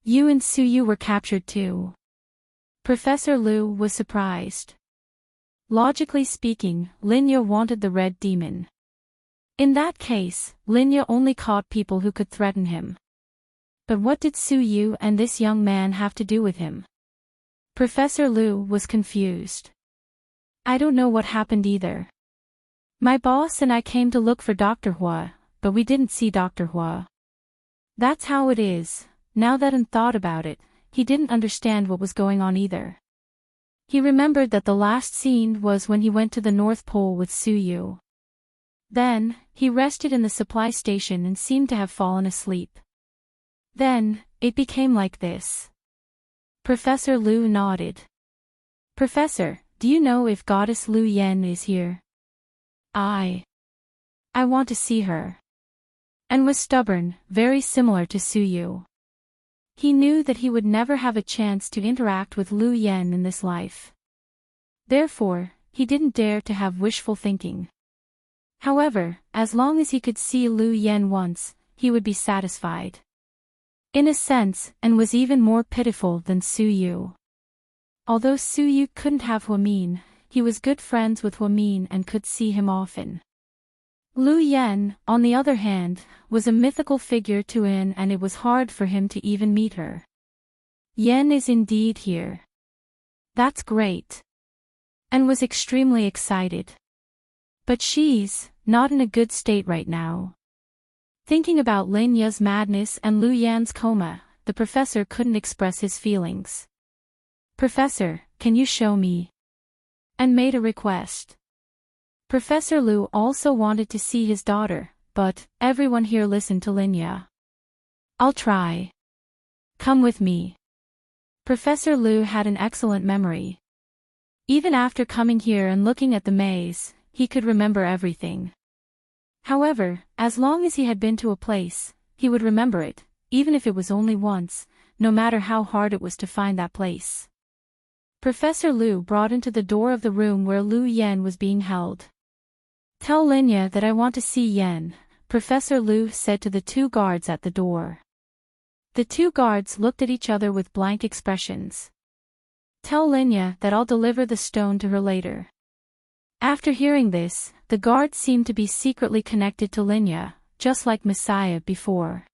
You and Su Yu were captured too. Professor Liu was surprised. Logically speaking, Linya wanted the red demon. In that case, Linya only caught people who could threaten him. But what did Su Yu and this young man have to do with him? Professor Liu was confused. I don't know what happened either. My boss and I came to look for Dr. Hua, but we didn't see Dr. Hua. That's how it is. Now that I thought about it, he didn't understand what was going on either. He remembered that the last scene was when he went to the North Pole with Su Yu. Then, he rested in the supply station and seemed to have fallen asleep. Then, it became like this. Professor Liu nodded. Professor, do you know if Goddess Liu Yan is here? I want to see her. And was stubborn, very similar to Su Yu. He knew that he would never have a chance to interact with Liu Yan in this life. Therefore, he didn't dare to have wishful thinking. However, as long as he could see Liu Yan once, he would be satisfied. In a sense, and was even more pitiful than Su Yu. Although Su Yu couldn't have Huamin, he was good friends with Huamin and could see him often. Lu Yen, on the other hand, was a mythical figure to Yin, and it was hard for him to even meet her. Yen is indeed here. That's great. And was extremely excited. But she's not in a good state right now. Thinking about Lin Ya's madness and Lu Yan's coma, the professor couldn't express his feelings. Professor, can you show me? And made a request. Professor Lu also wanted to see his daughter, but everyone here listened to Lin Ya. I'll try. Come with me. Professor Lu had an excellent memory. Even after coming here and looking at the maze, he could remember everything. However, as long as he had been to a place, he would remember it, even if it was only once, no matter how hard it was to find that place. Professor Lu brought into the door of the room where Lu Yen was being held. Tell Lin Ya that I want to see Yen, Professor Lu said to the two guards at the door. The two guards looked at each other with blank expressions. Tell Lin Ya that I'll deliver the stone to her later. After hearing this, the guards seemed to be secretly connected to Lin Ya, just like Messiah before.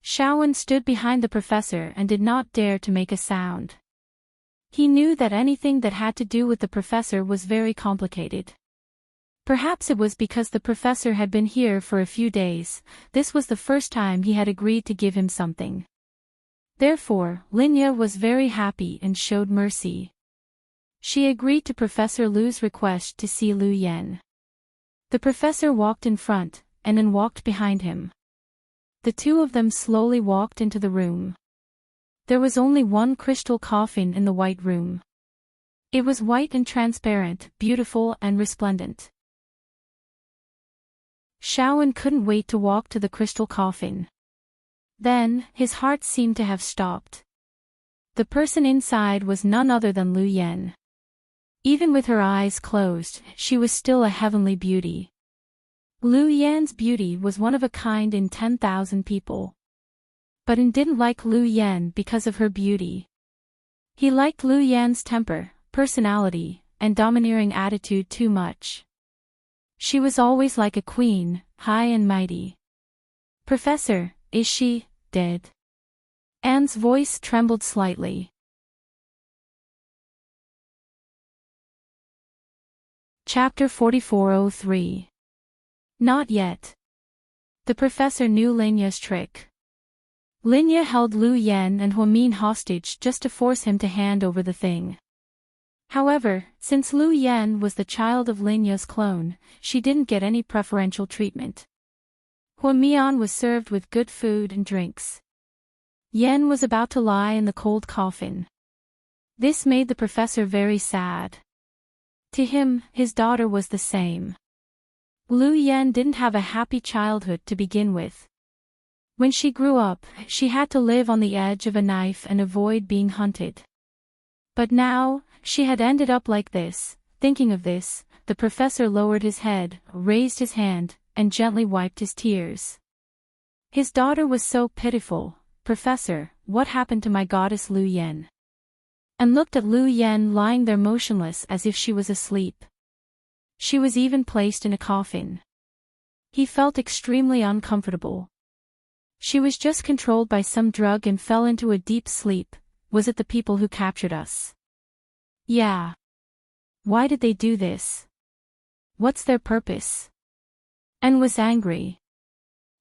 Shaowen stood behind the professor and did not dare to make a sound. He knew that anything that had to do with the professor was very complicated. Perhaps it was because the professor had been here for a few days, this was the first time he had agreed to give him something. Therefore, Lin Ya was very happy and showed mercy. She agreed to Professor Lu's request to see Lu Yen. The professor walked in front, and then walked behind him. The two of them slowly walked into the room. There was only one crystal coffin in the white room. It was white and transparent, beautiful and resplendent. Shaowen couldn't wait to walk to the crystal coffin. Then, his heart seemed to have stopped. The person inside was none other than Lu Yen. Even with her eyes closed, she was still a heavenly beauty. Lu Yan's beauty was one of a kind in 10,000 people. But Yin didn't like Lu Yen because of her beauty. He liked Lu Yan's temper, personality, and domineering attitude too much. She was always like a queen, high and mighty. Professor, is she dead? Anne's voice trembled slightly. Chapter 4403. Not yet. The professor knew Lin Ya's trick. Lin Ya held Lu Yen and Huamin hostage just to force him to hand over the thing. However, since Lu Yen was the child of Lin Ya's clone, she didn't get any preferential treatment. Huamian was served with good food and drinks. Yen was about to lie in the cold coffin. This made the professor very sad. To him, his daughter was the same. Lu Yen didn't have a happy childhood to begin with. When she grew up, she had to live on the edge of a knife and avoid being hunted. But now, she had ended up like this. Thinking of this, the professor lowered his head, raised his hand, and gently wiped his tears. His daughter was so pitiful. Professor, what happened to my goddess Lu Yen? And looked at Lu Yen lying there motionless as if she was asleep. She was even placed in a coffin. He felt extremely uncomfortable. She was just controlled by some drug and fell into a deep sleep. Was it the people who captured us? Yeah. Why did they do this? What's their purpose? And was angry.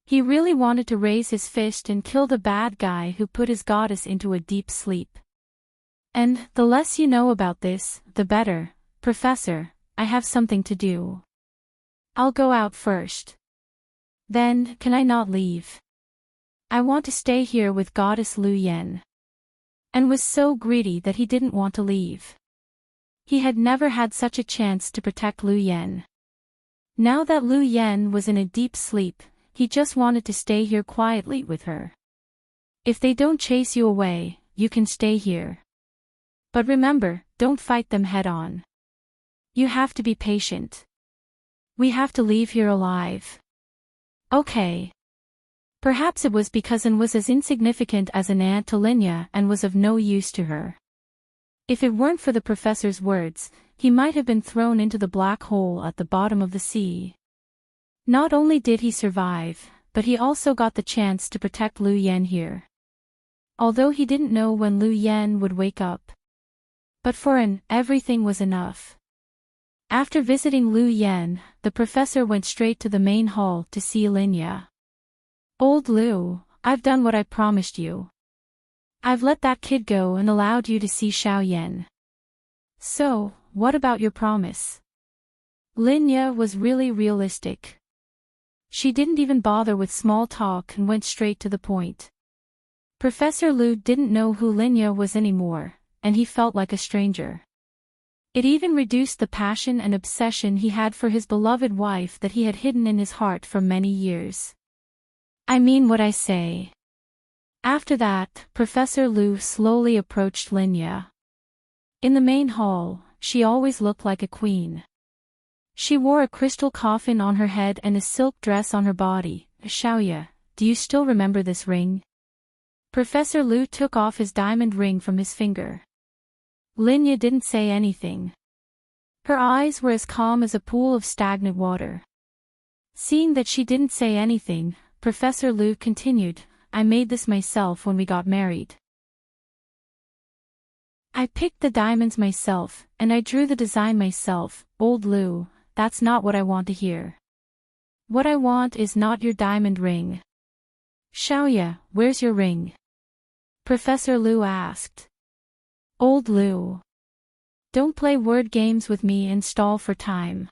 He really wanted to raise his fist and kill the bad guy who put his goddess into a deep sleep. And, the less you know about this, the better. Professor, I have something to do. I'll go out first. Then, can I not leave? I want to stay here with Goddess Lu Yen. And was so greedy that he didn't want to leave. He had never had such a chance to protect Lu Yen. Now that Lu Yen was in a deep sleep, he just wanted to stay here quietly with her. If they don't chase you away, you can stay here. But remember, don't fight them head-on. You have to be patient. We have to leave here alive. Okay. Perhaps it was because An was as insignificant as an ant to Lin Ya and was of no use to her. If it weren't for the professor's words, he might have been thrown into the black hole at the bottom of the sea. Not only did he survive, but he also got the chance to protect Lu Yen here. Although he didn't know when Lu Yen would wake up. But for everything was enough. After visiting Lu Yen, the professor went straight to the main hall to see Linya. Old Lu, I've done what I promised you. I've let that kid go and allowed you to see Xiao Yan. So, what about your promise? Linya was really realistic. She didn't even bother with small talk and went straight to the point. Professor Lu didn't know who Linya was anymore, and he felt like a stranger. It even reduced the passion and obsession he had for his beloved wife that he had hidden in his heart for many years. I mean what I say. After that, Professor Lu slowly approached Linya. In the main hall, she always looked like a queen. She wore a crystal coffin on her head and a silk dress on her body. Xiaoya, do you still remember this ring? Professor Lu took off his diamond ring from his finger. Linya didn't say anything. Her eyes were as calm as a pool of stagnant water. Seeing that she didn't say anything, Professor Lu continued, I made this myself when we got married. I picked the diamonds myself, and I drew the design myself. Old Lu, that's not what I want to hear. What I want is not your diamond ring. Xiaoya, where's your ring? Professor Lu asked. Old Lu. Don't play word games with me and stall for time.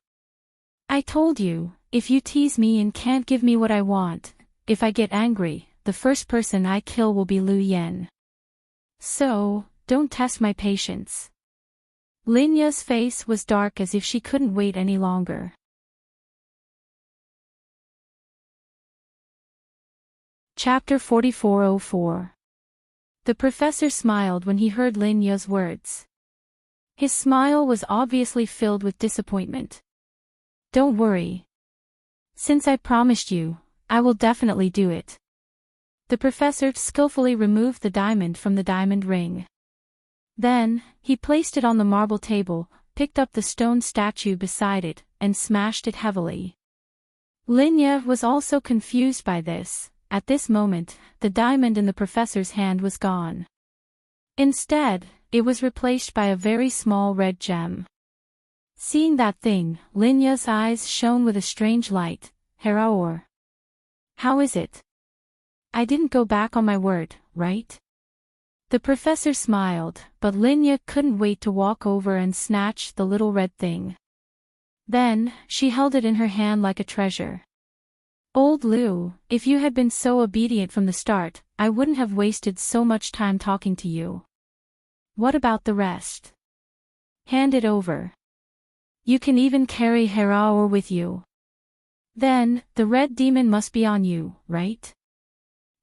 I told you, if you tease me and can't give me what I want, if I get angry, the first person I kill will be Lu Yen. So, don't test my patience. Linya's face was dark as if she couldn't wait any longer. Chapter 4404. The professor smiled when he heard Linya's words. His smile was obviously filled with disappointment. Don't worry. Since I promised you, I will definitely do it. The professor skillfully removed the diamond from the diamond ring. Then, he placed it on the marble table, picked up the stone statue beside it, and smashed it heavily. Linya was also confused by this. At this moment, the diamond in the professor's hand was gone. Instead, it was replaced by a very small red gem. Seeing that thing, Linya's eyes shone with a strange light. Heraor. How is it? I didn't go back on my word, right? The professor smiled, but Linya couldn't wait to walk over and snatch the little red thing. Then, she held it in her hand like a treasure. Old Lu, if you had been so obedient from the start, I wouldn't have wasted so much time talking to you. What about the rest? Hand it over. You can even carry Heraor with you. Then, the red demon must be on you, right?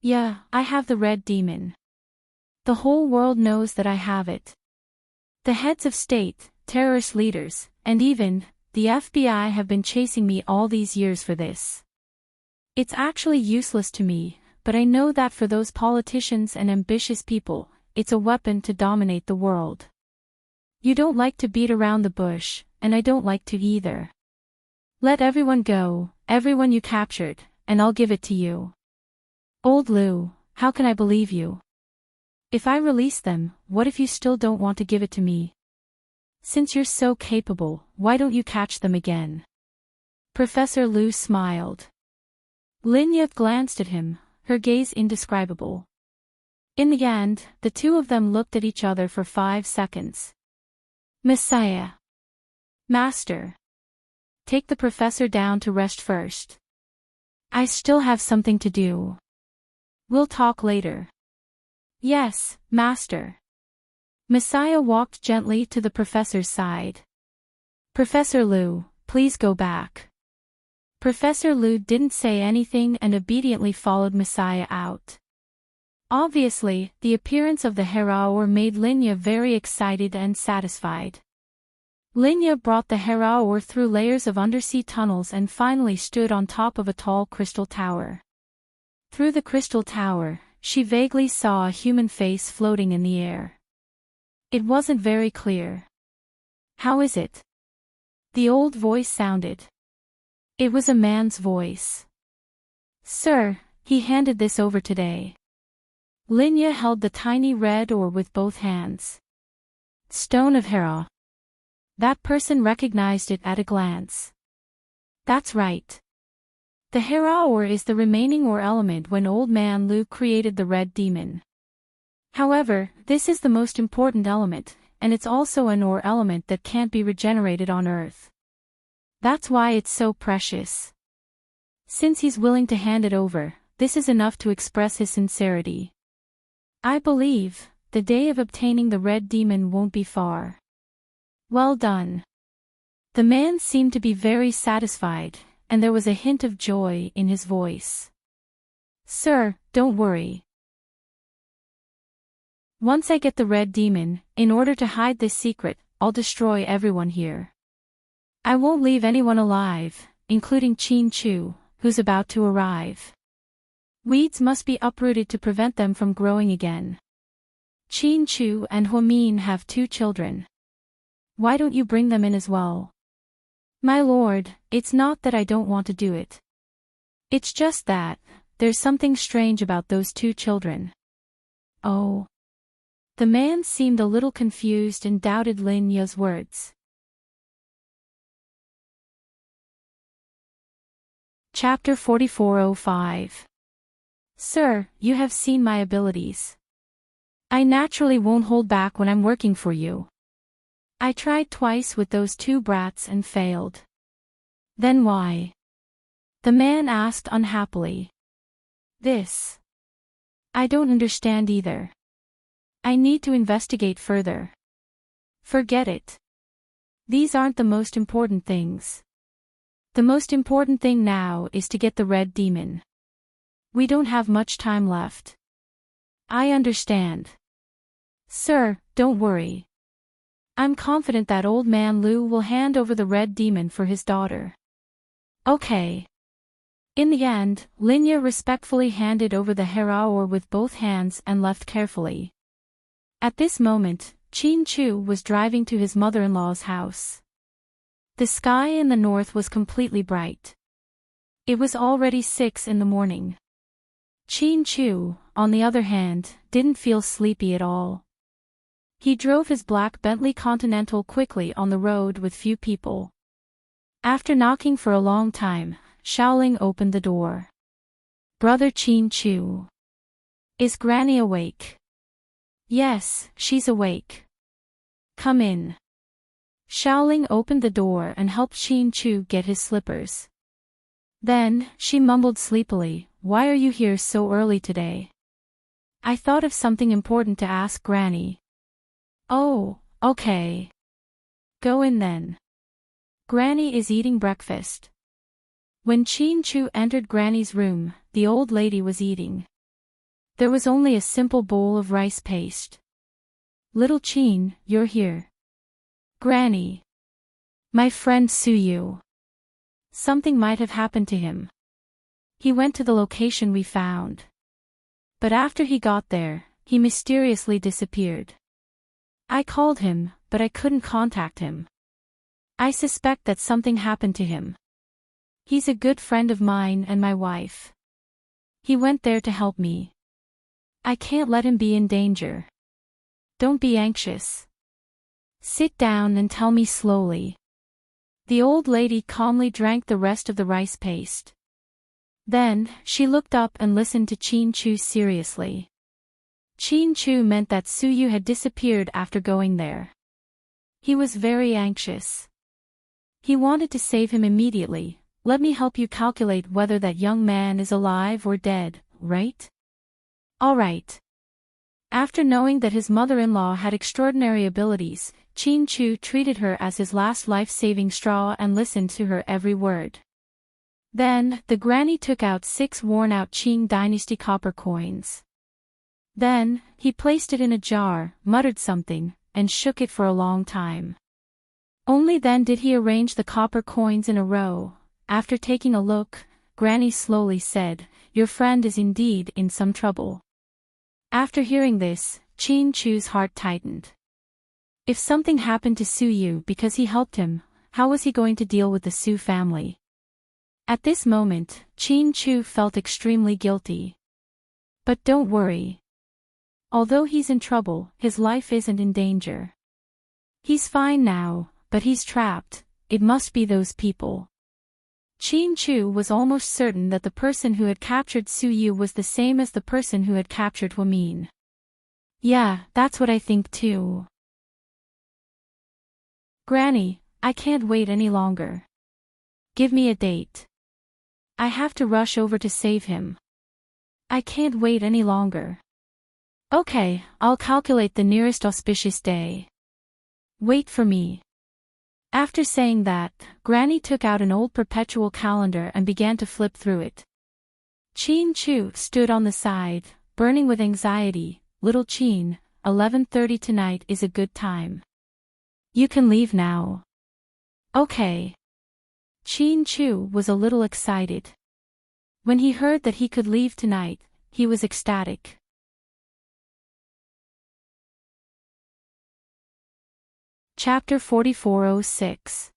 Yeah, I have the red demon. The whole world knows that I have it. The heads of state, terrorist leaders, and even the FBI have been chasing me all these years for this. It's actually useless to me, but I know that for those politicians and ambitious people, it's a weapon to dominate the world. You don't like to beat around the bush, and I don't like to either. Let everyone go, everyone you captured, and I'll give it to you. Old Lu, how can I believe you? If I release them, what if you still don't want to give it to me? Since you're so capable, why don't you catch them again? Professor Lu smiled. Linya glanced at him, her gaze indescribable. In the end, the two of them looked at each other for 5 seconds. Messiah. Master. Take the professor down to rest first. I still have something to do. We'll talk later. Yes, Master. Messiah walked gently to the professor's side. Professor Lu, please go back. Professor Lu didn't say anything and obediently followed Messiah out. Obviously, the appearance of the Heraor made Linya very excited and satisfied. Linya brought the Heraor through layers of undersea tunnels and finally stood on top of a tall crystal tower. Through the crystal tower, she vaguely saw a human face floating in the air. It wasn't very clear. How is it? The old voice sounded. It was a man's voice. Sir, he handed this over today. Linya held the tiny red ore with both hands. Stone of Hera. That person recognized it at a glance. That's right. The Hera ore is the remaining ore element when Old Man Lu created the red demon. However, this is the most important element, and it's also an ore element that can't be regenerated on Earth. That's why it's so precious. Since he's willing to hand it over, this is enough to express his sincerity. I believe, the day of obtaining the red demon won't be far. Well done. The man seemed to be very satisfied, and there was a hint of joy in his voice. Sir, don't worry. Once I get the red demon, in order to hide this secret, I'll destroy everyone here. I won't leave anyone alive, including Qin Chu, who's about to arrive. Weeds must be uprooted to prevent them from growing again. Qin Chu and Huamin have 2 children. Why don't you bring them in as well? My lord, it's not that I don't want to do it. It's just that, there's something strange about those 2 children. Oh. The man seemed a little confused and doubted Lin Ya's words. Chapter 4405. Sir, you have seen my abilities. I naturally won't hold back when I'm working for you. I tried twice with those 2 brats and failed. Then why? The man asked unhappily. This. I don't understand either. I need to investigate further. Forget it. These aren't the most important things. The most important thing now is to get the red demon. We don't have much time left. I understand. Sir, don't worry. I'm confident that Old Man Lu will hand over the red demon for his daughter. Okay. In the end, Linya respectfully handed over the Hera ore with both hands and left carefully. At this moment, Qin Chu was driving to his mother-in-law's house. The sky in the north was completely bright. It was already 6 in the morning. Qin Chu, on the other hand, didn't feel sleepy at all. He drove his black Bentley Continental quickly on the road with few people. After knocking for a long time, Shaoling opened the door. Brother Qin Chu. Is Granny awake? Yes, she's awake. Come in. Shaoling opened the door and helped Qin Chu get his slippers. Then, she mumbled sleepily, Why are you here so early today? I thought of something important to ask Granny. Oh, okay. Go in then. Granny is eating breakfast. When Qin Chu entered Granny's room, the old lady was eating. There was only a simple bowl of rice paste. Little Qin, you're here. Granny. My friend Suyu. Something might have happened to him. He went to the location we found. But after he got there, he mysteriously disappeared. I called him, but I couldn't contact him. I suspect that something happened to him. He's a good friend of mine and my wife. He went there to help me. I can't let him be in danger. Don't be anxious. Sit down and tell me slowly. The old lady calmly drank the rest of the rice paste. Then, she looked up and listened to Qin Chu seriously. Qin Chu meant that Suyu had disappeared after going there. He was very anxious. He wanted to save him immediately. Let me help you calculate whether that young man is alive or dead, right? All right. After knowing that his mother-in-law had extraordinary abilities, Qin Chu treated her as his last life-saving straw and listened to her every word. Then, the granny took out 6 worn-out Qing dynasty copper coins. Then, he placed it in a jar, muttered something, and shook it for a long time. Only then did he arrange the copper coins in a row. After taking a look, Granny slowly said, Your friend is indeed in some trouble. After hearing this, Qin Chu's heart tightened. If something happened to Suyu because he helped him, how was he going to deal with the Su family? At this moment, Chin Chu felt extremely guilty. But don't worry. Although he's in trouble, his life isn't in danger. He's fine now, but he's trapped. It must be those people. Chin Chu was almost certain that the person who had captured Su Yu was the same as the person who had captured Huamin. Yeah, that's what I think too. Granny, I can't wait any longer. Give me a date. I have to rush over to save him. I can't wait any longer. Okay, I'll calculate the nearest auspicious day. Wait for me. After saying that, Granny took out an old perpetual calendar and began to flip through it. Chin Chu stood on the side, burning with anxiety. Little Chin, 11:30 tonight is a good time. You can leave now. Okay. Chin Chu was a little excited. When he heard that he could leave tonight, he was ecstatic. Chapter 4406.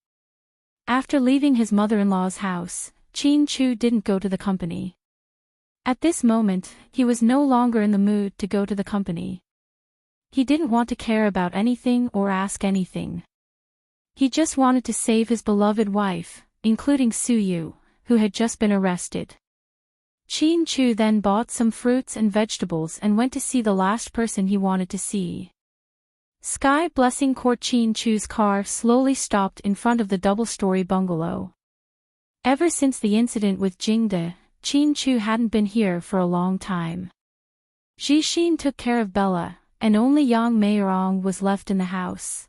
After leaving his mother-in-law's house, Chin Chu didn't go to the company. At this moment, he was no longer in the mood to go to the company. He didn't want to care about anything or ask anything. He just wanted to save his beloved wife, including Su Yu, who had just been arrested. Chin Chu then bought some fruits and vegetables and went to see the last person he wanted to see. Sky Blessing Court. Chin Chu's car slowly stopped in front of the double-story bungalow. Ever since the incident with Jingde, Chin Chu hadn't been here for a long time. Jixin took care of Bella, and only Yang Meirong was left in the house.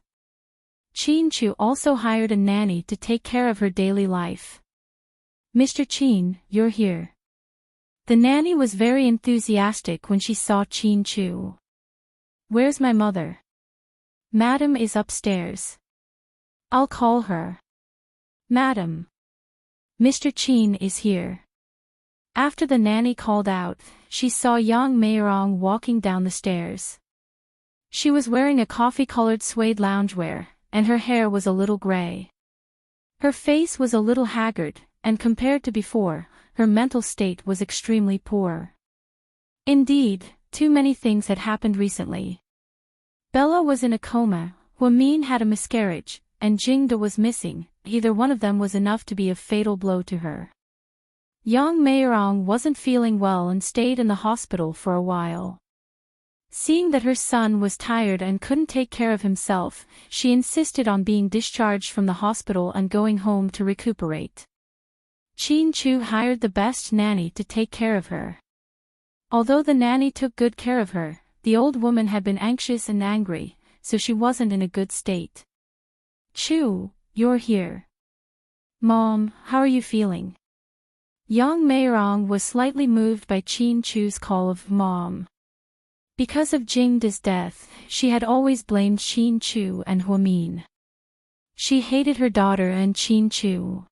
Chin Chu also hired a nanny to take care of her daily life. Mr. Chin, you're here. The nanny was very enthusiastic when she saw Chin Chu. Where's my mother? Madam is upstairs. I'll call her. Madam. Mr. Chin is here. After the nanny called out, she saw Yang Meirong walking down the stairs. She was wearing a coffee-colored suede loungewear, and her hair was a little gray. Her face was a little haggard, and compared to before, her mental state was extremely poor. Indeed, too many things had happened recently. Bella was in a coma, Huamin had a miscarriage, and Jingde was missing. Either one of them was enough to be a fatal blow to her. Yang Meirong wasn't feeling well and stayed in the hospital for a while. Seeing that her son was tired and couldn't take care of himself, she insisted on being discharged from the hospital and going home to recuperate. Chin Chu hired the best nanny to take care of her. Although the nanny took good care of her, the old woman had been anxious and angry, so she wasn't in a good state. Chu, you're here. Mom, how are you feeling? Yang Meirong was slightly moved by Chin Chu's call of Mom. Because of Jingde's death, she had always blamed Chin Chu and Huamin. She hated her daughter and Chin Chu.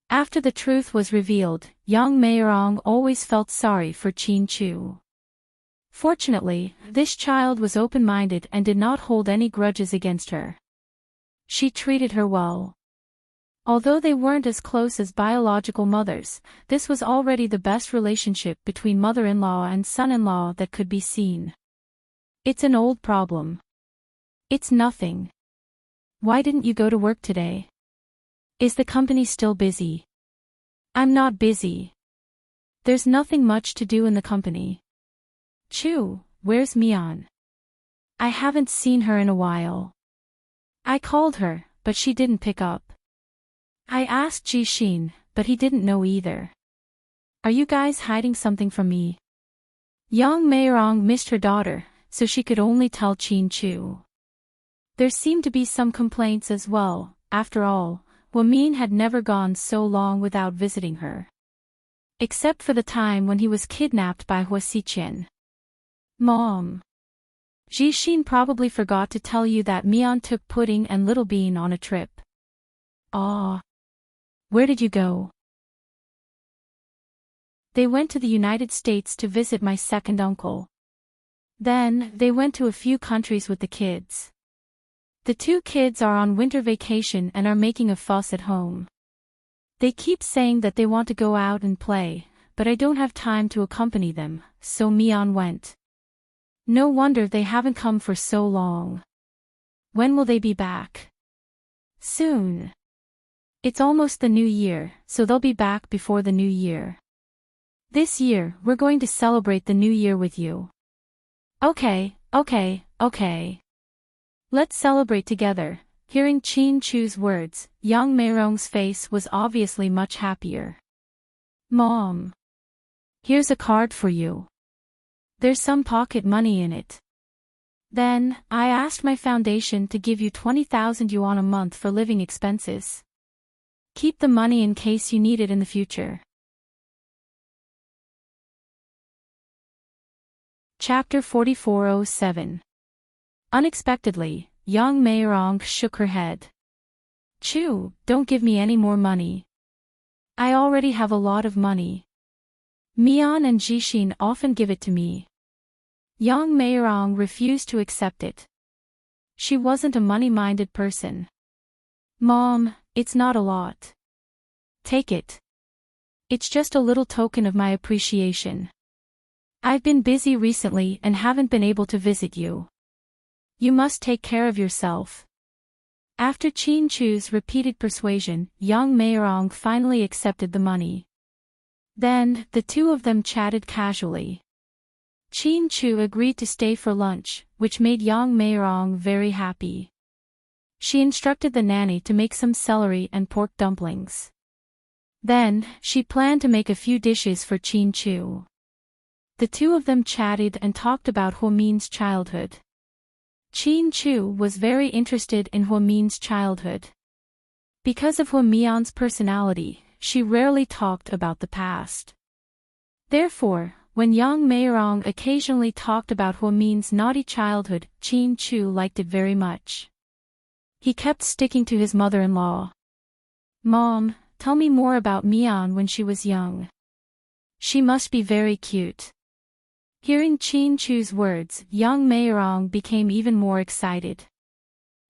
After the truth was revealed, Yang Meirong always felt sorry for Chin Chu. Fortunately, this child was open-minded and did not hold any grudges against her. She treated her well. Although they weren't as close as biological mothers, this was already the best relationship between mother-in-law and son-in-law that could be seen. It's an old problem. It's nothing. Why didn't you go to work today? Is the company still busy? I'm not busy. There's nothing much to do in the company. Chu, where's Mian? I haven't seen her in a while. I called her, but she didn't pick up. I asked Jixin, but he didn't know either. Are you guys hiding something from me? Yang Meirong missed her daughter, so she could only tell Chin Chu. There seemed to be some complaints as well. After all, Huamin had never gone so long without visiting her. Except for the time when he was kidnapped by Hua Xiqian. Mom. Jixin probably forgot to tell you that Mian took Pudding and Little Bean on a trip. Aw. Where did you go? They went to the United States to visit my second uncle. Then, they went to a few countries with the kids. The two kids are on winter vacation and are making a fuss at home. They keep saying that they want to go out and play, but I don't have time to accompany them, so Mian went. No wonder they haven't come for so long. When will they be back? Soon. It's almost the new year, so they'll be back before the new year. This year, we're going to celebrate the new year with you. Okay. Let's celebrate together. Hearing Chin Chu's words, young Meirong's face was obviously much happier. Mom. Here's a card for you. There's some pocket money in it. Then, I asked my foundation to give you 20,000 yuan a month for living expenses. Keep the money in case you need it in the future. Chapter 4407. Unexpectedly, young Meirong shook her head. Chu, don't give me any more money. I already have a lot of money. Mian and Jixin often give it to me. Young Meirong refused to accept it. She wasn't a money-minded person. Mom, it's not a lot. Take it. It's just a little token of my appreciation. I've been busy recently and haven't been able to visit you. You must take care of yourself. After Chin Chu's repeated persuasion, young Meirong finally accepted the money. Then, the two of them chatted casually. Chin Chu agreed to stay for lunch, which made young Meirong very happy. She instructed the nanny to make some celery and pork dumplings. Then, she planned to make a few dishes for Chin Chu. The two of them chatted and talked about Huomin's childhood. Chin Chu was very interested in Huomin's childhood. Because of Huomian's personality, she rarely talked about the past. Therefore, when young Meirong occasionally talked about Huomin's naughty childhood, Chin Chu liked it very much. He kept sticking to his mother-in-law. Mom, tell me more about Mian when she was young. She must be very cute. Hearing Chin Chu's words, young Meirong became even more excited.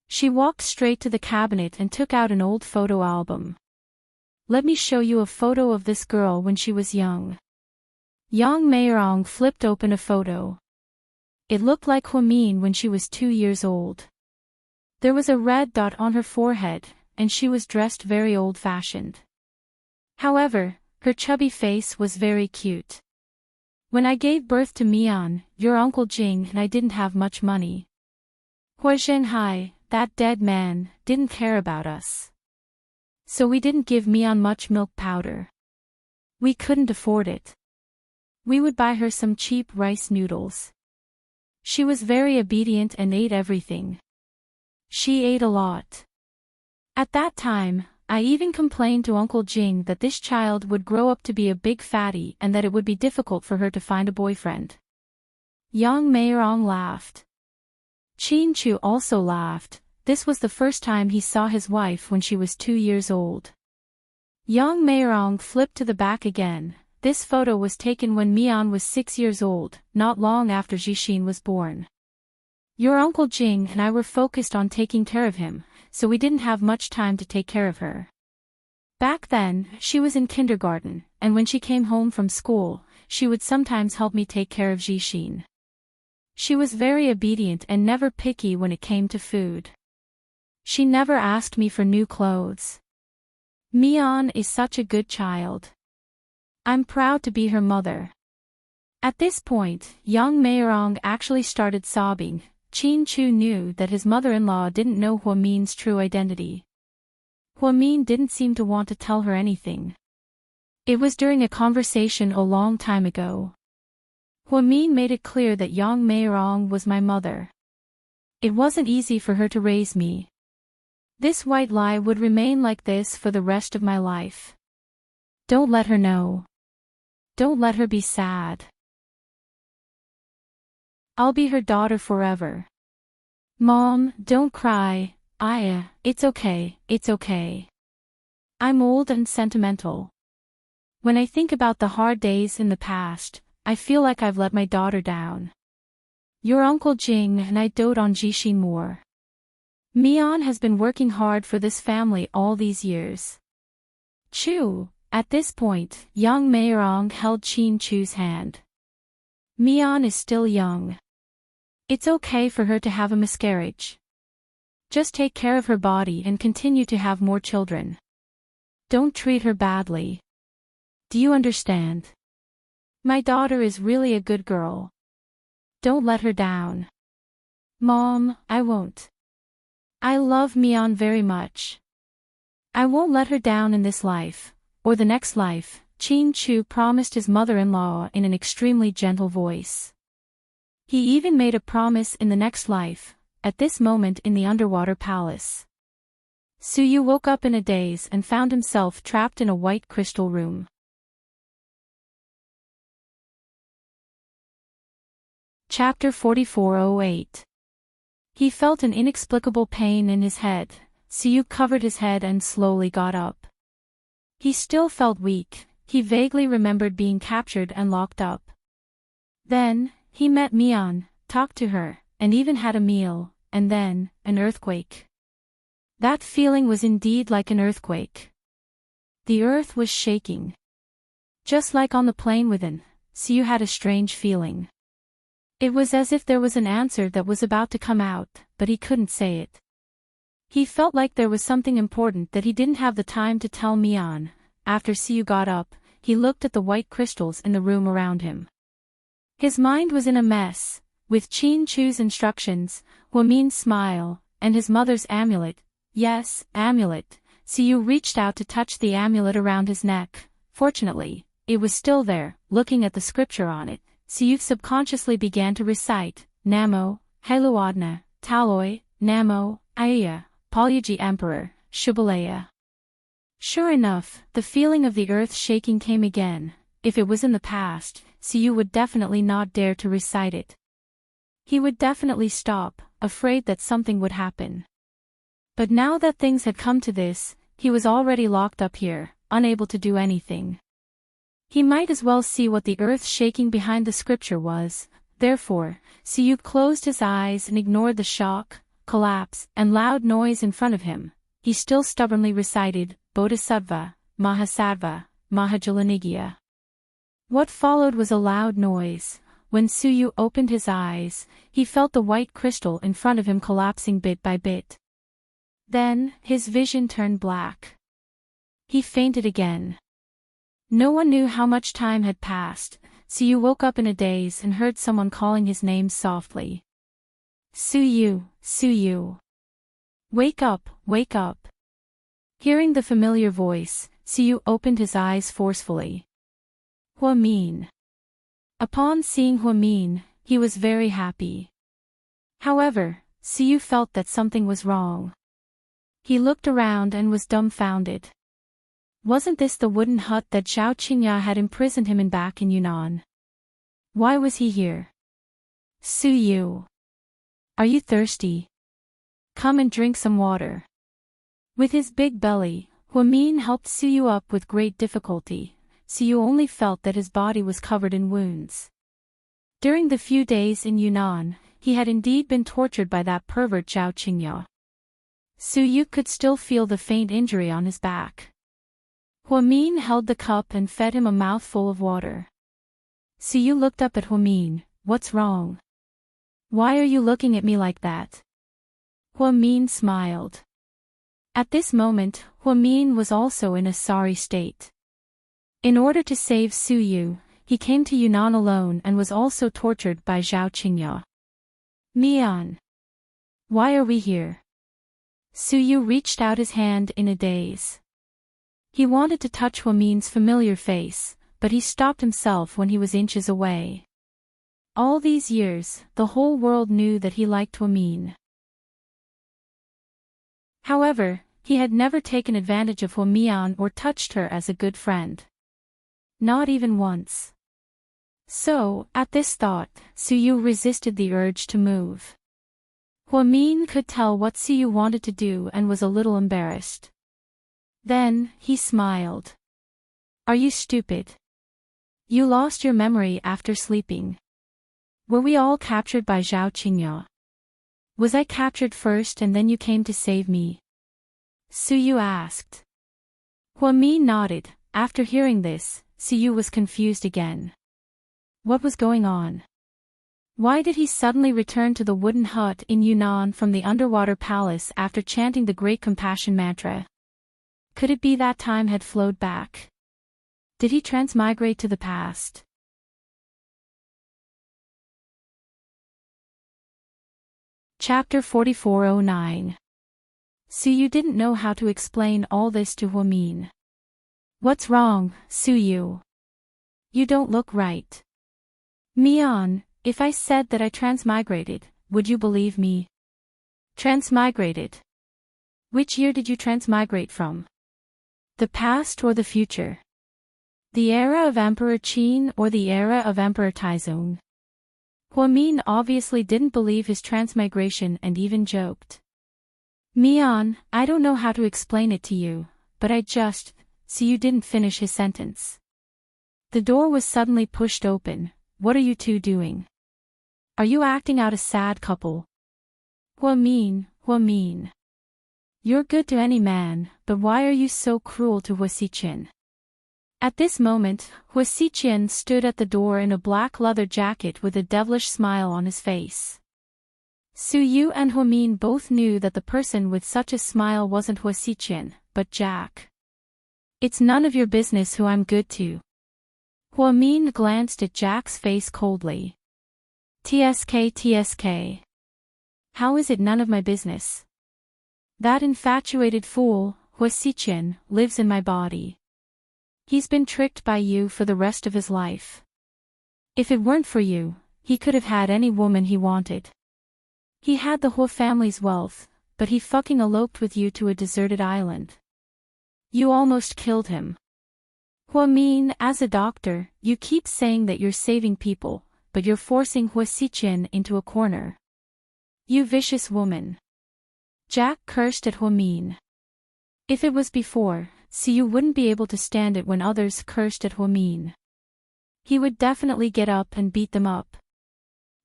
She walked straight to the cabinet and took out an old photo album. Let me show you a photo of this girl when she was young. Young Meirong flipped open a photo. It looked like Huomin when she was 2 years old. There was a red dot on her forehead, and she was dressed very old-fashioned. However, her chubby face was very cute. When I gave birth to Mian, your Uncle Jing and I didn't have much money. Hua Zhenghai, that dead man, didn't care about us. So we didn't give Mian much milk powder. We couldn't afford it. We would buy her some cheap rice noodles. She was very obedient and ate everything. She ate a lot. At that time, I even complained to Uncle Jing that this child would grow up to be a big fatty and that it would be difficult for her to find a boyfriend. Young Meirong laughed. Chin Chu also laughed. This was the first time he saw his wife when she was 2 years old. Young Meirong flipped to the back again. This photo was taken when Mian was 6 years old, not long after Jixin was born. Your Uncle Jing and I were focused on taking care of him, so we didn't have much time to take care of her. Back then, she was in kindergarten, and when she came home from school, she would sometimes help me take care of Jixin. She was very obedient and never picky when it came to food. She never asked me for new clothes. Mian is such a good child. I'm proud to be her mother. At this point, young Meirong actually started sobbing. Chin Chu knew that his mother-in-law didn't know Huomin's true identity. Huomin didn't seem to want to tell her anything. It was during a conversation a long time ago. Huomin made it clear that young Meirong was my mother. It wasn't easy for her to raise me. This white lie would remain like this for the rest of my life. Don't let her know. Don't let her be sad. I'll be her daughter forever. Mom, don't cry. It's okay, it's okay. I'm old and sentimental. When I think about the hard days in the past, I feel like I've let my daughter down. Your Uncle Jing and I dote on Jixin more. Mian has been working hard for this family all these years. Chu. At this point, young Meirong held Qin Chu's hand. Mian is still young. It's okay for her to have a miscarriage. Just take care of her body and continue to have more children. Don't treat her badly. Do you understand? My daughter is really a good girl. Don't let her down. Mom, I won't. I love Mian very much. I won't let her down in this life, or the next life, Qin Chu promised his mother-in-law in an extremely gentle voice. He even made a promise in the next life, at this moment in the underwater palace. Suyu woke up in a daze and found himself trapped in a white crystal room. Chapter 4408. He felt an inexplicable pain in his head. Suyu covered his head and slowly got up. He still felt weak. He vaguely remembered being captured and locked up. Then, he met Mian, talked to her, and even had a meal, and then, an earthquake. That feeling was indeed like an earthquake. The earth was shaking. Just like on the plane within, Suyu had a strange feeling. It was as if there was an answer that was about to come out, but he couldn't say it. He felt like there was something important that he didn't have the time to tell Mian. After Suyu got up, he looked at the white crystals in the room around him. His mind was in a mess, with Qin Chu's instructions, Huamin's smile, and his mother's amulet. Yes, amulet. Suyu reached out to touch the amulet around his neck. Fortunately, it was still there. Looking at the scripture on it, Suyu subconsciously began to recite, Namo, Heluadna, Taloi, Namo, Aya, Palyaji Emperor, Shubalaya. Sure enough, the feeling of the earth shaking came again. If it was in the past, Suyu would definitely not dare to recite it. He would definitely stop, afraid that something would happen. But now that things had come to this, he was already locked up here, unable to do anything. He might as well see what the earth shaking behind the scripture was. Therefore, Suyu closed his eyes and ignored the shock, collapse, and loud noise in front of him. He still stubbornly recited, Bodhisattva, Mahasattva, Mahajalanigya. What followed was a loud noise. When Suyu opened his eyes, he felt the white crystal in front of him collapsing bit by bit. Then, his vision turned black. He fainted again. No one knew how much time had passed. Suyu woke up in a daze and heard someone calling his name softly. Suyu, Suyu. Wake up, wake up. Hearing the familiar voice, Suyu opened his eyes forcefully. Huamin. Upon seeing Huamin, he was very happy. However, Suyu felt that something was wrong. He looked around and was dumbfounded. Wasn't this the wooden hut that Zhao Qingya had imprisoned him in back in Yunnan? Why was he here? Suyu. Are you thirsty? Come and drink some water. With his big belly, Huamin helped Suyu up with great difficulty. Suyu only felt that his body was covered in wounds. During the few days in Yunnan, he had indeed been tortured by that pervert Zhao Qingya. Suyu could still feel the faint injury on his back. Huamin held the cup and fed him a mouthful of water. Suyu looked up at Huamin. What's wrong? Why are you looking at me like that? Huamin smiled. At this moment, Huamin was also in a sorry state. In order to save Suyu, he came to Yunnan alone and was also tortured by Zhao Qingya. Mian. Why are we here? Suyu reached out his hand in a daze. He wanted to touch Huamin's familiar face, but he stopped himself when he was inches away. All these years, the whole world knew that he liked Huamin. However, he had never taken advantage of Huamian or touched her as a good friend. Not even once. So, at this thought, Suyu resisted the urge to move. Huamin could tell what Suyu wanted to do and was a little embarrassed. Then, he smiled. Are you stupid? You lost your memory after sleeping. Were we all captured by Zhao Qingya? Was I captured first and then you came to save me? Suyu asked. Huami nodded. After hearing this, Siyu was confused again. What was going on? Why did he suddenly return to the wooden hut in Yunnan from the underwater palace after chanting the Great Compassion mantra? Could it be that time had flowed back? Did he transmigrate to the past? Chapter 4409. Suyu didn't know how to explain all this to Huamin. What's wrong, Suyu? You don't look right. Mian, if I said that I transmigrated, would you believe me? Transmigrated? Which year did you transmigrate from? The past or the future? The era of Emperor Qin or the era of Emperor Taizong? Huamin obviously didn't believe his transmigration and even joked. Mian, I don't know how to explain it to you, but so you didn't finish his sentence. The door was suddenly pushed open. What are you two doing? Are you acting out a sad couple? Huamin. You're good to any man, but why are you so cruel to Huasiqian? At this moment, Huasiqian stood at the door in a black leather jacket with a devilish smile on his face. Suyu and Huamin both knew that the person with such a smile wasn't Huasiqian, but Jack. It's none of your business who I'm good to. Huamin glanced at Jack's face coldly. TSK. How is it none of my business? That infatuated fool, Huasiqian, lives in my body. He's been tricked by you for the rest of his life. If it weren't for you, he could have had any woman he wanted. He had the whole family's wealth, but he fucking eloped with you to a deserted island. You almost killed him. Huamin, as a doctor, you keep saying that you're saving people, but you're forcing Huasiqian into a corner. You vicious woman. Jack cursed at Huamin. If it was before, Siyu wouldn't be able to stand it when others cursed at Huamin. He would definitely get up and beat them up.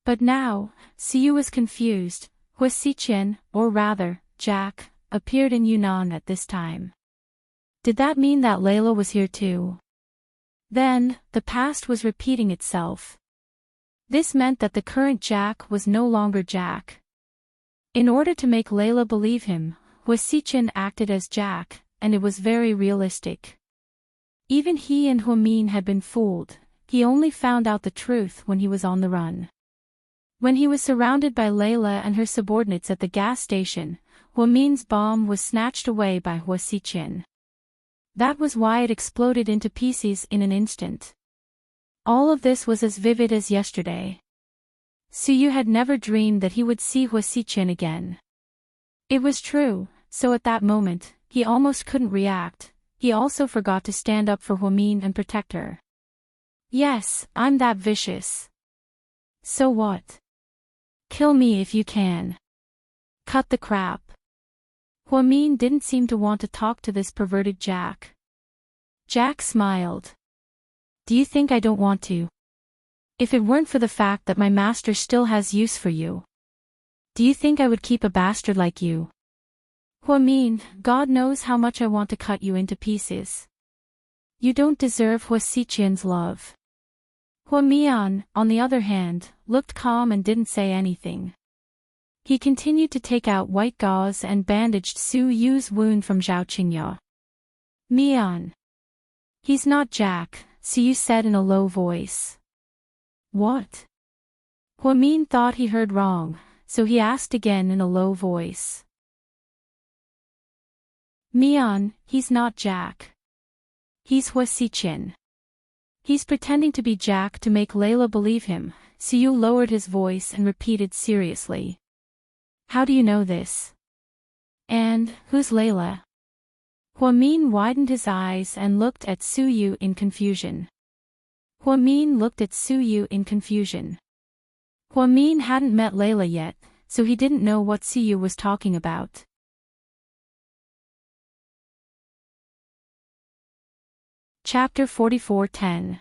But now, Siyu was confused. Huasiqian, or rather, Jack, appeared in Yunnan at this time. Did that mean that Layla was here too? Then, the past was repeating itself. This meant that the current Jack was no longer Jack. In order to make Layla believe him, Huasiqian acted as Jack, and it was very realistic. Even he and Huamin had been fooled. He only found out the truth when he was on the run. When he was surrounded by Layla and her subordinates at the gas station, Huamin's bomb was snatched away by Huasiqian. That was why it exploded into pieces in an instant. All of this was as vivid as yesterday. Suyu had never dreamed that he would see Huasiqian again. It was true, so at that moment, he almost couldn't react. He also forgot to stand up for Huamin and protect her. Yes, I'm that vicious. So what? Kill me if you can. Cut the crap. Huamin didn't seem to want to talk to this perverted Jack. Jack smiled. Do you think I don't want to? If it weren't for the fact that my master still has use for you. Do you think I would keep a bastard like you? Huamin, God knows how much I want to cut you into pieces. You don't deserve Huasiqian's love. Huamian, on the other hand, looked calm and didn't say anything. He continued to take out white gauze and bandaged Su Yu's wound from Zhao Qingya. Mian. He's not Jack, Su Yu said in a low voice. What? Huamin thought he heard wrong, so he asked again in a low voice. Mian, he's not Jack. He's Huasiqian. He's pretending to be Jack to make Layla believe him. Siyu lowered his voice and repeated seriously. How do you know this? And, who's Layla? Huamin widened his eyes and looked at Suyu in confusion. Huamin looked at Suyu in confusion. Huamin hadn't met Layla yet, so he didn't know what Suyu was talking about. Chapter 44:10.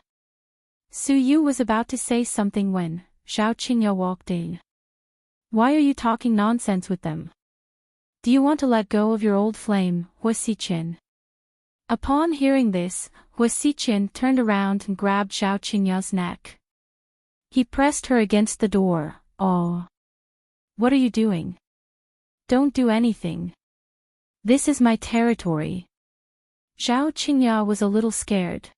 Suyu was about to say something when Zhao Qingya walked in. Why are you talking nonsense with them? Do you want to let go of your old flame, Huasiqian? Upon hearing this, Hua Xiqian turned around and grabbed Zhao Qingya's neck. He pressed her against the door. "Oh. What are you doing? Don't do anything. This is my territory." Zhao Qingya was a little scared.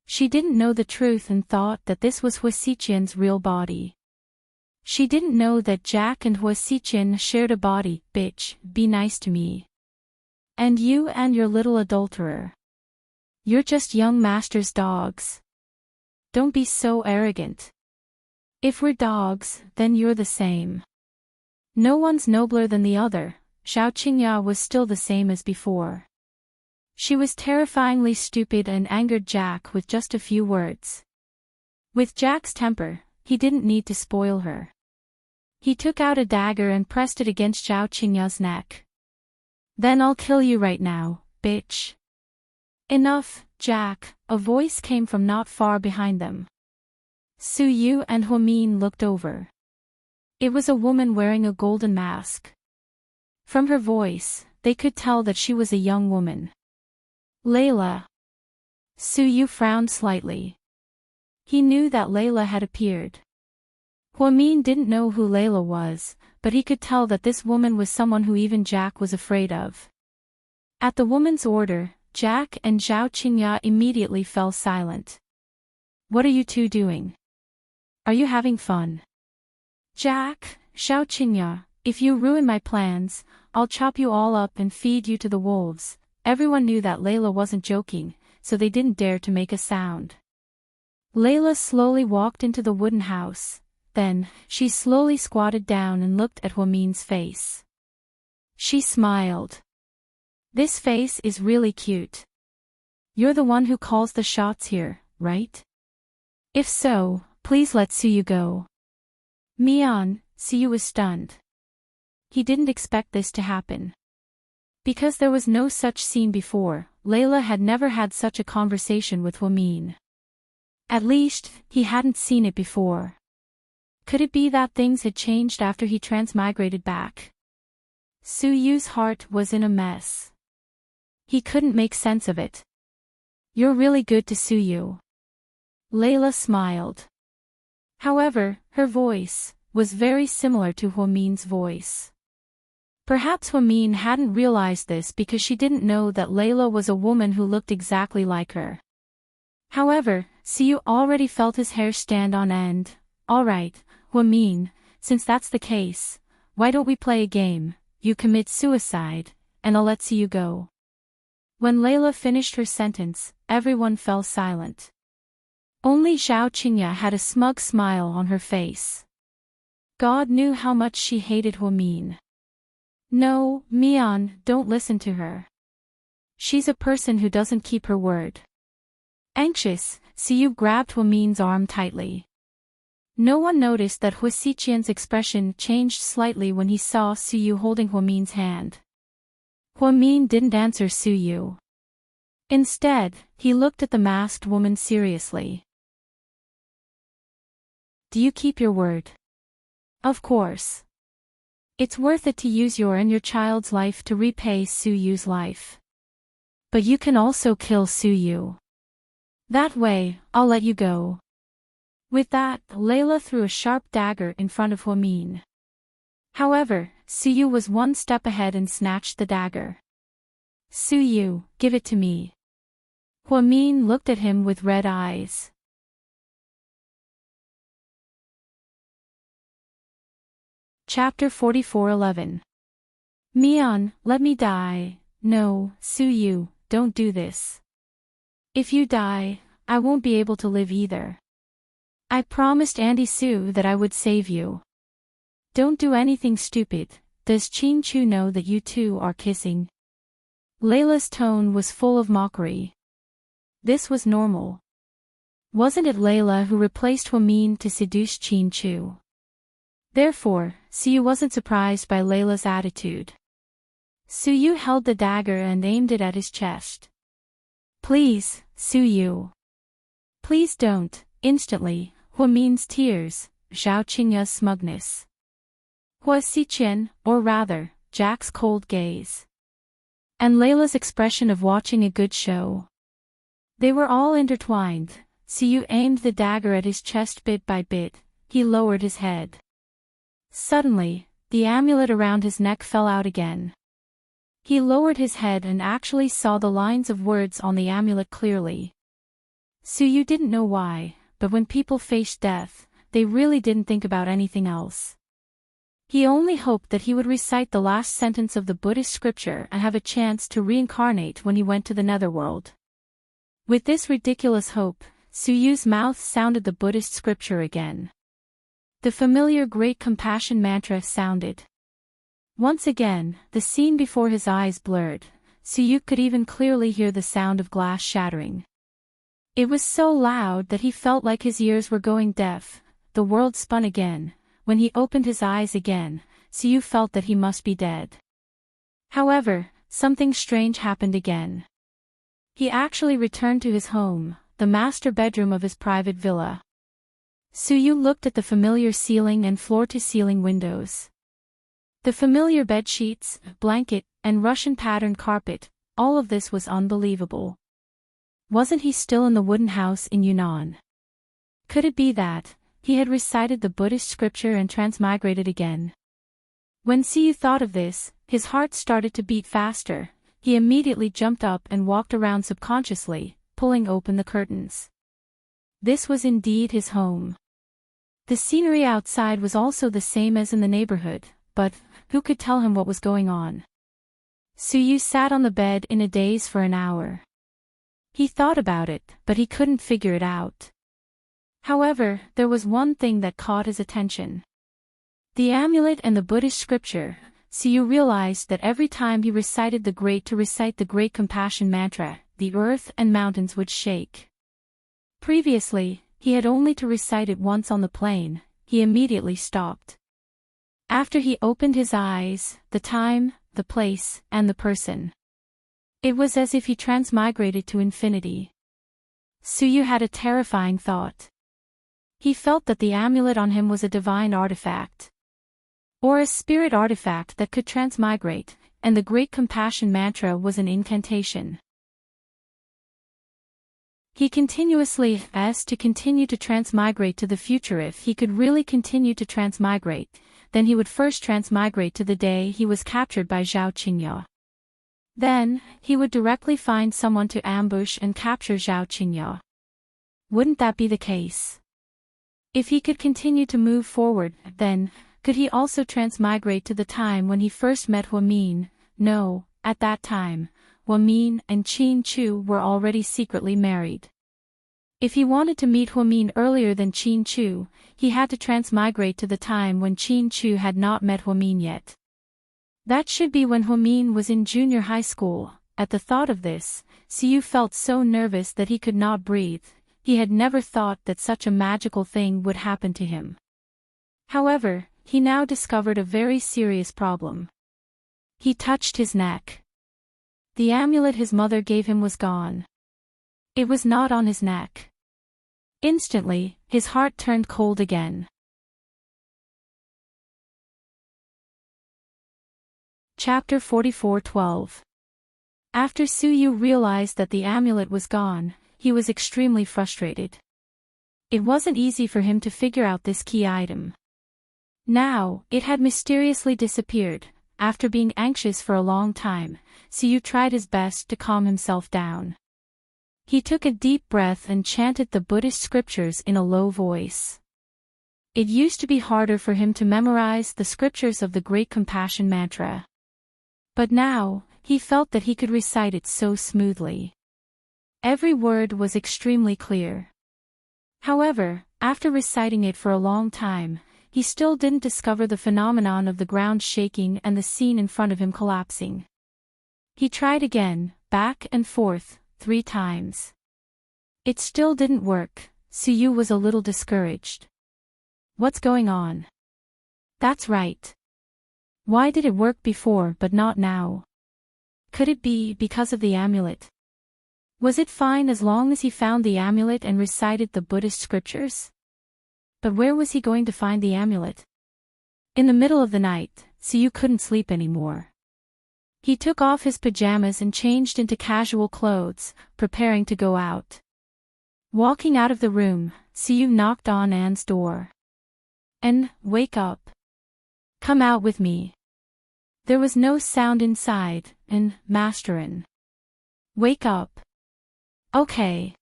She didn't know the truth and thought that this was Hua Xiqian's real body. She didn't know that Jack and Hua Xiqian shared a body. "Bitch, be nice to me. And you and your little adulterer. You're just young master's dogs. Don't be so arrogant. If we're dogs, then you're the same. No one's nobler than the other." Zhao Qingya was still the same as before. She was terrifyingly stupid and angered Jack with just a few words. With Jack's temper, he didn't need to spoil her. He took out a dagger and pressed it against Zhao Qingya's neck. "Then I'll kill you right now, bitch." "Enough, Jack," a voice came from not far behind them. Su Yu and Huamin looked over. It was a woman wearing a golden mask. From her voice, they could tell that she was a young woman. "Layla." Su Yu frowned slightly. He knew that Layla had appeared. Huamin didn't know who Layla was, but he could tell that this woman was someone who even Jack was afraid of. At the woman's order, Jack and Zhao Qingya immediately fell silent. "What are you two doing? Are you having fun?" "Jack, Zhao Qingya, if you ruin my plans, I'll chop you all up and feed you to the wolves." Everyone knew that Layla wasn't joking, so they didn't dare to make a sound. Layla slowly walked into the wooden house. Then, she slowly squatted down and looked at Huamin's face. She smiled. "This face is really cute. You're the one who calls the shots here, right? If so, please let Suyu go." Mian, Suyu was stunned. He didn't expect this to happen. Because there was no such scene before, Layla had never had such a conversation with Huamin. At least, he hadn't seen it before. Could it be that things had changed after he transmigrated back? Su Yu's heart was in a mess. He couldn't make sense of it. "You're really good to Su Yu." Layla smiled. However, her voice was very similar to Huamin's voice. Perhaps Huamin hadn't realized this because she didn't know that Layla was a woman who looked exactly like her. However, Siyu already felt his hair stand on end. "All right, Huamin, since that's the case, why don't we play a game? You commit suicide, and I'll let Siyu go." When Layla finished her sentence, everyone fell silent. Only Zhao Qingya had a smug smile on her face. God knew how much she hated Huamin. "No, Mian, don't listen to her. She's a person who doesn't keep her word." Anxious, Siyu grabbed Huamin's arm tightly. No one noticed that Hua Xiqian's expression changed slightly when he saw Suyu holding Huamin's hand. Huamin didn't answer Suyu. Instead, he looked at the masked woman seriously. "Do you keep your word?" "Of course. It's worth it to use your and your child's life to repay Suyu's life. But you can also kill Suyu. That way, I'll let you go." With that, Layla threw a sharp dagger in front of Huamin. However, Suyu was one step ahead and snatched the dagger. "Suyu, give it to me." Huamin looked at him with red eyes. Chapter 44:11. Mian, let me die. "No, Suyu, don't do this. If you die, I won't be able to live either. I promised Auntie Su that I would save you. Don't do anything stupid." "Does Qin Chu know that you two are kissing?" Layla's tone was full of mockery. This was normal. Wasn't it Layla who replaced Huamin to seduce Qin Chu? Therefore, Suyu wasn't surprised by Layla's attitude. Suyu held the dagger and aimed it at his chest. "Please, Suyu. Please don't." Instantly, Huamin's tears, Zhao Qingya's smugness. Hua Xiqian, or rather, Jack's cold gaze. and Layla's expression of watching a good show. They were all intertwined. Suyu aimed the dagger at his chest bit by bit. He lowered his head. Suddenly, the amulet around his neck fell out again. He lowered his head and actually saw the lines of words on the amulet clearly. Suyu didn't know why, but when people faced death, they really didn't think about anything else. He only hoped that he would recite the last sentence of the Buddhist scripture and have a chance to reincarnate when he went to the netherworld. With this ridiculous hope, Suyu's mouth sounded the Buddhist scripture again. The familiar Great Compassion mantra sounded. Once again, the scene before his eyes blurred. Suyu could even clearly hear the sound of glass shattering. It was so loud that he felt like his ears were going deaf. The world spun again. When he opened his eyes again, Suyu felt that he must be dead. However, something strange happened again. He actually returned to his home, the master bedroom of his private villa. Suyu looked at the familiar ceiling and floor-to-ceiling windows. The familiar bedsheets, blanket, and Russian patterned carpet, all of this was unbelievable. Wasn't he still in the wooden house in Yunnan? Could it be that he had recited the Buddhist scripture and transmigrated again? When Suyu thought of this, his heart started to beat faster. He immediately jumped up and walked around subconsciously, pulling open the curtains. This was indeed his home. The scenery outside was also the same as in the neighborhood, but who could tell him what was going on? Suyu sat on the bed in a daze for an hour. He thought about it, but he couldn't figure it out. However, there was one thing that caught his attention. The amulet and the Buddhist scripture. Suyu realized that every time he recited the Great Compassion mantra, the earth and mountains would shake. Previously, he had only to recite it once on the plane. He immediately stopped. After he opened his eyes, the time, the place, and the person. It was as if he transmigrated to infinity. Suyu had a terrifying thought. He felt that the amulet on him was a divine artifact. Or a spirit artifact that could transmigrate, and the Great Compassion mantra was an incantation. He continuously asked to continue to transmigrate to the future. If he could really continue to transmigrate, then he would first transmigrate to the day he was captured by Zhao Qingya. Then, he would directly find someone to ambush and capture Zhao Qingya. Wouldn't that be the case? If he could continue to move forward, then could he also transmigrate to the time when he first met Huamin? No, at that time, Huamin and Qin Chu were already secretly married. If he wanted to meet Huamin earlier than Qin Chu, he had to transmigrate to the time when Qin Chu had not met Huamin yet. That should be when Huamin was in junior high school. At the thought of this, Suyu felt so nervous that he could not breathe. He had never thought that such a magical thing would happen to him. However, he now discovered a very serious problem. He touched his neck. The amulet his mother gave him was gone. It was not on his neck. Instantly, his heart turned cold again. Chapter 44:12. After Suyu realized that the amulet was gone, he was extremely frustrated. It wasn't easy for him to figure out this key item. Now, it had mysteriously disappeared. After being anxious for a long time, Suyu tried his best to calm himself down. He took a deep breath and chanted the Buddhist scriptures in a low voice. It used to be harder for him to memorize the scriptures of the Great Compassion mantra. But now, he felt that he could recite it so smoothly. Every word was extremely clear. However, after reciting it for a long time, he still didn't discover the phenomenon of the ground shaking and the scene in front of him collapsing. He tried again, back and forth, 3 times. It still didn't work. Suyu was a little discouraged. What's going on? That's right. Why did it work before but not now? Could it be because of the amulet? Was it fine as long as he found the amulet and recited the Buddhist scriptures? But where was he going to find the amulet? In the middle of the night, Suyu couldn't sleep anymore. He took off his pajamas and changed into casual clothes, preparing to go out. Walking out of the room, Suyu knocked on Anne's door. "Anne, wake up. Come out with me." There was no sound inside, and Master Anne. "Wake up." "Okay.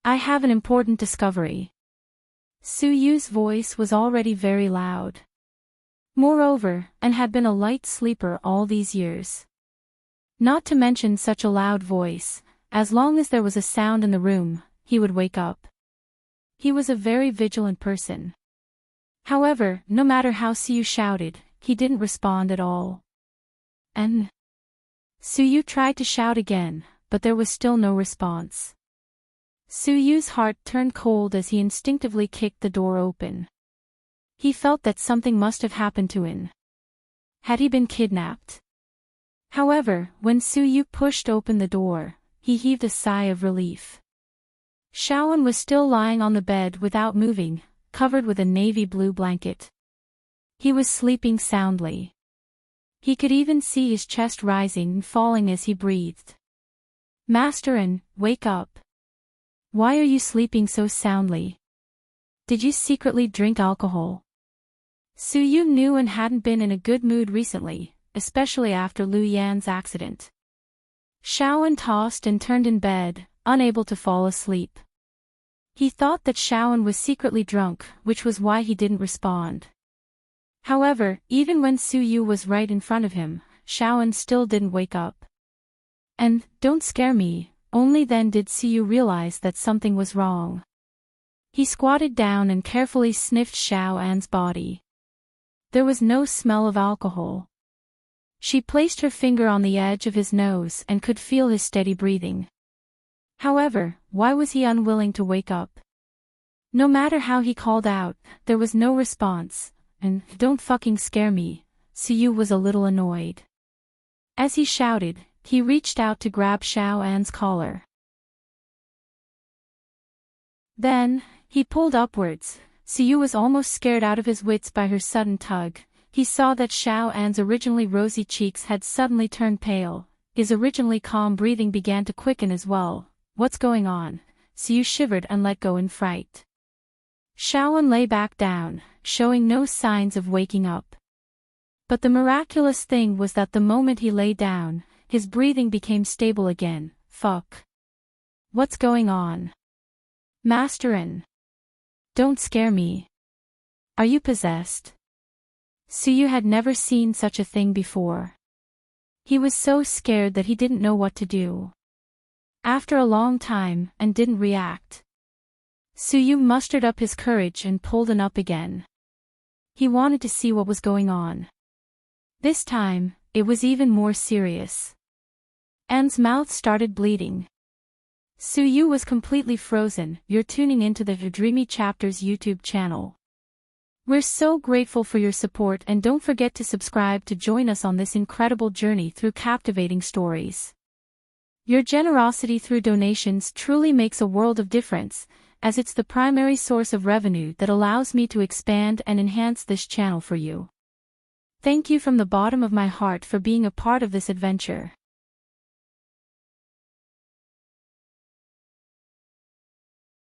I have an important discovery." Suyu's voice was already very loud. Moreover, Anne had been a light sleeper all these years. Not to mention such a loud voice, as long as there was a sound in the room, he would wake up. He was a very vigilant person. However, no matter how Suyu shouted, he didn't respond at all. "Anne." Suyu tried to shout again, but there was still no response. Suyu's heart turned cold as he instinctively kicked the door open. He felt that something must have happened to Anne. Had he been kidnapped? However, when Suyu pushed open the door, he heaved a sigh of relief. Shaoan was still lying on the bed without moving, covered with a navy blue blanket. He was sleeping soundly. He could even see his chest rising and falling as he breathed. "Master Anne, wake up. Why are you sleeping so soundly? Did you secretly drink alcohol?" Suyu knew and hadn't been in a good mood recently, especially after Lu Yan's accident. Shaoan tossed and turned in bed, unable to fall asleep. He thought that Shaoan was secretly drunk, which was why he didn't respond. However, even when Suyu was right in front of him, Shaoan still didn't wake up. "And, don't scare me," only then did Suyu realize that something was wrong. He squatted down and carefully sniffed Shaoan's body. There was no smell of alcohol. She placed her finger on the edge of his nose and could feel his steady breathing. However, why was he unwilling to wake up? No matter how he called out, there was no response, and, "Don't fucking scare me," Suyu was a little annoyed. As he shouted, he reached out to grab Shaoan's collar. Then, he pulled upwards. Suyu was almost scared out of his wits by her sudden tug. He saw that Shaoan's originally rosy cheeks had suddenly turned pale. His originally calm breathing began to quicken as well. "What's going on?" Suyu shivered and let go in fright. Shaoan lay back down, showing no signs of waking up. But the miraculous thing was that the moment he lay down, his breathing became stable again. "Fuck. What's going on? Master Anne. Don't scare me. Are you possessed?" Suyu had never seen such a thing before. He was so scared that he didn't know what to do. After a long time, and didn't react. Suyu mustered up his courage and pulled Anne up again. He wanted to see what was going on. This time, it was even more serious. Anne's mouth started bleeding. Suyu was completely frozen. You're tuning into the Dreamy Chapters YouTube channel. We're so grateful for your support, and don't forget to subscribe to join us on this incredible journey through captivating stories. Your generosity through donations truly makes a world of difference, as it's the primary source of revenue that allows me to expand and enhance this channel for you. Thank you from the bottom of my heart for being a part of this adventure.